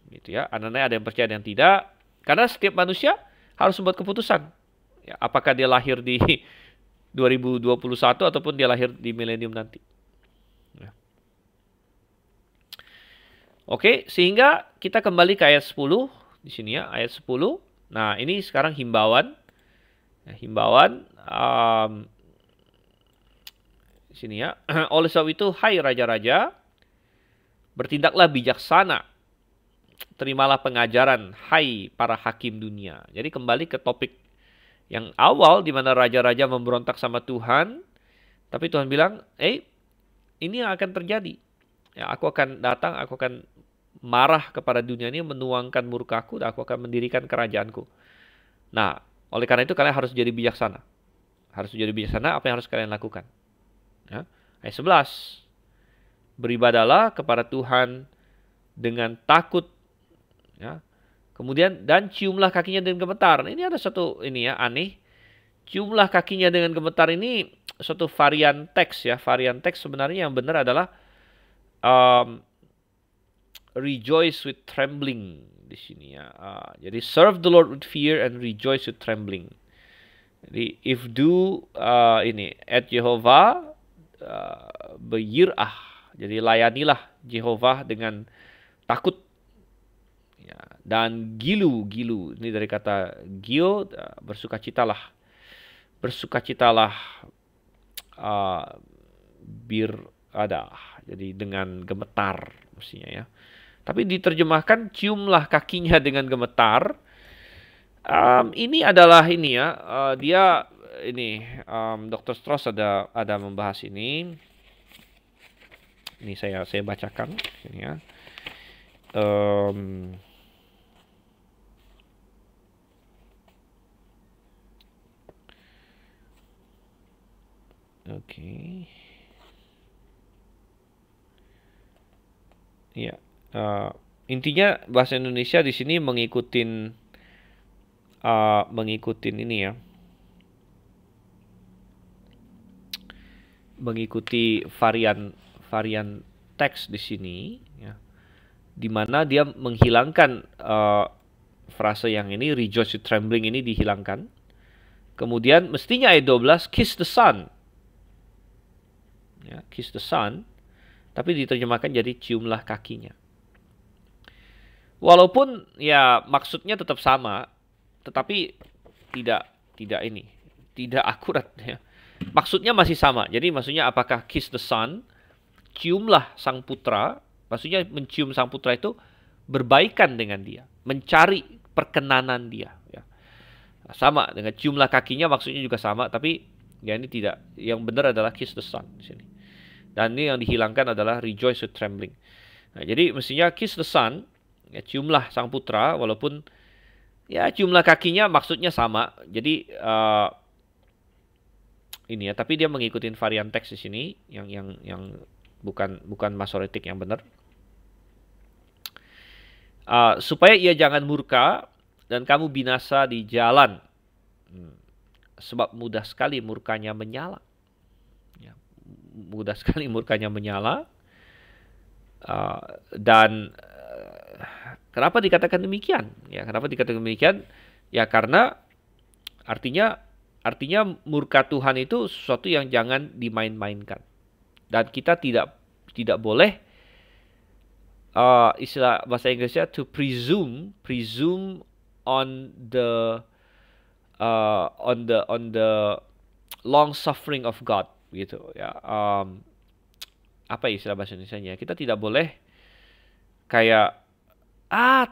Gitu ya, anak-anaknya ada yang percaya, ada yang tidak. Karena setiap manusia harus membuat keputusan. Ya, apakah dia lahir di 2021 ataupun dia lahir di milenium nanti. Ya. Oke, sehingga kita kembali ke ayat 10 di sini ya, ayat 10. Nah, ini sekarang himbauan. Ya, himbauan sini ya. Oleh sebab itu, hai raja-raja, bertindaklah bijaksana. Terimalah pengajaran, hai para hakim dunia. Jadi kembali ke topik yang awal, di mana raja-raja memberontak sama Tuhan. Tapi Tuhan bilang, ini yang akan terjadi. Ya, aku akan datang, aku akan marah kepada dunia ini, menuangkan murkaku, dan aku akan mendirikan kerajaanku. Nah, oleh karena itu kalian harus jadi bijaksana. Harus jadi bijaksana, apa yang harus kalian lakukan? Ya. Ayat 11. Beribadalah kepada Tuhan dengan takut. Ya. Kemudian, dan ciumlah kakinya dengan gemetar. Ini ada satu ini ya, aneh. Ciumlah kakinya dengan gemetar ini suatu varian teks ya. Varian teks sebenarnya yang benar adalah rejoice with trembling di sini ya. Jadi serve the Lord with fear and rejoice with trembling. Jadi if do ini at Jehovah beyirah. Jadi layanilah Jehovah dengan takut. Ya, dan gilu. Ini dari kata gio, bersukacitalah. Bersukacitalah birada. Jadi dengan gemetar mestinya ya. Tapi diterjemahkan ciumlah kakinya dengan gemetar. Ini adalah ini ya. Dia ini Dr. Strauss ada membahas ini. Ini saya bacakan ini ya. Em, Oke. Ya. eh, Intinya bahasa Indonesia di sini mengikutin ini ya, mengikuti varian varian teks di sini ya, di mana dia menghilangkan frase yang ini rejoice with trembling ini dihilangkan. Kemudian mestinya ayat 12 kiss the son. Ya, kiss the son, tapi diterjemahkan jadi ciumlah kakinya. Walaupun ya maksudnya tetap sama, tetapi tidak tidak ini, tidak akurat ya. Maksudnya masih sama. Jadi maksudnya apakah kiss the son, ciumlah sang putra, maksudnya mencium sang putra itu berbaikan dengan dia, mencari perkenanan dia ya. Sama dengan ciumlah kakinya maksudnya juga sama, tapi ya ini tidak. Yang benar adalah kiss the son di sini. Dan ini yang dihilangkan adalah rejoice with trembling. Nah, jadi mestinya kiss the son, ya, ciumlah sang putra, walaupun ya ciumlah kakinya maksudnya sama. Jadi ini ya, tapi dia mengikuti varian teks di sini yang bukan masoretik yang benar. Supaya ia jangan murka dan kamu binasa di jalan. Sebab mudah sekali murkanya menyala. Ya, mudah sekali murkanya menyala. Dan kenapa dikatakan demikian? Ya, kenapa dikatakan demikian? Ya karena artinya murka Tuhan itu sesuatu yang jangan dimain-mainkan. Dan kita tidak boleh istilah bahasa Inggrisnya to presume on the long suffering of God gitu ya. Apa istilah bahasa Indonesianya? Kita tidak boleh kayak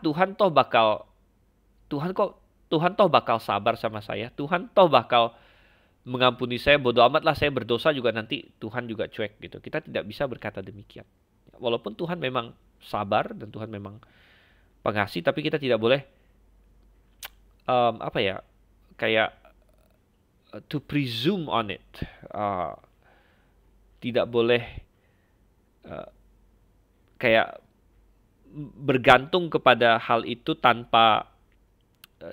Tuhan toh bakal sabar sama saya. Tuhan toh bakal mengampuni saya. Bodoh amatlah saya berdosa juga nanti Tuhan juga cuek gitu. Kita tidak bisa berkata demikian. Walaupun Tuhan memang sabar dan Tuhan memang pengasih, tapi kita tidak boleh kayak to presume on it. Tidak boleh kayak bergantung kepada hal itu tanpa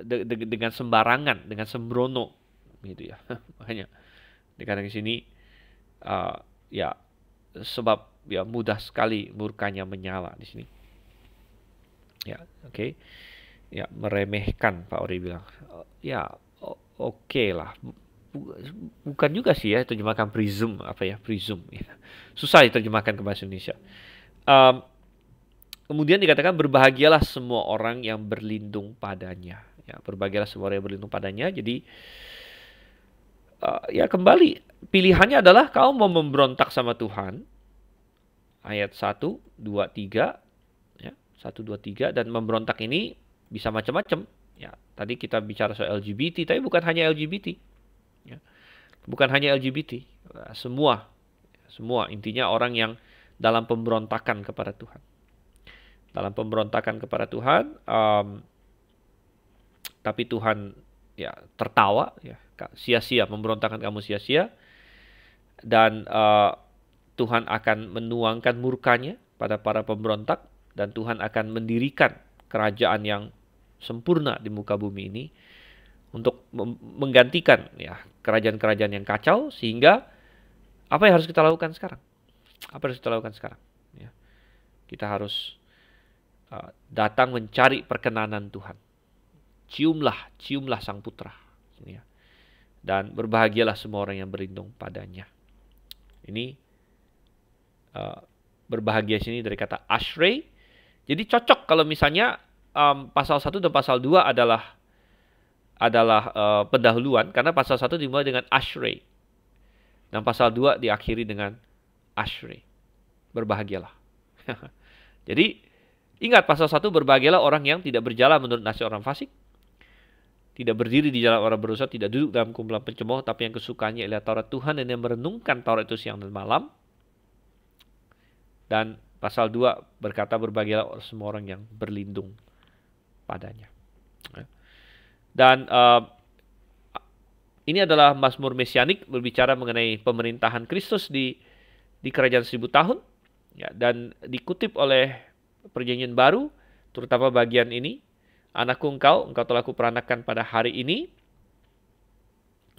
dengan sembarangan, dengan sembrono gitu ya. Makanya dikatakan di sini ya sebab ya mudah sekali murkanya menyala di sini. Ya, oke. Ya, meremehkan Pak Ori bilang. Ya, oke lah. Bukan juga sih ya terjemahkan presume presume ya. Susah diterjemahkan ke bahasa Indonesia. Kemudian dikatakan berbahagialah semua orang yang berlindung padanya. Ya, berbahagialah semua orang yang berlindung padanya. Jadi ya kembali pilihannya adalah kau mau memberontak sama Tuhan. Ayat 1, 2, 3 ya, 1, 2, 3 dan memberontak ini bisa macam-macam. Ya, tadi kita bicara soal LGBT, tapi bukan hanya LGBT. Ya. Bukan hanya LGBT, semua intinya orang yang dalam pemberontakan kepada Tuhan. Dalam pemberontakan kepada Tuhan, tapi Tuhan ya tertawa, ya sia-sia, pemberontakan kamu sia-sia, dan Tuhan akan menuangkan murkanya pada para pemberontak, dan Tuhan akan mendirikan kerajaan yang sempurna di muka bumi ini untuk menggantikan ya kerajaan-kerajaan yang kacau. Sehingga apa yang harus kita lakukan sekarang? Apa yang harus kita lakukan sekarang? Ya, kita harus datang mencari perkenanan Tuhan. Ciumlah sang putra. Ya. Dan berbahagialah semua orang yang berlindung padanya. Ini berbahagia sini dari kata ashrei. Jadi cocok kalau misalnya pasal 1 dan pasal 2 adalah pendahuluan, karena pasal 1 dimulai dengan ashrei dan pasal 2 diakhiri dengan ashrei. Berbahagialah. Jadi ingat, pasal 1 berbahagialah orang yang tidak berjalan menurut nasihat orang fasik, tidak berdiri di jalan orang berdosa, tidak duduk dalam kumpulan pencemooh, tapi yang kesukaannya ialah Taurat Tuhan dan yang merenungkan Taurat itu siang dan malam. Dan Pasal 2 berkata berbahagialah semua orang yang berlindung padanya. Dan ini adalah Mazmur Mesianik berbicara mengenai pemerintahan Kristus di kerajaan 1000 tahun. Ya, dan dikutip oleh Perjanjian Baru, terutama bagian ini, anakku engkau telah kuperanakan pada hari ini.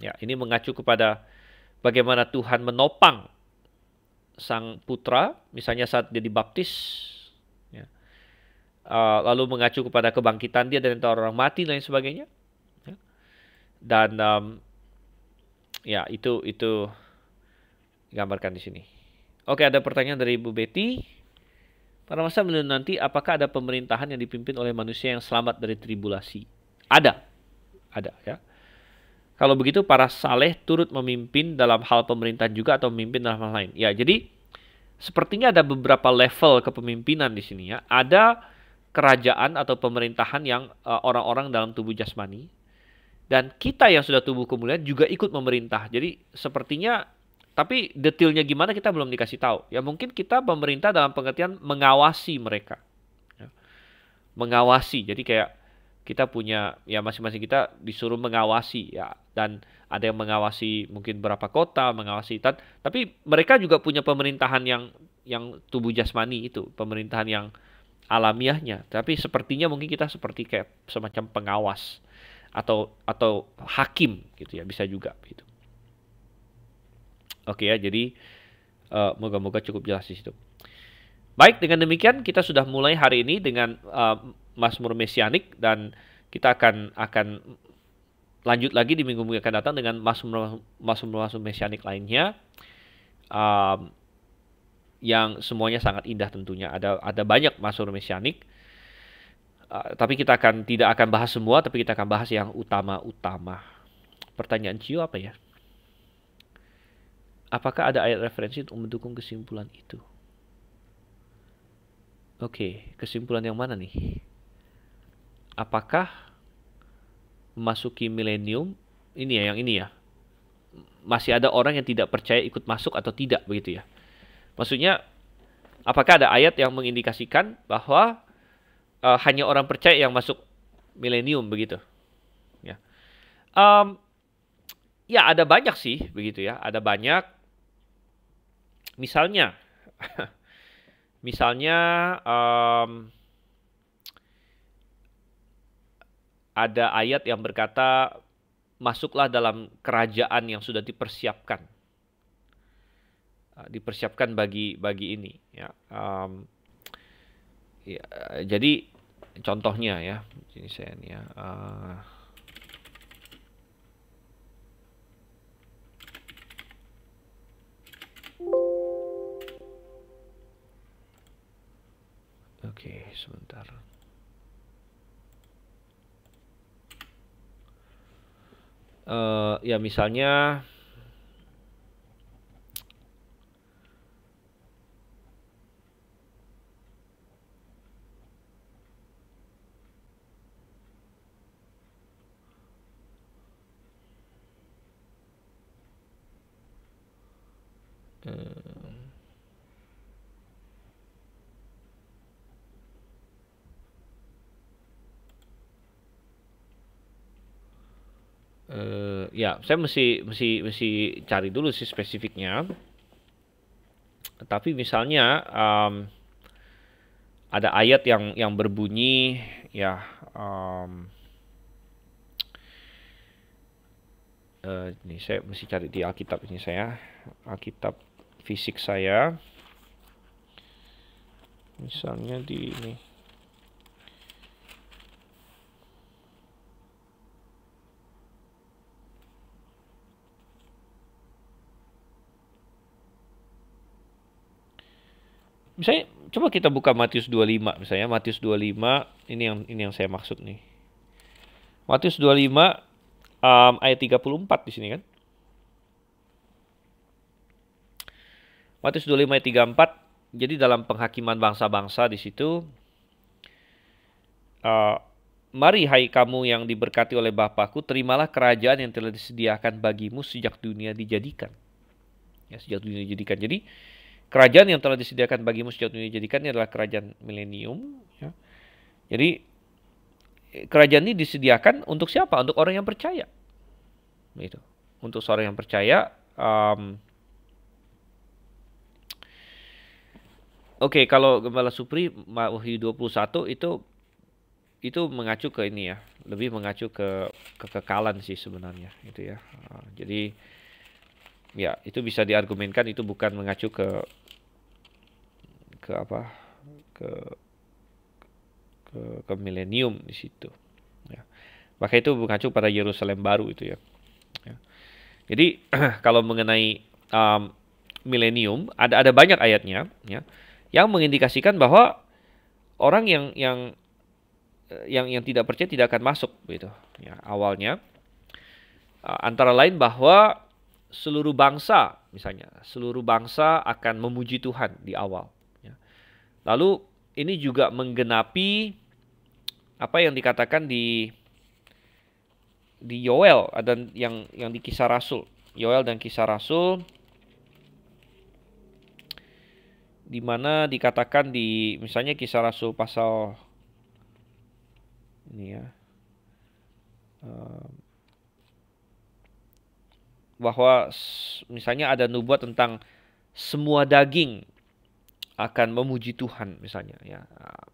Ya, ini mengacu kepada bagaimana Tuhan menopang sang putra, misalnya saat dia dibaptis, ya. Lalu mengacu kepada kebangkitan dia dari antara orang mati dan lain sebagainya. Ya. Dan ya itu digambarkan di sini. Oke, ada pertanyaan dari Ibu Betty. Pada masa milenium nanti, apakah ada pemerintahan yang dipimpin oleh manusia yang selamat dari tribulasi? Ada ya. Kalau begitu, para saleh turut memimpin dalam hal pemerintahan juga atau memimpin dalam hal lain? Ya, jadi sepertinya ada beberapa level kepemimpinan di sini ya. Ada kerajaan atau pemerintahan yang orang-orang dalam tubuh jasmani. Dan kita yang sudah tubuh kemuliaan juga ikut memerintah. Jadi sepertinya, tapi detailnya gimana kita belum dikasih tahu. Ya mungkin kita pemerintah dalam pengertian mengawasi mereka. Ya. Mengawasi, jadi kayak kita punya, ya masing-masing kita disuruh mengawasi ya. Dan ada yang mengawasi mungkin berapa kota, mengawasi. Tapi mereka juga punya pemerintahan yang tubuh jasmani itu. Pemerintahan yang alamiahnya. Tapi sepertinya mungkin kita seperti kayak semacam pengawas. Atau hakim gitu ya, bisa juga gitu. Oke ya, jadi moga-moga cukup jelas di situ. Baik, dengan demikian kita sudah mulai hari ini dengan Mazmur Mesianik dan kita akan lanjut lagi di minggu-minggu akan datang dengan Mazmur Mesianik lainnya yang semuanya sangat indah tentunya. Ada banyak Mazmur Mesianik, tapi kita tidak akan bahas semua, tapi kita akan bahas yang utama-utama. Pertanyaan Cio apa ya? Apakah ada ayat referensi untuk mendukung kesimpulan itu? Oke, kesimpulan yang mana nih? Apakah memasuki milenium ini ya, yang ini ya? Masih ada orang yang tidak percaya ikut masuk atau tidak begitu ya? Maksudnya, apakah ada ayat yang mengindikasikan bahwa hanya orang percaya yang masuk milenium begitu? Ya, ya ada banyak sih begitu ya, ada banyak. Misalnya ada ayat yang berkata, masuklah dalam kerajaan yang sudah dipersiapkan. Dipersiapkan bagi ini. Ya. Ya, jadi contohnya ya, ini saya nih ya. Oke, sebentar. Ya misalnya ya, saya mesti cari dulu sih spesifiknya. Tapi misalnya ada ayat yang berbunyi ya, ini saya mesti cari di Alkitab ini, Alkitab fisik saya. Misalnya di ini. Misalnya coba kita buka Matius 25 misalnya, Matius 25 ini yang saya maksud nih. Matius 25 ayat 34 di sini kan. Matius 25 ayat 34. Jadi dalam penghakiman bangsa-bangsa di situ, mari hai kamu yang diberkati oleh Bapakku, terimalah kerajaan yang telah disediakan bagimu sejak dunia dijadikan. Ya, sejak dunia dijadikan. Jadi kerajaan yang telah disediakan bagimu sejak dunia dijadikan ini adalah kerajaan milenium. Ya. Jadi kerajaan ini disediakan untuk siapa? Untuk orang yang percaya. Gitu. Untuk seorang yang percaya. Oke, kalau Gembala Supri Wahyu 21 itu mengacu ke ini ya, lebih mengacu ke kekekalan sih sebenarnya itu ya. Jadi ya itu bisa diargumenkan itu bukan mengacu ke apa? ke milenium di situ. Ya. Maka itu mengacu pada Yerusalem baru itu ya. Ya. Jadi kalau mengenai milenium ada banyak ayatnya ya yang mengindikasikan bahwa orang yang tidak percaya tidak akan masuk gitu. Ya, awalnya antara lain bahwa seluruh bangsa misalnya seluruh bangsa akan memuji Tuhan di awal. Ya. Lalu ini juga menggenapi apa yang dikatakan di Yoel dan yang di Kisah Rasul. Yoel dan Kisah Rasul di mana dikatakan di misalnya Kisah Rasul pasal ini ya bahwa misalnya ada nubuat tentang semua daging akan memuji Tuhan misalnya ya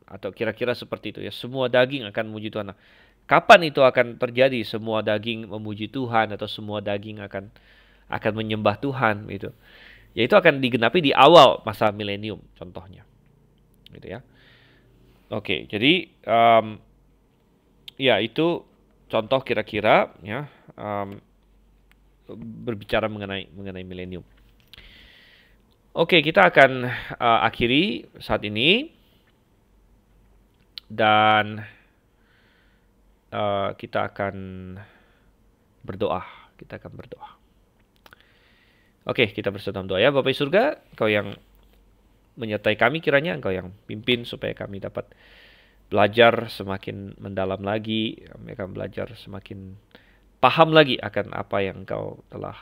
atau kira-kira seperti itu ya semua daging akan memuji Tuhan. Nah, kapan itu akan terjadi semua daging memuji Tuhan atau semua daging akan menyembah Tuhan gitu. Ya itu akan digenapi di awal masa milenium contohnya. Gitu ya. Oke, jadi ya itu contoh kira-kira ya berbicara mengenai milenium. Oke, kita akan akhiri saat ini dan kita akan berdoa. Oke, kita bersatu dalam doa ya. Bapa di surga, Engkau yang menyertai kami kiranya, Engkau yang pimpin supaya kami dapat belajar semakin mendalam lagi, kami akan belajar semakin paham lagi akan apa yang Engkau telah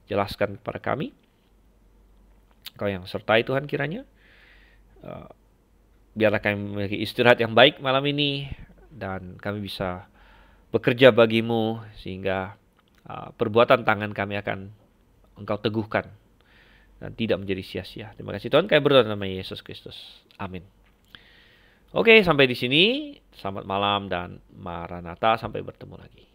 jelaskan kepada kami. Engkau yang sertai Tuhan kiranya. Biarlah kami memiliki istirahat yang baik malam ini dan kami bisa bekerja bagimu sehingga perbuatan tangan kami akan Engkau teguhkan dan tidak menjadi sia-sia. Terima kasih Tuhan, kami berdoa dalam nama Yesus Kristus. Amin. Oke, sampai di sini. Selamat malam dan Maranatha, sampai bertemu lagi.